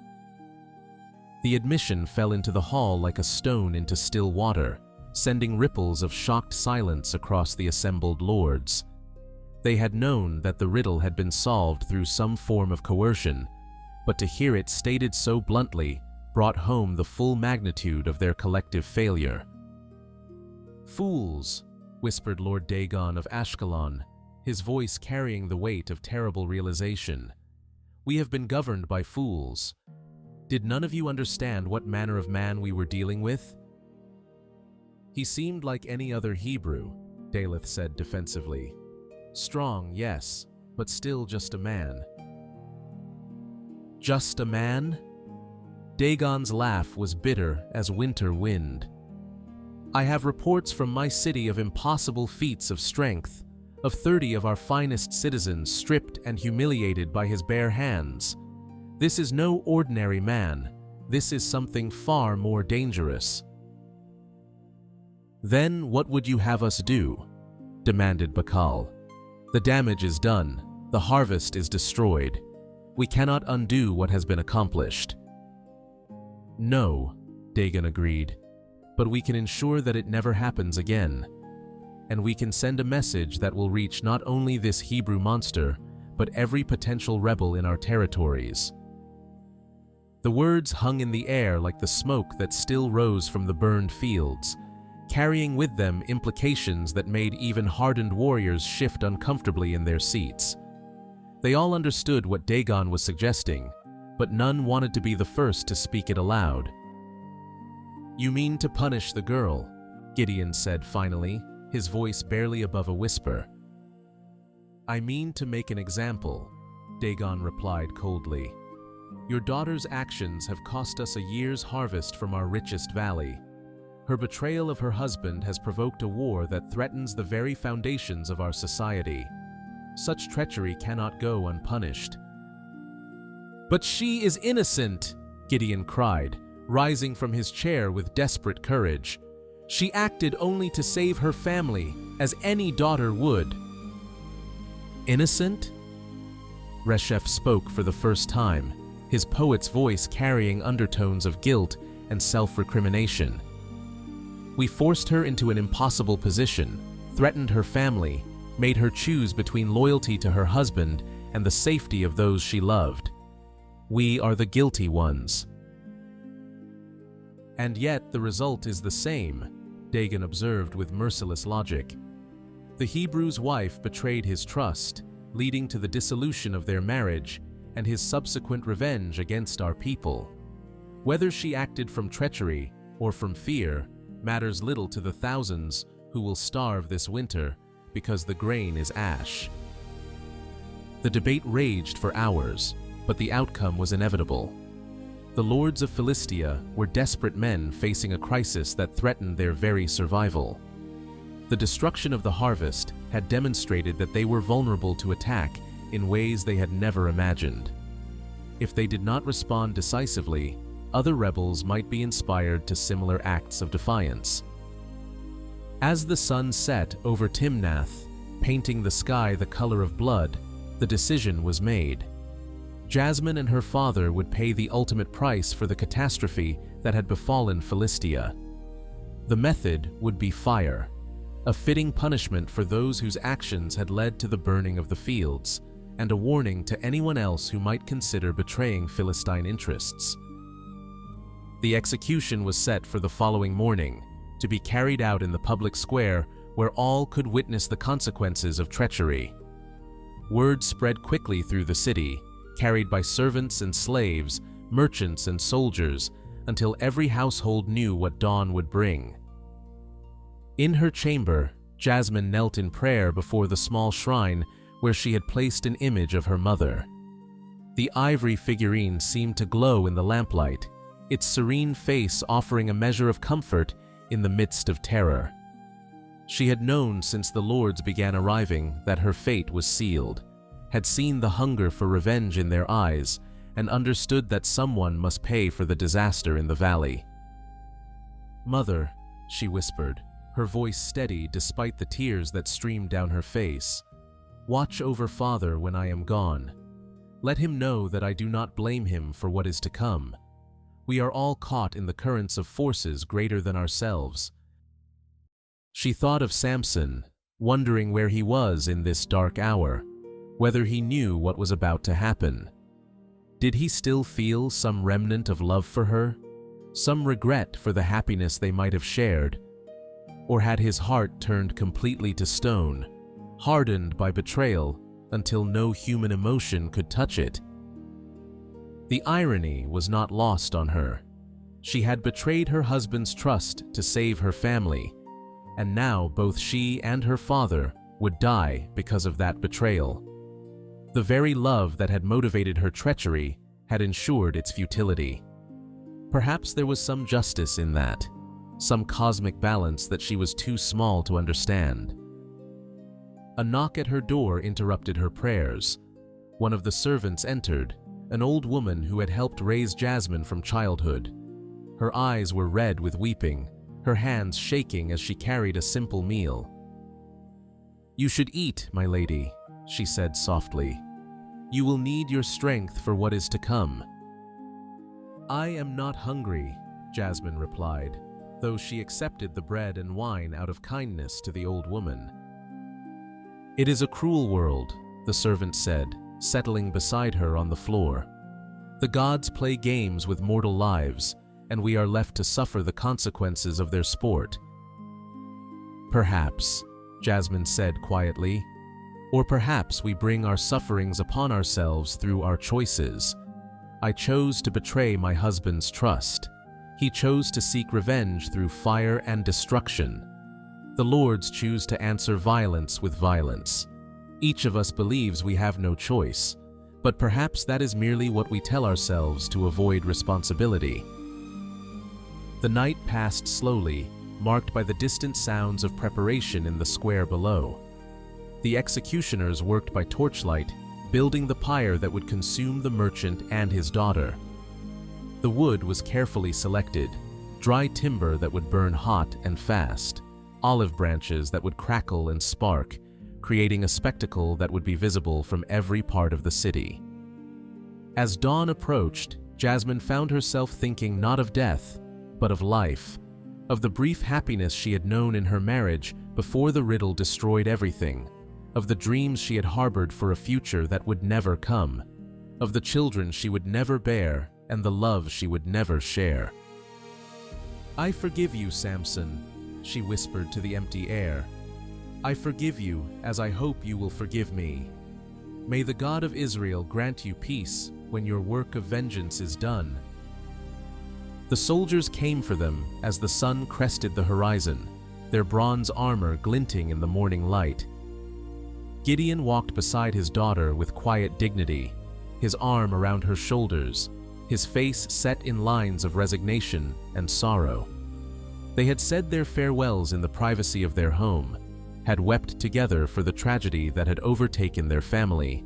The admission fell into the hall like a stone into still water, sending ripples of shocked silence across the assembled lords. They had known that the riddle had been solved through some form of coercion, but to hear it stated so bluntly brought home the full magnitude of their collective failure. "Fools," whispered Lord Dagon of Ashkelon, his voice carrying the weight of terrible realization. "We have been governed by fools. Did none of you understand what manner of man we were dealing with?" "He seemed like any other Hebrew," Daleth said defensively. "Strong, yes, but still just a man." "Just a man?" Dagon's laugh was bitter as winter wind. "I have reports from my city of impossible feats of strength, of 30 of our finest citizens stripped and humiliated by his bare hands. This is no ordinary man. This is something far more dangerous." "Then what would you have us do?" demanded Bakal. "The damage is done. The harvest is destroyed. We cannot undo what has been accomplished." "No," Dagon agreed, "but we can ensure that it never happens again. And we can send a message that will reach not only this Hebrew monster, but every potential rebel in our territories." The words hung in the air like the smoke that still rose from the burned fields, carrying with them implications that made even hardened warriors shift uncomfortably in their seats. They all understood what Dagon was suggesting, but none wanted to be the first to speak it aloud. "You mean to punish the girl," Gideon said finally, his voice barely above a whisper. "I mean to make an example," Dagon replied coldly. "Your daughter's actions have cost us a year's harvest from our richest valley. Her betrayal of her husband has provoked a war that threatens the very foundations of our society. Such treachery cannot go unpunished." "But she is innocent," Gideon cried, rising from his chair with desperate courage. "She acted only to save her family, as any daughter would." "Innocent?" Reshef spoke for the first time, his poet's voice carrying undertones of guilt and self-recrimination. "We forced her into an impossible position, threatened her family, made her choose between loyalty to her husband and the safety of those she loved. We are the guilty ones." "And yet the result is the same," Dagon observed with merciless logic. "The Hebrew's wife betrayed his trust, leading to the dissolution of their marriage and his subsequent revenge against our people. Whether she acted from treachery or from fear matters little to the thousands who will starve this winter because the grain is ash." The debate raged for hours, but the outcome was inevitable. The lords of Philistia were desperate men facing a crisis that threatened their very survival. The destruction of the harvest had demonstrated that they were vulnerable to attack in ways they had never imagined. If they did not respond decisively, other rebels might be inspired to similar acts of defiance. As the sun set over Timnath, painting the sky the color of blood, the decision was made. Jasmine and her father would pay the ultimate price for the catastrophe that had befallen Philistia. The method would be fire, a fitting punishment for those whose actions had led to the burning of the fields, and a warning to anyone else who might consider betraying Philistine interests. The execution was set for the following morning, to be carried out in the public square where all could witness the consequences of treachery. Word spread quickly through the city, carried by servants and slaves, merchants and soldiers, until every household knew what dawn would bring. In her chamber, Jasmine knelt in prayer before the small shrine where she had placed an image of her mother. The ivory figurine seemed to glow in the lamplight, its serene face offering a measure of comfort in the midst of terror. She had known since the lords began arriving that her fate was sealed, had seen the hunger for revenge in their eyes, and understood that someone must pay for the disaster in the valley. "Mother," she whispered, her voice steady despite the tears that streamed down her face, "watch over Father when I am gone. Let him know that I do not blame him for what is to come. We are all caught in the currents of forces greater than ourselves." She thought of Samson, wondering where he was in this dark hour, whether he knew what was about to happen. Did he still feel some remnant of love for her, some regret for the happiness they might have shared? Or had his heart turned completely to stone, hardened by betrayal until no human emotion could touch it? The irony was not lost on her. She had betrayed her husband's trust to save her family, and now both she and her father would die because of that betrayal. The very love that had motivated her treachery had ensured its futility. Perhaps there was some justice in that, some cosmic balance that she was too small to understand. A knock at her door interrupted her prayers. One of the servants entered, an old woman who had helped raise Jasmine from childhood. Her eyes were red with weeping, her hands shaking as she carried a simple meal. "You should eat, my lady," she said softly. "You will need your strength for what is to come." "I am not hungry," Jasmine replied, though she accepted the bread and wine out of kindness to the old woman. "It is a cruel world," the servant said, settling beside her on the floor. "The gods play games with mortal lives, and we are left to suffer the consequences of their sport." "Perhaps," Jasmine said quietly, "or perhaps we bring our sufferings upon ourselves through our choices. I chose to betray my husband's trust. He chose to seek revenge through fire and destruction. The lords choose to answer violence with violence. Each of us believes we have no choice, but perhaps that is merely what we tell ourselves to avoid responsibility." The night passed slowly, marked by the distant sounds of preparation in the square below. The executioners worked by torchlight, building the pyre that would consume the merchant and his daughter. The wood was carefully selected, dry timber that would burn hot and fast, olive branches that would crackle and spark, creating a spectacle that would be visible from every part of the city. As dawn approached, Jasmine found herself thinking not of death, but of life, of the brief happiness she had known in her marriage before the riddle destroyed everything, of the dreams she had harbored for a future that would never come, of the children she would never bear and the love she would never share. "I forgive you, Samson," she whispered to the empty air. "I forgive you, as I hope you will forgive me. May the God of Israel grant you peace when your work of vengeance is done." The soldiers came for them as the sun crested the horizon, their bronze armor glinting in the morning light. Gideon walked beside his daughter with quiet dignity, his arm around her shoulders, his face set in lines of resignation and sorrow. They had said their farewells in the privacy of their home, had wept together for the tragedy that had overtaken their family,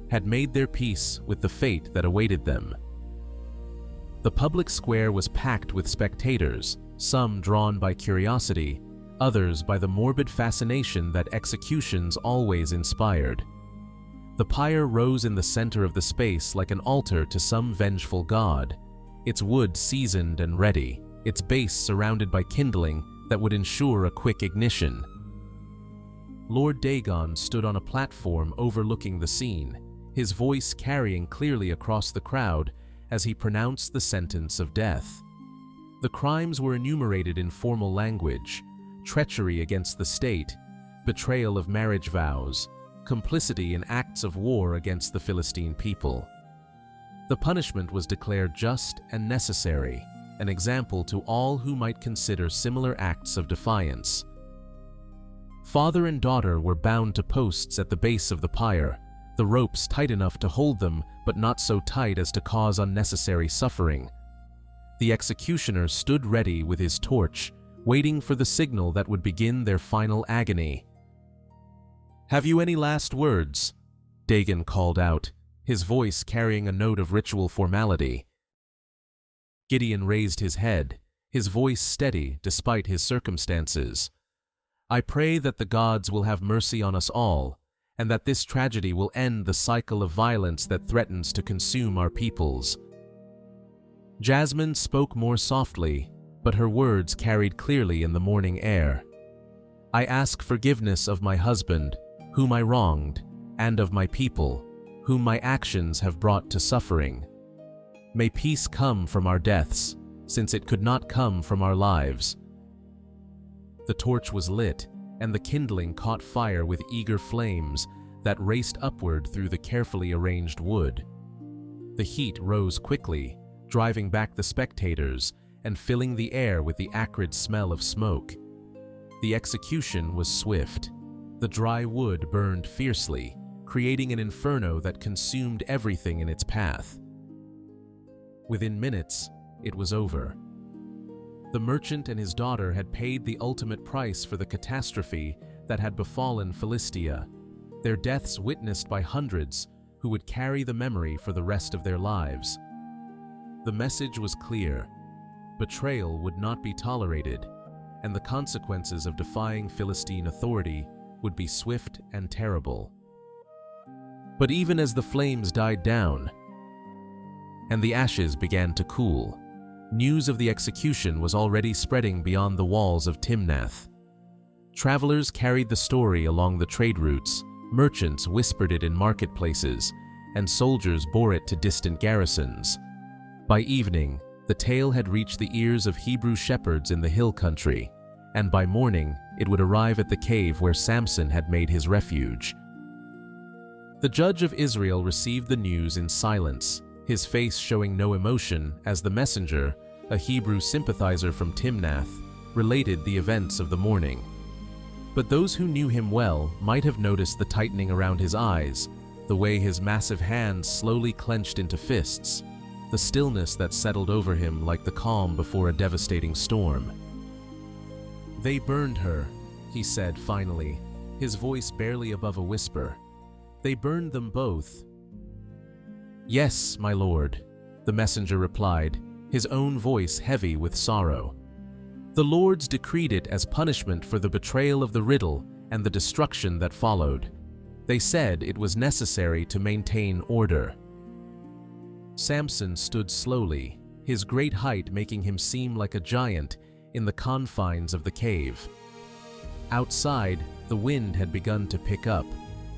had made their peace with the fate that awaited them. The public square was packed with spectators, some drawn by curiosity, others by the morbid fascination that executions always inspired. The pyre rose in the center of the space like an altar to some vengeful god, its wood seasoned and ready, its base surrounded by kindling that would ensure a quick ignition. Lord Dagon stood on a platform overlooking the scene, his voice carrying clearly across the crowd as he pronounced the sentence of death. The crimes were enumerated in formal language: treachery against the state, betrayal of marriage vows, complicity in acts of war against the Philistine people. The punishment was declared just and necessary, an example to all who might consider similar acts of defiance. Father and daughter were bound to posts at the base of the pyre, the ropes tight enough to hold them but not so tight as to cause unnecessary suffering. The executioner stood ready with his torch, waiting for the signal that would begin their final agony. "Have you any last words?" Dagon called out, his voice carrying a note of ritual formality. Gideon raised his head, his voice steady despite his circumstances. "I pray that the gods will have mercy on us all, and that this tragedy will end the cycle of violence that threatens to consume our peoples." Jasmine spoke more softly, but her words carried clearly in the morning air. "I ask forgiveness of my husband, whom I wronged, and of my people, whom my actions have brought to suffering. May peace come from our deaths, since it could not come from our lives." The torch was lit, and the kindling caught fire with eager flames that raced upward through the carefully arranged wood. The heat rose quickly, driving back the spectators and filling the air with the acrid smell of smoke. The execution was swift. The dry wood burned fiercely, creating an inferno that consumed everything in its path. Within minutes, it was over. The merchant and his daughter had paid the ultimate price for the catastrophe that had befallen Philistia, their deaths witnessed by hundreds who would carry the memory for the rest of their lives. The message was clear: betrayal would not be tolerated, and the consequences of defying Philistine authority would be swift and terrible. But even as the flames died down and the ashes began to cool, news of the execution was already spreading beyond the walls of Timnath. Travelers carried the story along the trade routes, merchants whispered it in marketplaces, and soldiers bore it to distant garrisons. By evening, the tale had reached the ears of Hebrew shepherds in the hill country, and by morning it would arrive at the cave where Samson had made his refuge. The judge of Israel received the news in silence, his face showing no emotion as the messenger, a Hebrew sympathizer from Timnath, related the events of the morning. But those who knew him well might have noticed the tightening around his eyes, the way his massive hands slowly clenched into fists, the stillness that settled over him like the calm before a devastating storm. "They burned her," he said finally, his voice barely above a whisper. "They burned them both." "Yes, my lord," the messenger replied, his own voice heavy with sorrow. "The lords decreed it as punishment for the betrayal of the riddle and the destruction that followed. They said it was necessary to maintain order." Samson stood slowly, his great height making him seem like a giant in the confines of the cave. Outside, the wind had begun to pick up,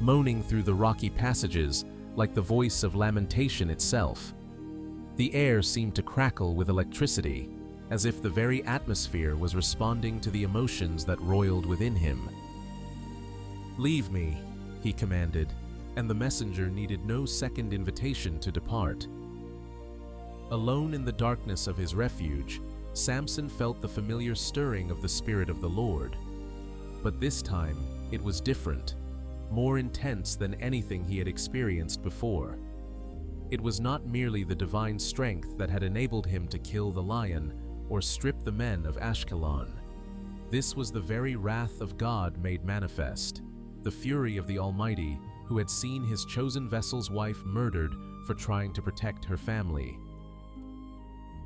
moaning through the rocky passages like the voice of lamentation itself. The air seemed to crackle with electricity, as if the very atmosphere was responding to the emotions that roiled within him. "Leave me," he commanded, and the messenger needed no second invitation to depart. Alone in the darkness of his refuge, Samson felt the familiar stirring of the Spirit of the Lord. But this time, it was different, more intense than anything he had experienced before. It was not merely the divine strength that had enabled him to kill the lion or strip the men of Ashkelon. This was the very wrath of God made manifest, the fury of the Almighty who had seen his chosen vessel's wife murdered for trying to protect her family.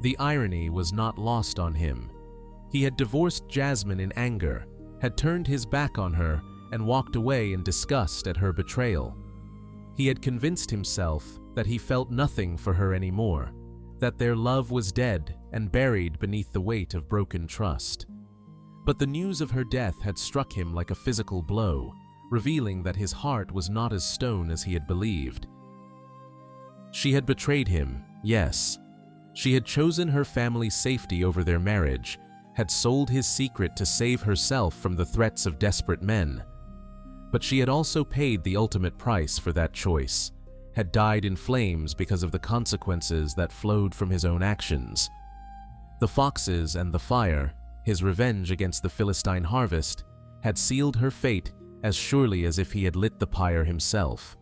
The irony was not lost on him. He had divorced Jasmine in anger, had turned his back on her, and walked away in disgust at her betrayal. He had convinced himself that he felt nothing for her anymore, that their love was dead and buried beneath the weight of broken trust. But the news of her death had struck him like a physical blow, revealing that his heart was not as stone as he had believed. She had betrayed him, yes. She had chosen her family's safety over their marriage, had sold his secret to save herself from the threats of desperate men. But she had also paid the ultimate price for that choice, had died in flames because of the consequences that flowed from his own actions. The foxes and the fire, his revenge against the Philistine harvest, had sealed her fate as surely as if he had lit the pyre himself.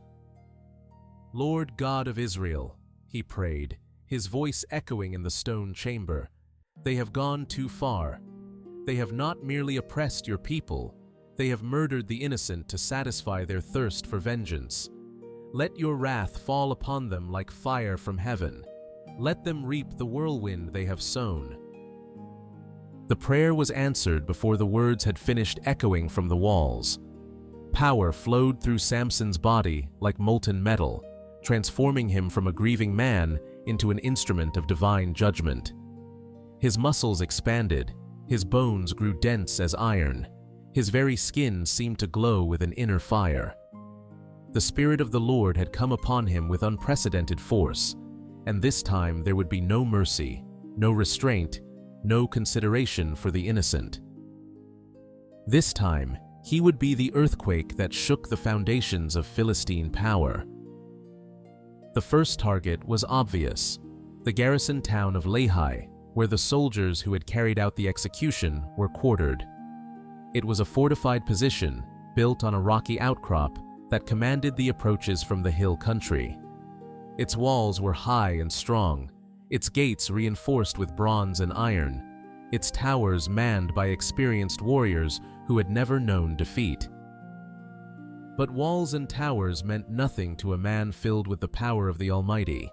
"Lord God of Israel," he prayed, his voice echoing in the stone chamber, "they have gone too far. They have not merely oppressed your people, they have murdered the innocent to satisfy their thirst for vengeance. Let your wrath fall upon them like fire from heaven. Let them reap the whirlwind they have sown." The prayer was answered before the words had finished echoing from the walls. Power flowed through Samson's body like molten metal, transforming him from a grieving man into an instrument of divine judgment. His muscles expanded, his bones grew dense as iron, his very skin seemed to glow with an inner fire. The Spirit of the Lord had come upon him with unprecedented force, and this time there would be no mercy, no restraint, no consideration for the innocent. This time, he would be the earthquake that shook the foundations of Philistine power. The first target was obvious, the garrison town of Lehi, where the soldiers who had carried out the execution were quartered. It was a fortified position, built on a rocky outcrop that commanded the approaches from the hill country. Its walls were high and strong, its gates reinforced with bronze and iron, its towers manned by experienced warriors who had never known defeat. But walls and towers meant nothing to a man filled with the power of the Almighty.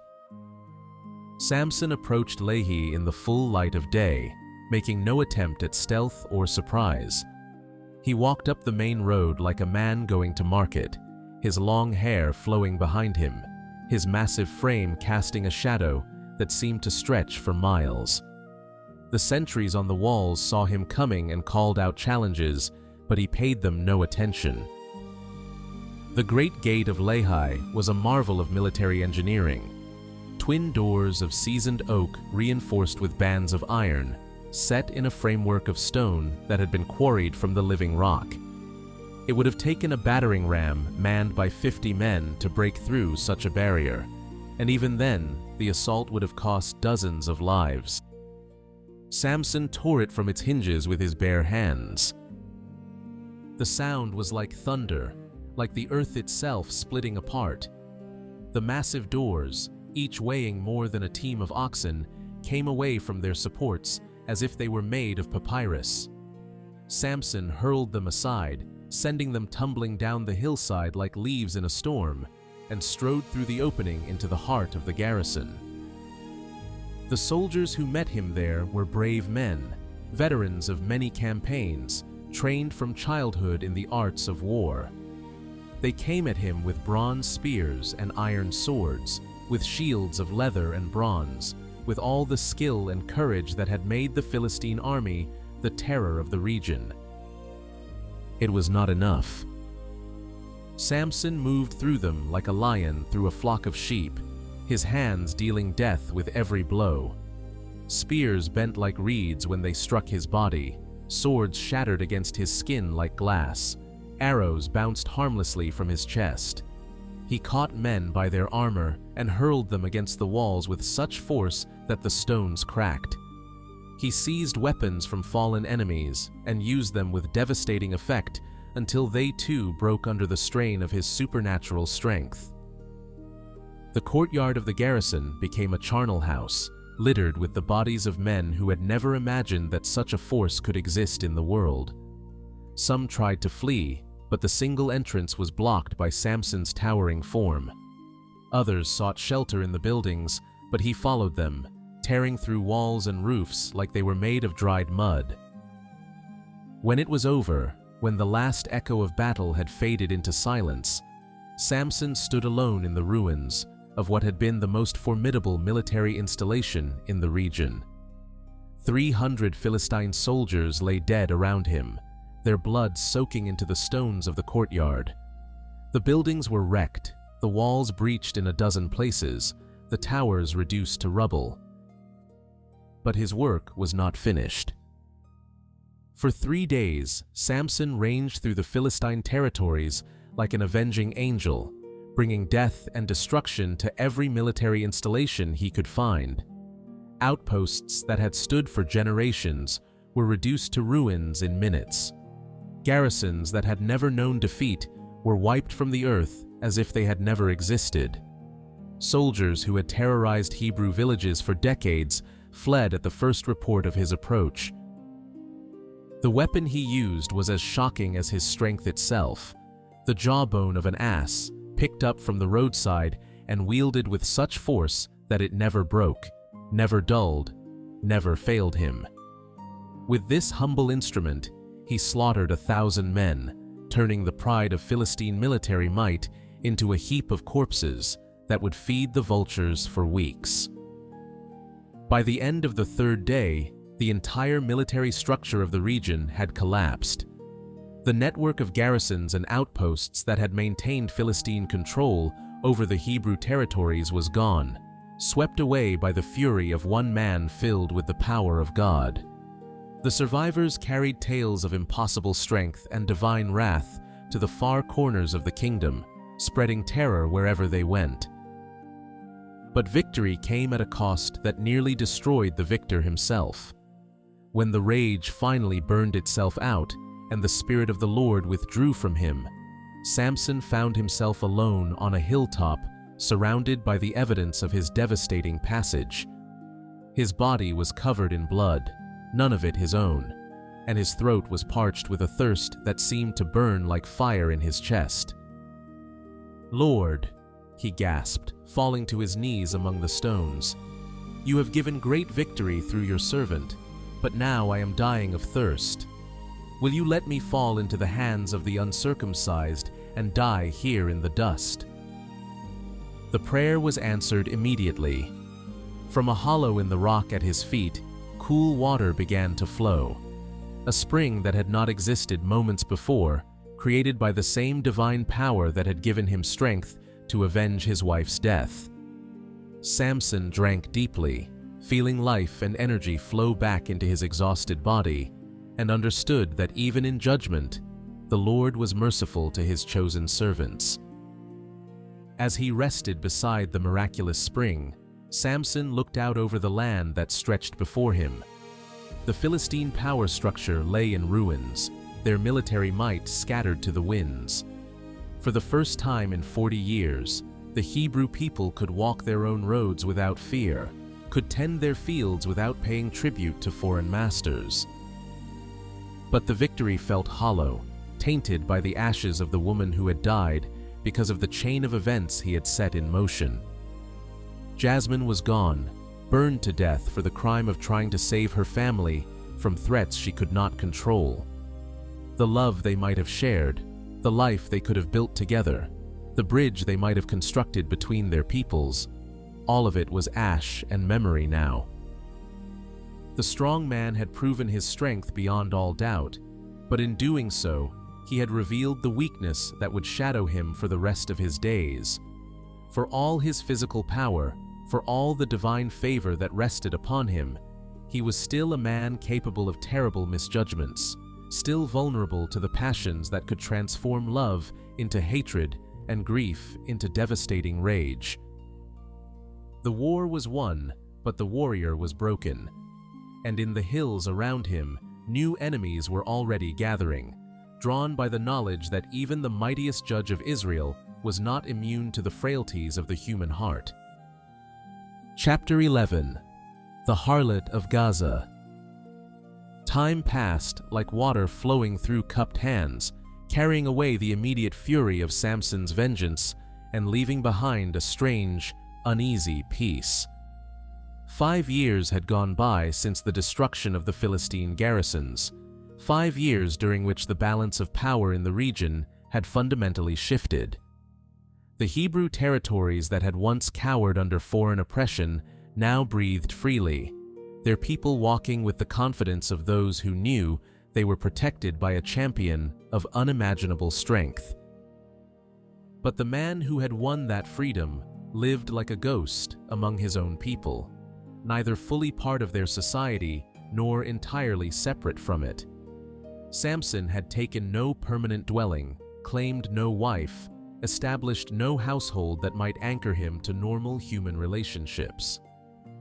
Samson approached Lehi in the full light of day, making no attempt at stealth or surprise. He walked up the main road like a man going to market, his long hair flowing behind him, his massive frame casting a shadow that seemed to stretch for miles. The sentries on the walls saw him coming and called out challenges, but he paid them no attention. The Great Gate of Lehi was a marvel of military engineering. Twin doors of seasoned oak reinforced with bands of iron, set in a framework of stone that had been quarried from the living rock. It would have taken a battering ram manned by 50 men to break through such a barrier, and even then, the assault would have cost dozens of lives. Samson tore it from its hinges with his bare hands. The sound was like thunder, like the earth itself splitting apart. The massive doors, each weighing more than a team of oxen, came away from their supports as if they were made of papyrus. Samson hurled them aside, sending them tumbling down the hillside like leaves in a storm, and strode through the opening into the heart of the garrison. The soldiers who met him there were brave men, veterans of many campaigns, trained from childhood in the arts of war. They came at him with bronze spears and iron swords, with shields of leather and bronze, with all the skill and courage that had made the Philistine army the terror of the region. It was not enough. Samson moved through them like a lion through a flock of sheep, his hands dealing death with every blow. Spears bent like reeds when they struck his body, swords shattered against his skin like glass, arrows bounced harmlessly from his chest. He caught men by their armor and hurled them against the walls with such force that the stones cracked. He seized weapons from fallen enemies and used them with devastating effect until they too broke under the strain of his supernatural strength. The courtyard of the garrison became a charnel house, littered with the bodies of men who had never imagined that such a force could exist in the world. Some tried to flee, but the single entrance was blocked by Samson's towering form. Others sought shelter in the buildings, but he followed them, tearing through walls and roofs like they were made of dried mud. When it was over, when the last echo of battle had faded into silence, Samson stood alone in the ruins of what had been the most formidable military installation in the region. 300 Philistine soldiers lay dead around him, their blood soaking into the stones of the courtyard. The buildings were wrecked, the walls breached in a dozen places, the towers reduced to rubble. But his work was not finished. For 3 days, Samson ranged through the Philistine territories like an avenging angel, bringing death and destruction to every military installation he could find. Outposts that had stood for generations were reduced to ruins in minutes. Garrisons that had never known defeat were wiped from the earth as if they had never existed. Soldiers who had terrorized Hebrew villages for decades fled at the first report of his approach. The weapon he used was as shocking as his strength itself, the jawbone of an ass, picked up from the roadside and wielded with such force that it never broke, never dulled, never failed him. With this humble instrument, he slaughtered 1,000 men, turning the pride of Philistine military might into a heap of corpses that would feed the vultures for weeks. By the end of the third day, the entire military structure of the region had collapsed. The network of garrisons and outposts that had maintained Philistine control over the Hebrew territories was gone, swept away by the fury of one man filled with the power of God. The survivors carried tales of impossible strength and divine wrath to the far corners of the kingdom, spreading terror wherever they went. But victory came at a cost that nearly destroyed the victor himself. When the rage finally burned itself out and the Spirit of the Lord withdrew from him, Samson found himself alone on a hilltop, surrounded by the evidence of his devastating passage. His body was covered in blood, none of it his own, and his throat was parched with a thirst that seemed to burn like fire in his chest. "Lord," he gasped, falling to his knees among the stones, "you have given great victory through your servant, but now I am dying of thirst. Will you let me fall into the hands of the uncircumcised and die here in the dust?" The prayer was answered immediately. From a hollow in the rock at his feet, cool water began to flow. A spring that had not existed moments before, created by the same divine power that had given him strength to avenge his wife's death. Samson drank deeply, feeling life and energy flow back into his exhausted body, and understood that even in judgment, the Lord was merciful to his chosen servants. As he rested beside the miraculous spring, Samson looked out over the land that stretched before him. The Philistine power structure lay in ruins, their military might scattered to the winds. For the first time in 40 years, the Hebrew people could walk their own roads without fear, could tend their fields without paying tribute to foreign masters. But the victory felt hollow, tainted by the ashes of the woman who had died because of the chain of events he had set in motion. Jasmine was gone, burned to death for the crime of trying to save her family from threats she could not control. The love they might have shared, the life they could have built together, the bridge they might have constructed between their peoples, all of it was ash and memory now. The strong man had proven his strength beyond all doubt, but in doing so, he had revealed the weakness that would shadow him for the rest of his days. For all his physical power, for all the divine favor that rested upon him, he was still a man capable of terrible misjudgments, still vulnerable to the passions that could transform love into hatred and grief into devastating rage. The war was won, but the warrior was broken. And in the hills around him, new enemies were already gathering, drawn by the knowledge that even the mightiest judge of Israel was not immune to the frailties of the human heart. Chapter 11. The Harlot of Gaza. Time passed like water flowing through cupped hands, carrying away the immediate fury of Samson's vengeance and leaving behind a strange, uneasy peace. 5 years had gone by since the destruction of the Philistine garrisons, 5 years during which the balance of power in the region had fundamentally shifted. The Hebrew territories that had once cowered under foreign oppression now breathed freely, their people walking with the confidence of those who knew they were protected by a champion of unimaginable strength. But the man who had won that freedom lived like a ghost among his own people, neither fully part of their society nor entirely separate from it. Samson had taken no permanent dwelling, claimed no wife, established no household that might anchor him to normal human relationships.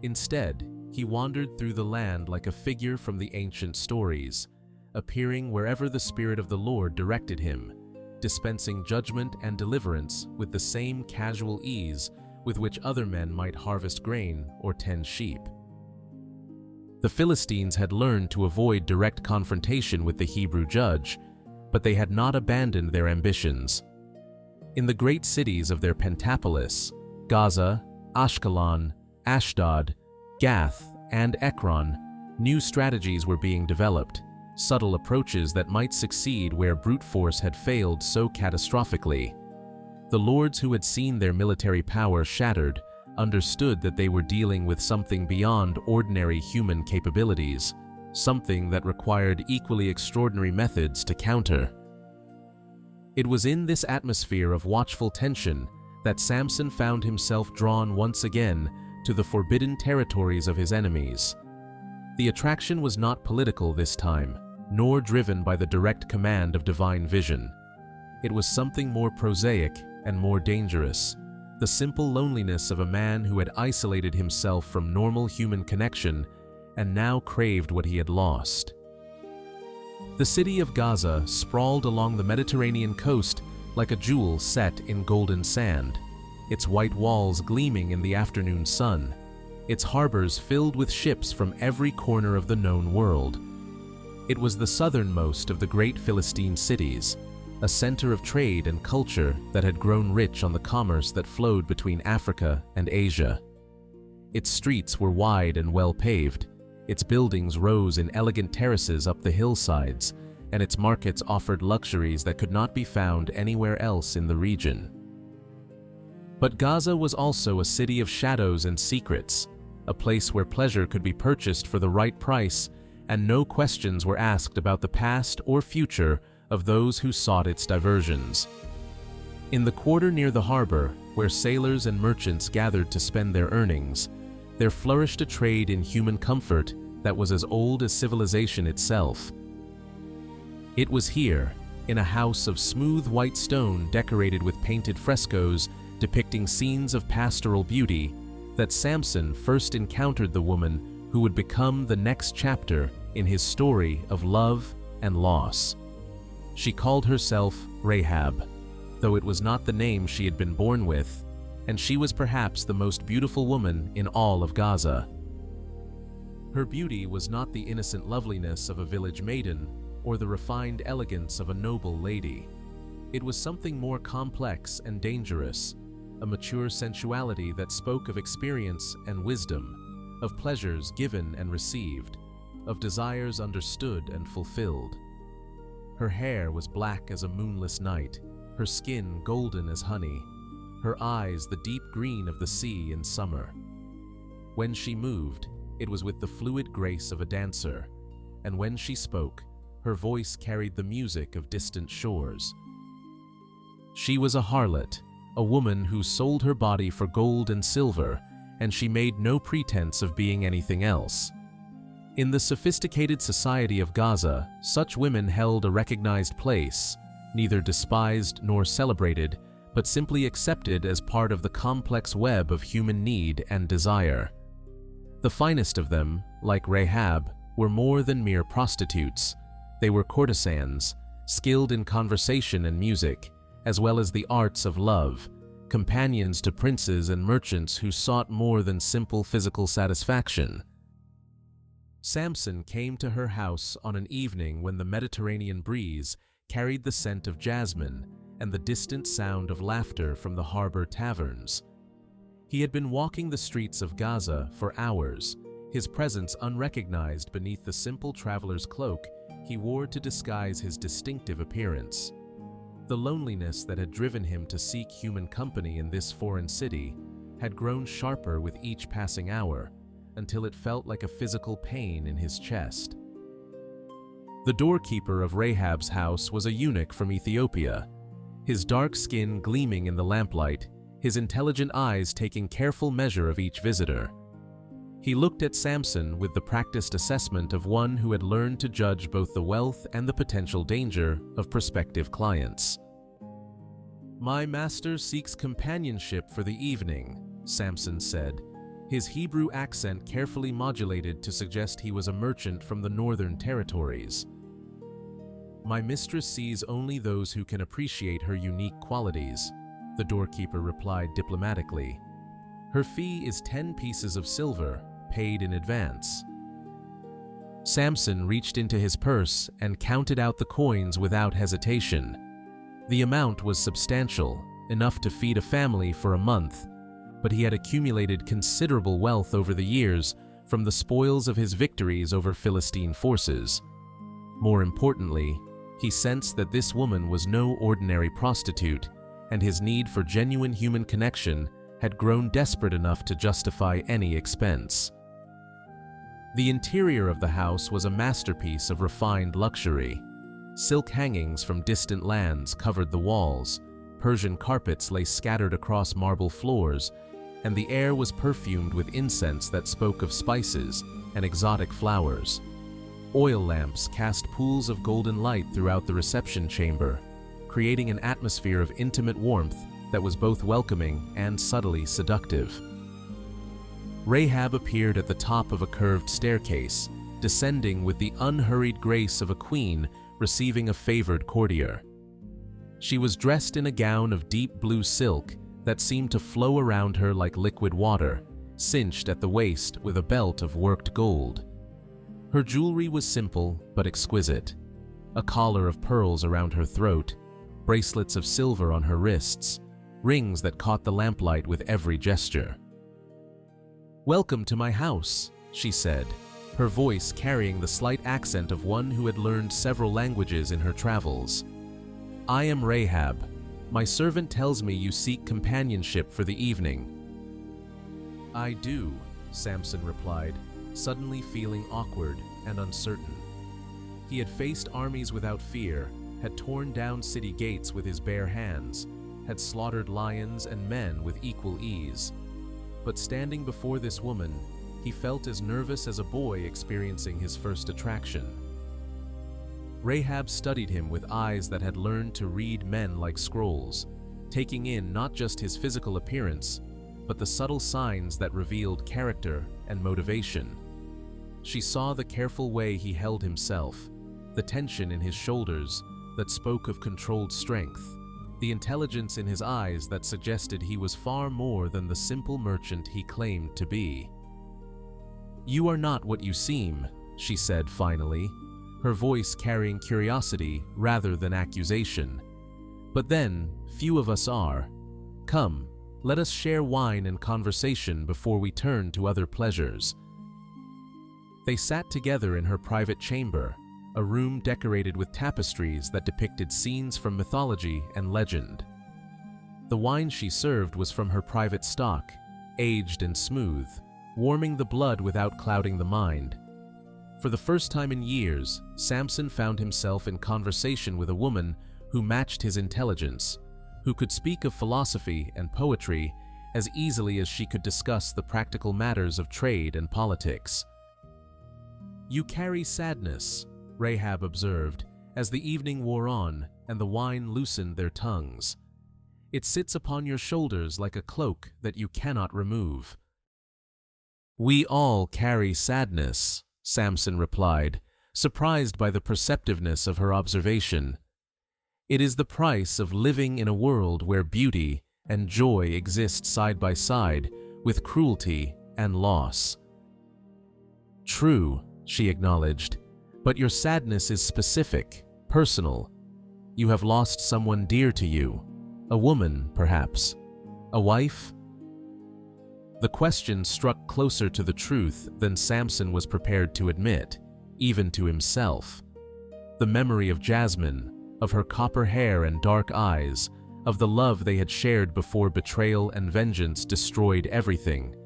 Instead, he wandered through the land like a figure from the ancient stories, appearing wherever the Spirit of the Lord directed him, dispensing judgment and deliverance with the same casual ease with which other men might harvest grain or tend sheep. The Philistines had learned to avoid direct confrontation with the Hebrew judge, but they had not abandoned their ambitions. In the great cities of their pentapolis, Gaza, Ashkelon, Ashdod, Gath, and Ekron, new strategies were being developed, subtle approaches that might succeed where brute force had failed so catastrophically. The lords who had seen their military power shattered understood that they were dealing with something beyond ordinary human capabilities, something that required equally extraordinary methods to counter. It was in this atmosphere of watchful tension that Samson found himself drawn once again to the forbidden territories of his enemies. The attraction was not political this time, nor driven by the direct command of divine vision. It was something more prosaic and more dangerous, the simple loneliness of a man who had isolated himself from normal human connection and now craved what he had lost. The city of Gaza sprawled along the Mediterranean coast like a jewel set in golden sand, its white walls gleaming in the afternoon sun, its harbors filled with ships from every corner of the known world. It was the southernmost of the great Philistine cities, a center of trade and culture that had grown rich on the commerce that flowed between Africa and Asia. Its streets were wide and well paved, its buildings rose in elegant terraces up the hillsides, and its markets offered luxuries that could not be found anywhere else in the region. But Gaza was also a city of shadows and secrets, a place where pleasure could be purchased for the right price and no questions were asked about the past or future of those who sought its diversions. In the quarter near the harbor, where sailors and merchants gathered to spend their earnings, there flourished a trade in human comfort that was as old as civilization itself. It was here, in a house of smooth white stone decorated with painted frescoes depicting scenes of pastoral beauty, that Samson first encountered the woman who would become the next chapter in his story of love and loss. She called herself Rahab, though it was not the name she had been born with, and she was perhaps the most beautiful woman in all of Gaza. Her beauty was not the innocent loveliness of a village maiden or the refined elegance of a noble lady. It was something more complex and dangerous, a mature sensuality that spoke of experience and wisdom, of pleasures given and received, of desires understood and fulfilled. Her hair was black as a moonless night, her skin golden as honey, her eyes the deep green of the sea in summer. When she moved, it was with the fluid grace of a dancer, and when she spoke, her voice carried the music of distant shores. She was a harlot, a woman who sold her body for gold and silver, and she made no pretense of being anything else. In the sophisticated society of Gaza, such women held a recognized place, neither despised nor celebrated, but simply accepted as part of the complex web of human need and desire. The finest of them, like Rahab, were more than mere prostitutes. They were courtesans, skilled in conversation and music, as well as the arts of love, companions to princes and merchants who sought more than simple physical satisfaction. Samson came to her house on an evening when the Mediterranean breeze carried the scent of jasmine and the distant sound of laughter from the harbor taverns. He had been walking the streets of Gaza for hours, his presence unrecognized beneath the simple traveler's cloak he wore to disguise his distinctive appearance. The loneliness that had driven him to seek human company in this foreign city had grown sharper with each passing hour, until it felt like a physical pain in his chest. The doorkeeper of Rahab's house was a eunuch from Ethiopia, his dark skin gleaming in the lamplight, his intelligent eyes taking careful measure of each visitor. He looked at Samson with the practiced assessment of one who had learned to judge both the wealth and the potential danger of prospective clients. "My master seeks companionship for the evening," Samson said, his Hebrew accent carefully modulated to suggest he was a merchant from the northern territories. "My mistress sees only those who can appreciate her unique qualities," the doorkeeper replied diplomatically. "Her fee is 10 pieces of silver, paid in advance." Samson reached into his purse and counted out the coins without hesitation. The amount was substantial, enough to feed a family for a month, but he had accumulated considerable wealth over the years from the spoils of his victories over Philistine forces. More importantly, he sensed that this woman was no ordinary prostitute, and his need for genuine human connection had grown desperate enough to justify any expense. The interior of the house was a masterpiece of refined luxury. Silk hangings from distant lands covered the walls, Persian carpets lay scattered across marble floors, and the air was perfumed with incense that spoke of spices and exotic flowers. Oil lamps cast pools of golden light throughout the reception chamber, creating an atmosphere of intimate warmth that was both welcoming and subtly seductive. Rahab appeared at the top of a curved staircase, descending with the unhurried grace of a queen receiving a favored courtier. She was dressed in a gown of deep blue silk that seemed to flow around her like liquid water, cinched at the waist with a belt of worked gold. Her jewelry was simple but exquisite: a collar of pearls around her throat, bracelets of silver on her wrists, rings that caught the lamplight with every gesture. "Welcome to my house," she said, her voice carrying the slight accent of one who had learned several languages in her travels. "I am Rahab. My servant tells me you seek companionship for the evening." "I do," Samson replied, suddenly feeling awkward and uncertain. He had faced armies without fear, had torn down city gates with his bare hands, had slaughtered lions and men with equal ease. But standing before this woman, he felt as nervous as a boy experiencing his first attraction. Rahab studied him with eyes that had learned to read men like scrolls, taking in not just his physical appearance, but the subtle signs that revealed character and motivation. She saw the careful way he held himself, the tension in his shoulders that spoke of controlled strength, the intelligence in his eyes that suggested he was far more than the simple merchant he claimed to be. "You are not what you seem," she said finally, her voice carrying curiosity rather than accusation. "But then, few of us are. Come, let us share wine and conversation before we turn to other pleasures." They sat together in her private chamber, a room decorated with tapestries that depicted scenes from mythology and legend. The wine she served was from her private stock, aged and smooth, warming the blood without clouding the mind. For the first time in years, Samson found himself in conversation with a woman who matched his intelligence, who could speak of philosophy and poetry as easily as she could discuss the practical matters of trade and politics. "You carry sadness," Rahab observed, as the evening wore on and the wine loosened their tongues. "It sits upon your shoulders like a cloak that you cannot remove." "We all carry sadness," Samson replied, surprised by the perceptiveness of her observation. "It is the price of living in a world where beauty and joy exist side by side with cruelty and loss." "True," she acknowledged, "but your sadness is specific, personal. You have lost someone dear to you, a woman, perhaps, a wife?" The question struck closer to the truth than Samson was prepared to admit, even to himself. The memory of Jasmine, of her copper hair and dark eyes, of the love they had shared before betrayal and vengeance destroyed everything.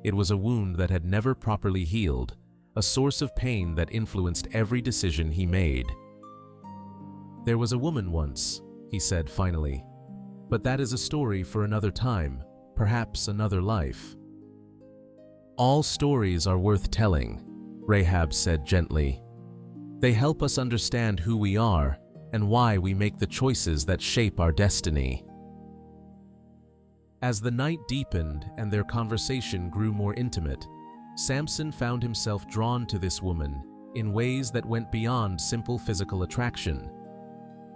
It was a wound that had never properly healed, a source of pain that influenced every decision he made. "There was a woman once," he said finally, "but that is a story for another time, perhaps another life." "All stories are worth telling," Rahab said gently. "They help us understand who we are and why we make the choices that shape our destiny." As the night deepened and their conversation grew more intimate, Samson found himself drawn to this woman in ways that went beyond simple physical attraction.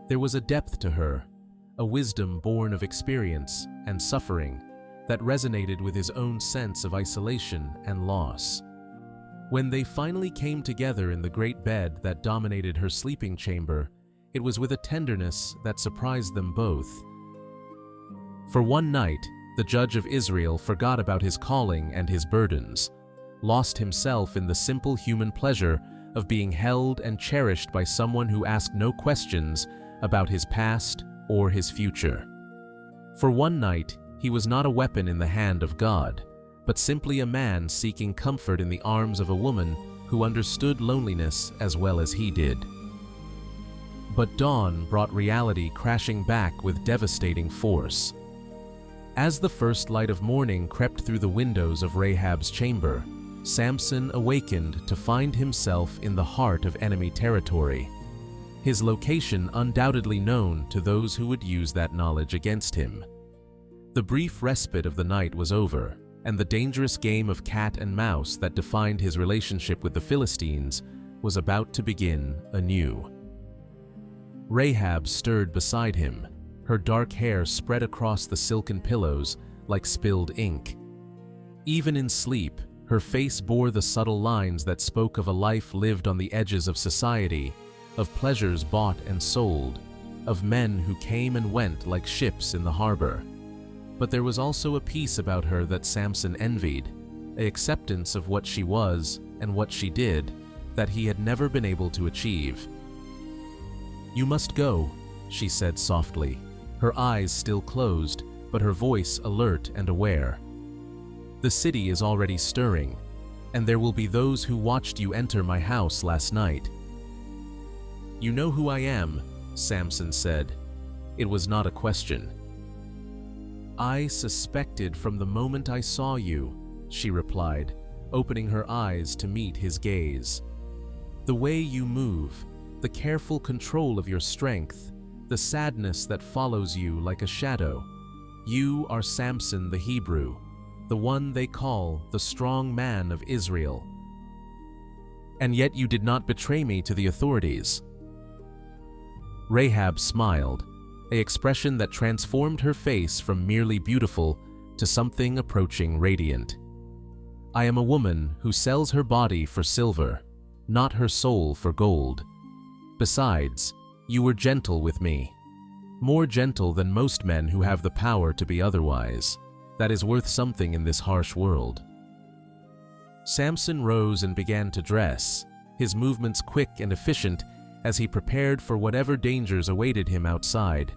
There was a depth to her, a wisdom born of experience and suffering that resonated with his own sense of isolation and loss. When they finally came together in the great bed that dominated her sleeping chamber, it was with a tenderness that surprised them both. For one night, the judge of Israel forgot about his calling and his burdens, lost himself in the simple human pleasure of being held and cherished by someone who asked no questions about his past or his future. For one night, he was not a weapon in the hand of God, but simply a man seeking comfort in the arms of a woman who understood loneliness as well as he did. But dawn brought reality crashing back with devastating force. As the first light of morning crept through the windows of Rahab's chamber, Samson awakened to find himself in the heart of enemy territory, his location undoubtedly known to those who would use that knowledge against him. The brief respite of the night was over, and the dangerous game of cat and mouse that defined his relationship with the Philistines was about to begin anew. Rahab stirred beside him, her dark hair spread across the silken pillows like spilled ink. Even in sleep, her face bore the subtle lines that spoke of a life lived on the edges of society, of pleasures bought and sold, of men who came and went like ships in the harbor. But there was also a peace about her that Samson envied, an acceptance of what she was and what she did that he had never been able to achieve. "You must go," she said softly, her eyes still closed, but her voice alert and aware. "The city is already stirring, and there will be those who watched you enter my house last night." "You know who I am," Samson said. It was not a question. "I suspected from the moment I saw you," she replied, opening her eyes to meet his gaze. "The way you move, the careful control of your strength, the sadness that follows you like a shadow. You are Samson the Hebrew, the one they call the strong man of Israel. And yet you did not betray me to the authorities." Rahab smiled, an expression that transformed her face from merely beautiful to something approaching radiant. "I am a woman who sells her body for silver, not her soul for gold. Besides, you were gentle with me, more gentle than most men who have the power to be otherwise. That is worth something in this harsh world." Samson rose and began to dress, his movements quick and efficient as he prepared for whatever dangers awaited him outside.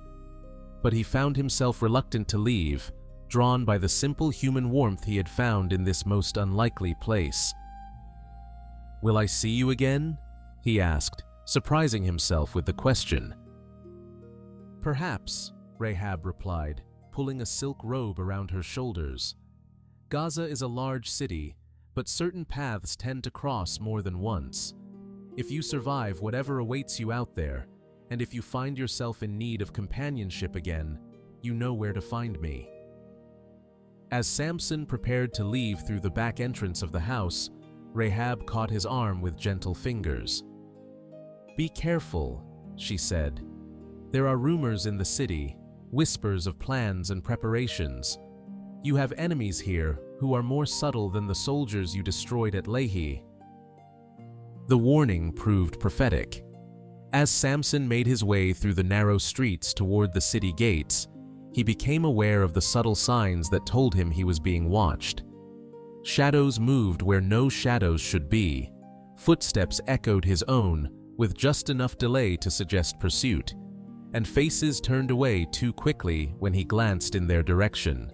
But he found himself reluctant to leave, drawn by the simple human warmth he had found in this most unlikely place. "Will I see you again?" he asked, surprising himself with the question. "Perhaps," Rahab replied, pulling a silk robe around her shoulders. "Gaza is a large city, but certain paths tend to cross more than once. If you survive whatever awaits you out there, and if you find yourself in need of companionship again, you know where to find me." As Samson prepared to leave through the back entrance of the house, Rahab caught his arm with gentle fingers. "Be careful," she said. "There are rumors in the city, whispers of plans and preparations. You have enemies here who are more subtle than the soldiers you destroyed at Lehi." The warning proved prophetic. As Samson made his way through the narrow streets toward the city gates, he became aware of the subtle signs that told him he was being watched. Shadows moved where no shadows should be. Footsteps echoed his own, with just enough delay to suggest pursuit, and faces turned away too quickly when he glanced in their direction.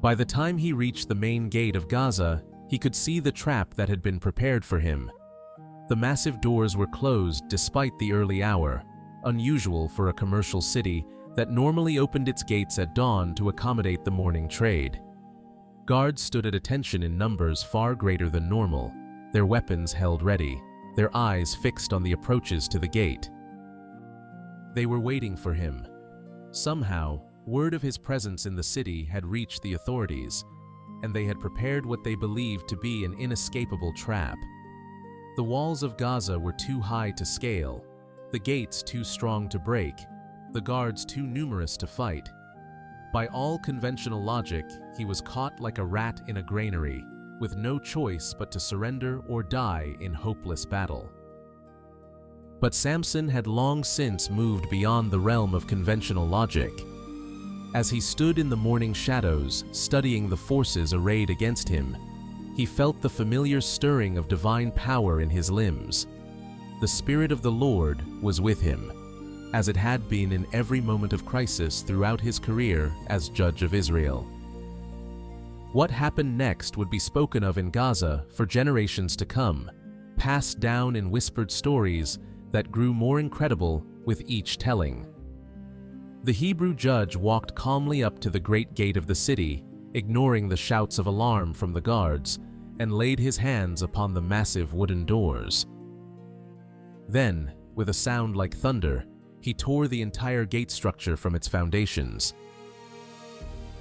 By the time he reached the main gate of Gaza, he could see the trap that had been prepared for him. The massive doors were closed despite the early hour, unusual for a commercial city that normally opened its gates at dawn to accommodate the morning trade. Guards stood at attention in numbers far greater than normal, their weapons held ready, their eyes fixed on the approaches to the gate. They were waiting for him. Somehow, Word of his presence in the city had reached the authorities, and they had prepared what they believed to be an inescapable trap. The walls of Gaza were too high to scale, the gates too strong to break, the guards too numerous to fight. By all conventional logic, he was caught like a rat in a granary, with no choice but to surrender or die in hopeless battle. But Samson had long since moved beyond the realm of conventional logic. As he stood in the morning shadows, studying the forces arrayed against him, he felt the familiar stirring of divine power in his limbs. The Spirit of the Lord was with him, as it had been in every moment of crisis throughout his career as judge of Israel. What happened next would be spoken of in Gaza for generations to come, passed down in whispered stories that grew more incredible with each telling. The Hebrew judge walked calmly up to the great gate of the city, ignoring the shouts of alarm from the guards, and laid his hands upon the massive wooden doors. Then, with a sound like thunder, he tore the entire gate structure from its foundations.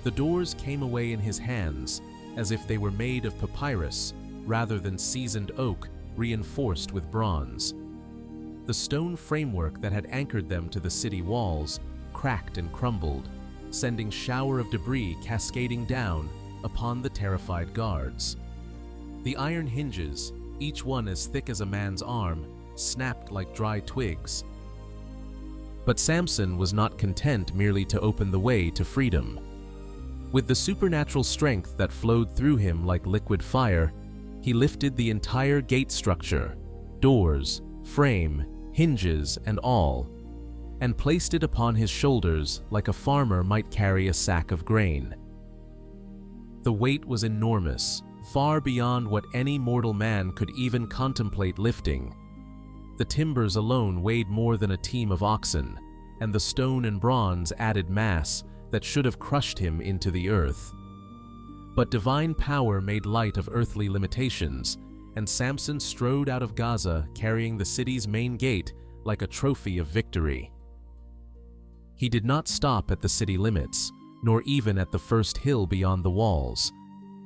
The doors came away in his hands as if they were made of papyrus rather than seasoned oak reinforced with bronze. The stone framework that had anchored them to the city walls cracked and crumbled, sending shower of debris cascading down upon the terrified guards. The iron hinges, each one as thick as a man's arm, snapped like dry twigs. But Samson was not content merely to open the way to freedom. With the supernatural strength that flowed through him like liquid fire, he lifted the entire gate structure, doors, frame, hinges, and all, and placed it upon his shoulders like a farmer might carry a sack of grain. The weight was enormous, far beyond what any mortal man could even contemplate lifting. The timbers alone weighed more than a team of oxen, and the stone and bronze added mass that should have crushed him into the earth. But divine power made light of earthly limitations, and Samson strode out of Gaza carrying the city's main gate like a trophy of victory. He did not stop at the city limits, nor even at the first hill beyond the walls.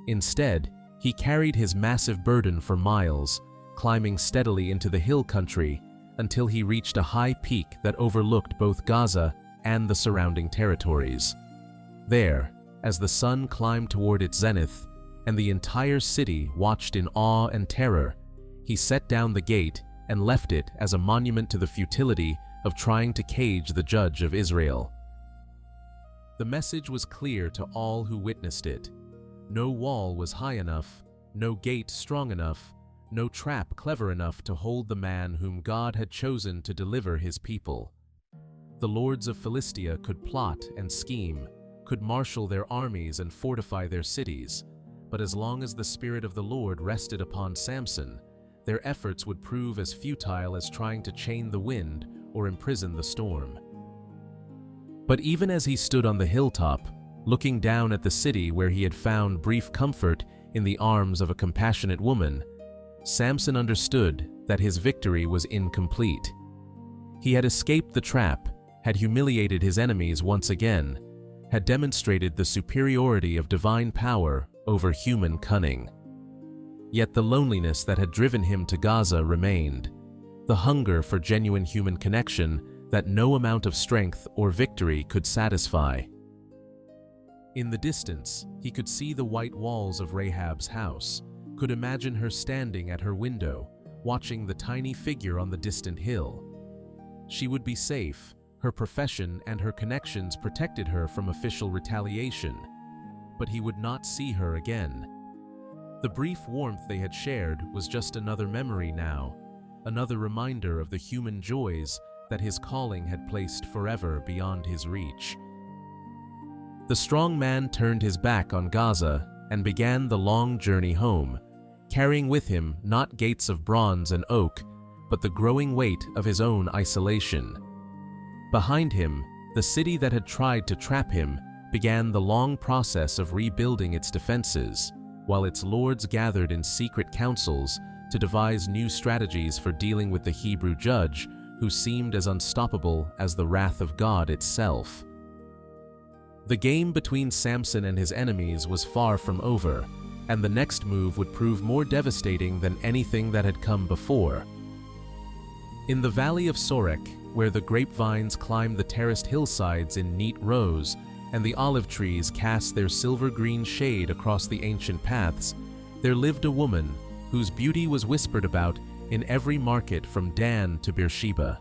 Instead, he carried his massive burden for miles, climbing steadily into the hill country until he reached a high peak that overlooked both Gaza and the surrounding territories. There, as the sun climbed toward its zenith and the entire city watched in awe and terror, he set down the gate and left it as a monument to the futility of trying to cage the judge of Israel. The message was clear to all who witnessed it. No wall was high enough, no gate strong enough, no trap clever enough to hold the man whom God had chosen to deliver his people. The lords of Philistia could plot and scheme, could marshal their armies and fortify their cities, but as long as the Spirit of the Lord rested upon Samson, their efforts would prove as futile as trying to chain the wind or imprison the storm. But even as he stood on the hilltop, looking down at the city where he had found brief comfort in the arms of a compassionate woman, Samson understood that his victory was incomplete. He had escaped the trap, had humiliated his enemies once again, had demonstrated the superiority of divine power over human cunning. Yet the loneliness that had driven him to Gaza remained, the hunger for genuine human connection that no amount of strength or victory could satisfy. In the distance, he could see the white walls of Rahab's house, could imagine her standing at her window, watching the tiny figure on the distant hill. She would be safe, her profession and her connections protected her from official retaliation, but he would not see her again. The brief warmth they had shared was just another memory now, another reminder of the human joys that his calling had placed forever beyond his reach. The strong man turned his back on Gaza and began the long journey home, carrying with him not gates of bronze and oak, but the growing weight of his own isolation. Behind him, the city that had tried to trap him began the long process of rebuilding its defenses, while its lords gathered in secret councils to devise new strategies for dealing with the Hebrew judge who seemed as unstoppable as the wrath of God itself. The game between Samson and his enemies was far from over, and the next move would prove more devastating than anything that had come before. In the valley of Sorek, where the grapevines climbed the terraced hillsides in neat rows, and the olive trees cast their silver-green shade across the ancient paths, there lived a woman whose beauty was whispered about in every market from Dan to Beersheba.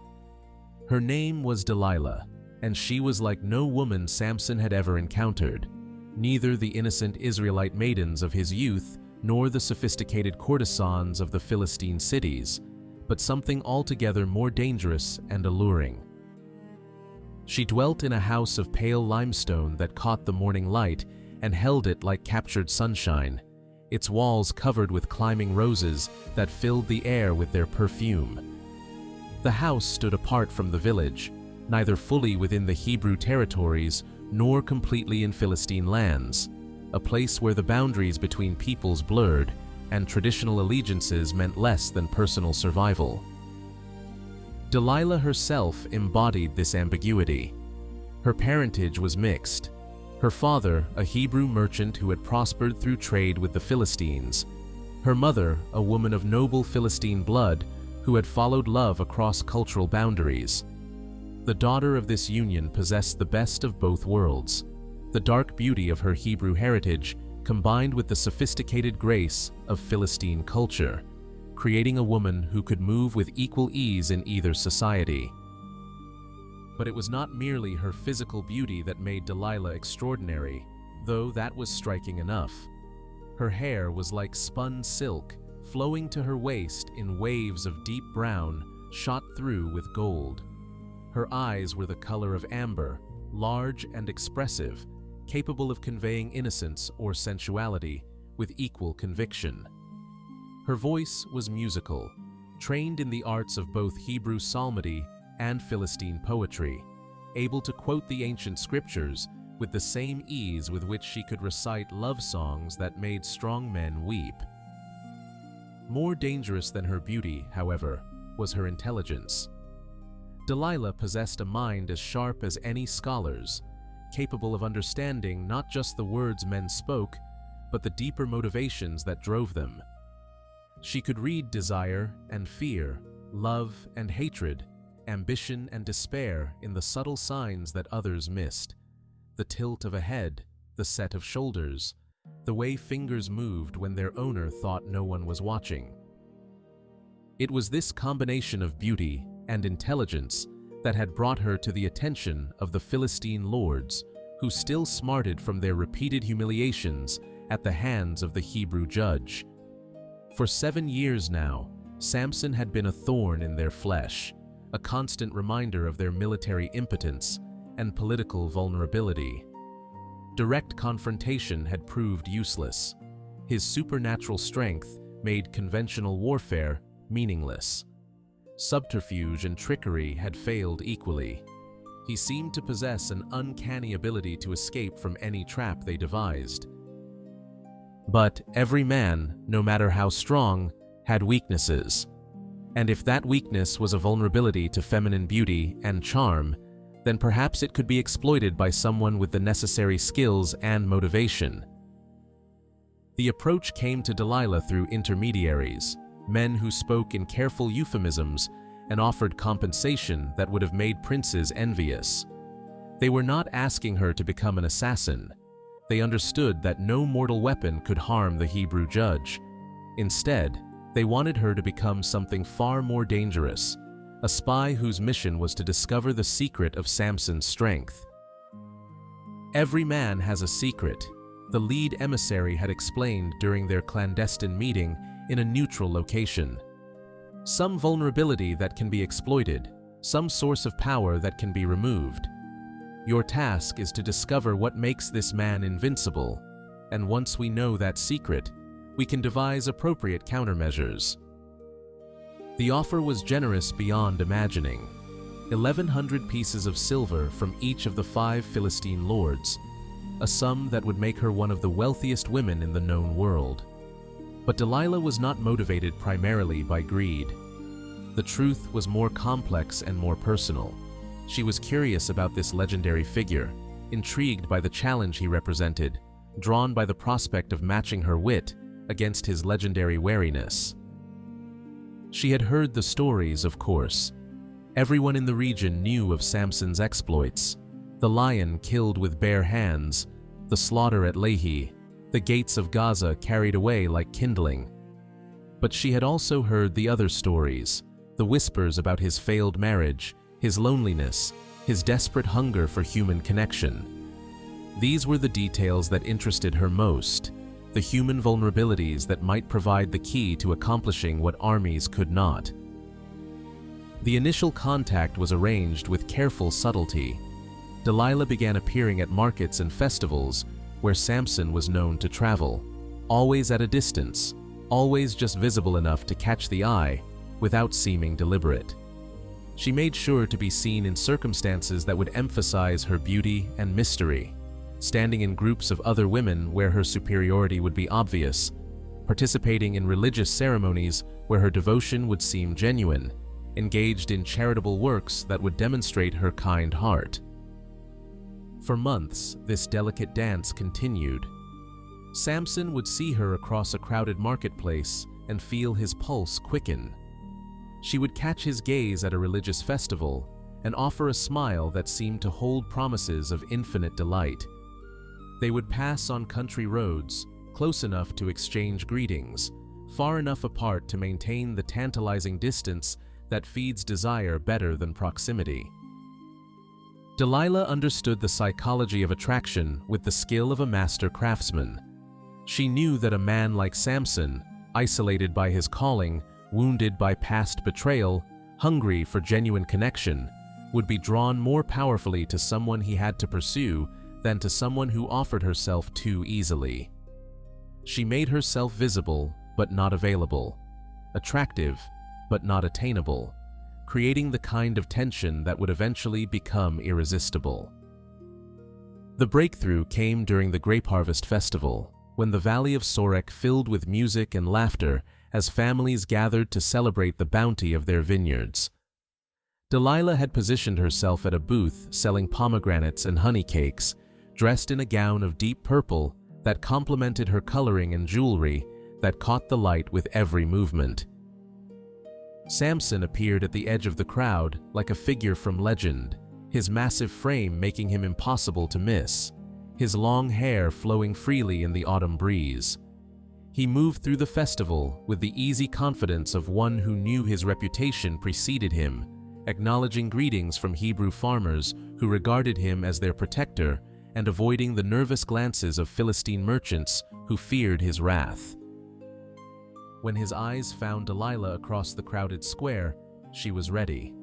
Her name was Delilah, and she was like no woman Samson had ever encountered, neither the innocent Israelite maidens of his youth nor the sophisticated courtesans of the Philistine cities, but something altogether more dangerous and alluring. She dwelt in a house of pale limestone that caught the morning light and held it like captured sunshine, its walls covered with climbing roses that filled the air with their perfume. The house stood apart from the village, neither fully within the Hebrew territories nor completely in Philistine lands, a place where the boundaries between peoples blurred and traditional allegiances meant less than personal survival. Delilah herself embodied this ambiguity. Her parentage was mixed. Her father, a Hebrew merchant who had prospered through trade with the Philistines. Her mother, a woman of noble Philistine blood who had followed love across cultural boundaries. The daughter of this union possessed the best of both worlds, the dark beauty of her Hebrew heritage combined with the sophisticated grace of Philistine culture, creating a woman who could move with equal ease in either society. But it was not merely her physical beauty that made Delilah extraordinary, though that was striking enough. Her hair was like spun silk, flowing to her waist in waves of deep brown, shot through with gold. Her eyes were the color of amber, large and expressive, capable of conveying innocence or sensuality with equal conviction. Her voice was musical, trained in the arts of both Hebrew psalmody and Philistine poetry, able to quote the ancient scriptures with the same ease with which she could recite love songs that made strong men weep. More dangerous than her beauty, however, was her intelligence. Delilah possessed a mind as sharp as any scholar's, capable of understanding not just the words men spoke, but the deeper motivations that drove them. She could read desire and fear, love and hatred, ambition and despair in the subtle signs that others missed. The tilt of a head, the set of shoulders, the way fingers moved when their owner thought no one was watching. It was this combination of beauty and intelligence that had brought her to the attention of the Philistine lords, who still smarted from their repeated humiliations at the hands of the Hebrew judge. For 7 years now, Samson had been a thorn in their flesh, a constant reminder of their military impotence and political vulnerability. Direct confrontation had proved useless. His supernatural strength made conventional warfare meaningless. Subterfuge and trickery had failed equally. He seemed to possess an uncanny ability to escape from any trap they devised. But every man, no matter how strong, had weaknesses. And if that weakness was a vulnerability to feminine beauty and charm, then perhaps it could be exploited by someone with the necessary skills and motivation. The approach came to Delilah through intermediaries, men who spoke in careful euphemisms and offered compensation that would have made princes envious. They were not asking her to become an assassin. They understood that no mortal weapon could harm the Hebrew judge. Instead, they wanted her to become something far more dangerous, a spy whose mission was to discover the secret of Samson's strength. Every man has a secret, the lead emissary had explained during their clandestine meeting in a neutral location. Some vulnerability that can be exploited, some source of power that can be removed. Your task is to discover what makes this man invincible, and once we know that secret, we can devise appropriate countermeasures. The offer was generous beyond imagining. 1,100 pieces of silver from each of the 5 Philistine lords, a sum that would make her one of the wealthiest women in the known world. But Delilah was not motivated primarily by greed. The truth was more complex and more personal. She was curious about this legendary figure, intrigued by the challenge he represented, drawn by the prospect of matching her wit against his legendary wariness. She had heard the stories, of course. Everyone in the region knew of Samson's exploits: the lion killed with bare hands, the slaughter at Lehi, the gates of Gaza carried away like kindling. But she had also heard the other stories, the whispers about his failed marriage, his loneliness, his desperate hunger for human connection. These were the details that interested her most, the human vulnerabilities that might provide the key to accomplishing what armies could not. The initial contact was arranged with careful subtlety. Delilah began appearing at markets and festivals where Samson was known to travel, always at a distance, always just visible enough to catch the eye without seeming deliberate. She made sure to be seen in circumstances that would emphasize her beauty and mystery, standing in groups of other women where her superiority would be obvious, participating in religious ceremonies where her devotion would seem genuine, engaged in charitable works that would demonstrate her kind heart. For months, this delicate dance continued. Samson would see her across a crowded marketplace and feel his pulse quicken. She would catch his gaze at a religious festival and offer a smile that seemed to hold promises of infinite delight. They would pass on country roads, close enough to exchange greetings, far enough apart to maintain the tantalizing distance that feeds desire better than proximity. Delilah understood the psychology of attraction with the skill of a master craftsman. She knew that a man like Samson, isolated by his calling, wounded by past betrayal, hungry for genuine connection, would be drawn more powerfully to someone he had to pursue than to someone who offered herself too easily. She made herself visible but not available, attractive but not attainable, creating the kind of tension that would eventually become irresistible. The breakthrough came during the Grape Harvest Festival, when the Valley of Sorek filled with music and laughter as families gathered to celebrate the bounty of their vineyards. Delilah had positioned herself at a booth selling pomegranates and honey cakes, dressed in a gown of deep purple that complemented her coloring and jewelry that caught the light with every movement. Samson appeared at the edge of the crowd like a figure from legend, his massive frame making him impossible to miss, his long hair flowing freely in the autumn breeze. He moved through the festival with the easy confidence of one who knew his reputation preceded him, acknowledging greetings from Hebrew farmers who regarded him as their protector and avoiding the nervous glances of Philistine merchants who feared his wrath. When his eyes found Delilah across the crowded square, she was ready.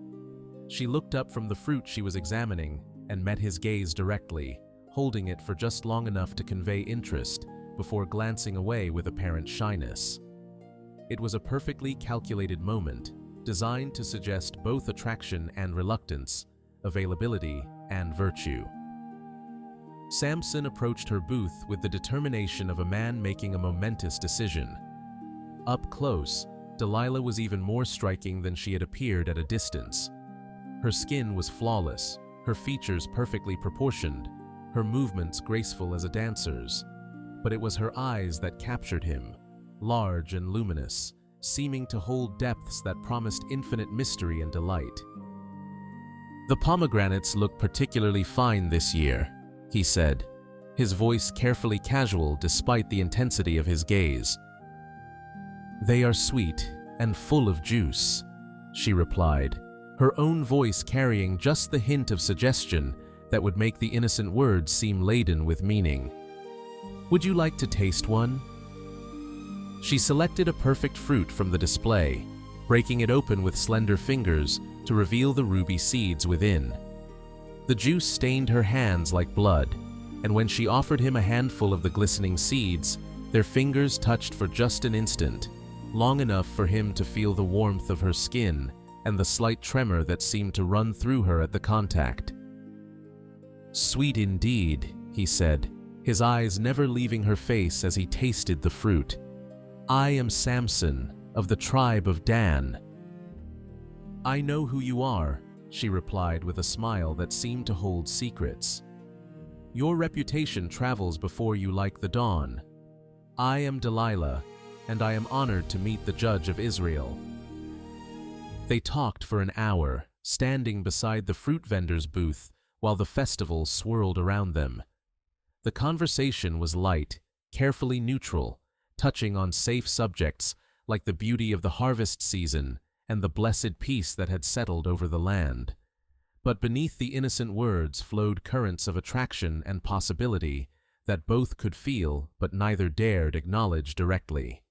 She looked up from the fruit she was examining and met his gaze directly, holding it for just long enough to convey interest before glancing away with apparent shyness. It was a perfectly calculated moment, designed to suggest both attraction and reluctance, availability and virtue. Samson approached her booth with the determination of a man making a momentous decision. Up close, Delilah was even more striking than she had appeared at a distance. Her skin was flawless, her features perfectly proportioned, her movements graceful as a dancer's. But it was her eyes that captured him, large and luminous, seeming to hold depths that promised infinite mystery and delight. "The pomegranates look particularly fine this year," he said, his voice carefully casual despite the intensity of his gaze. "They are sweet and full of juice," she replied, her own voice carrying just the hint of suggestion that would make the innocent words seem laden with meaning. "Would you like to taste one?" She selected a perfect fruit from the display, breaking it open with slender fingers to reveal the ruby seeds within. The juice stained her hands like blood, and when she offered him a handful of the glistening seeds, their fingers touched for just an instant, long enough for him to feel the warmth of her skin and the slight tremor that seemed to run through her at the contact. "Sweet indeed," he said, his eyes never leaving her face as he tasted the fruit. "I am Samson, of the tribe of Dan." "I know who you are," she replied with a smile that seemed to hold secrets. Your reputation travels before you like the dawn. I am Delilah, and I am honored to meet the judge of Israel." They talked for an hour, standing beside the fruit vendor's booth while the festival swirled around them. The conversation was light, carefully neutral, touching on safe subjects like the beauty of the harvest season and the blessed peace that had settled over the land. But beneath the innocent words flowed currents of attraction and possibility that both could feel but neither dared acknowledge directly.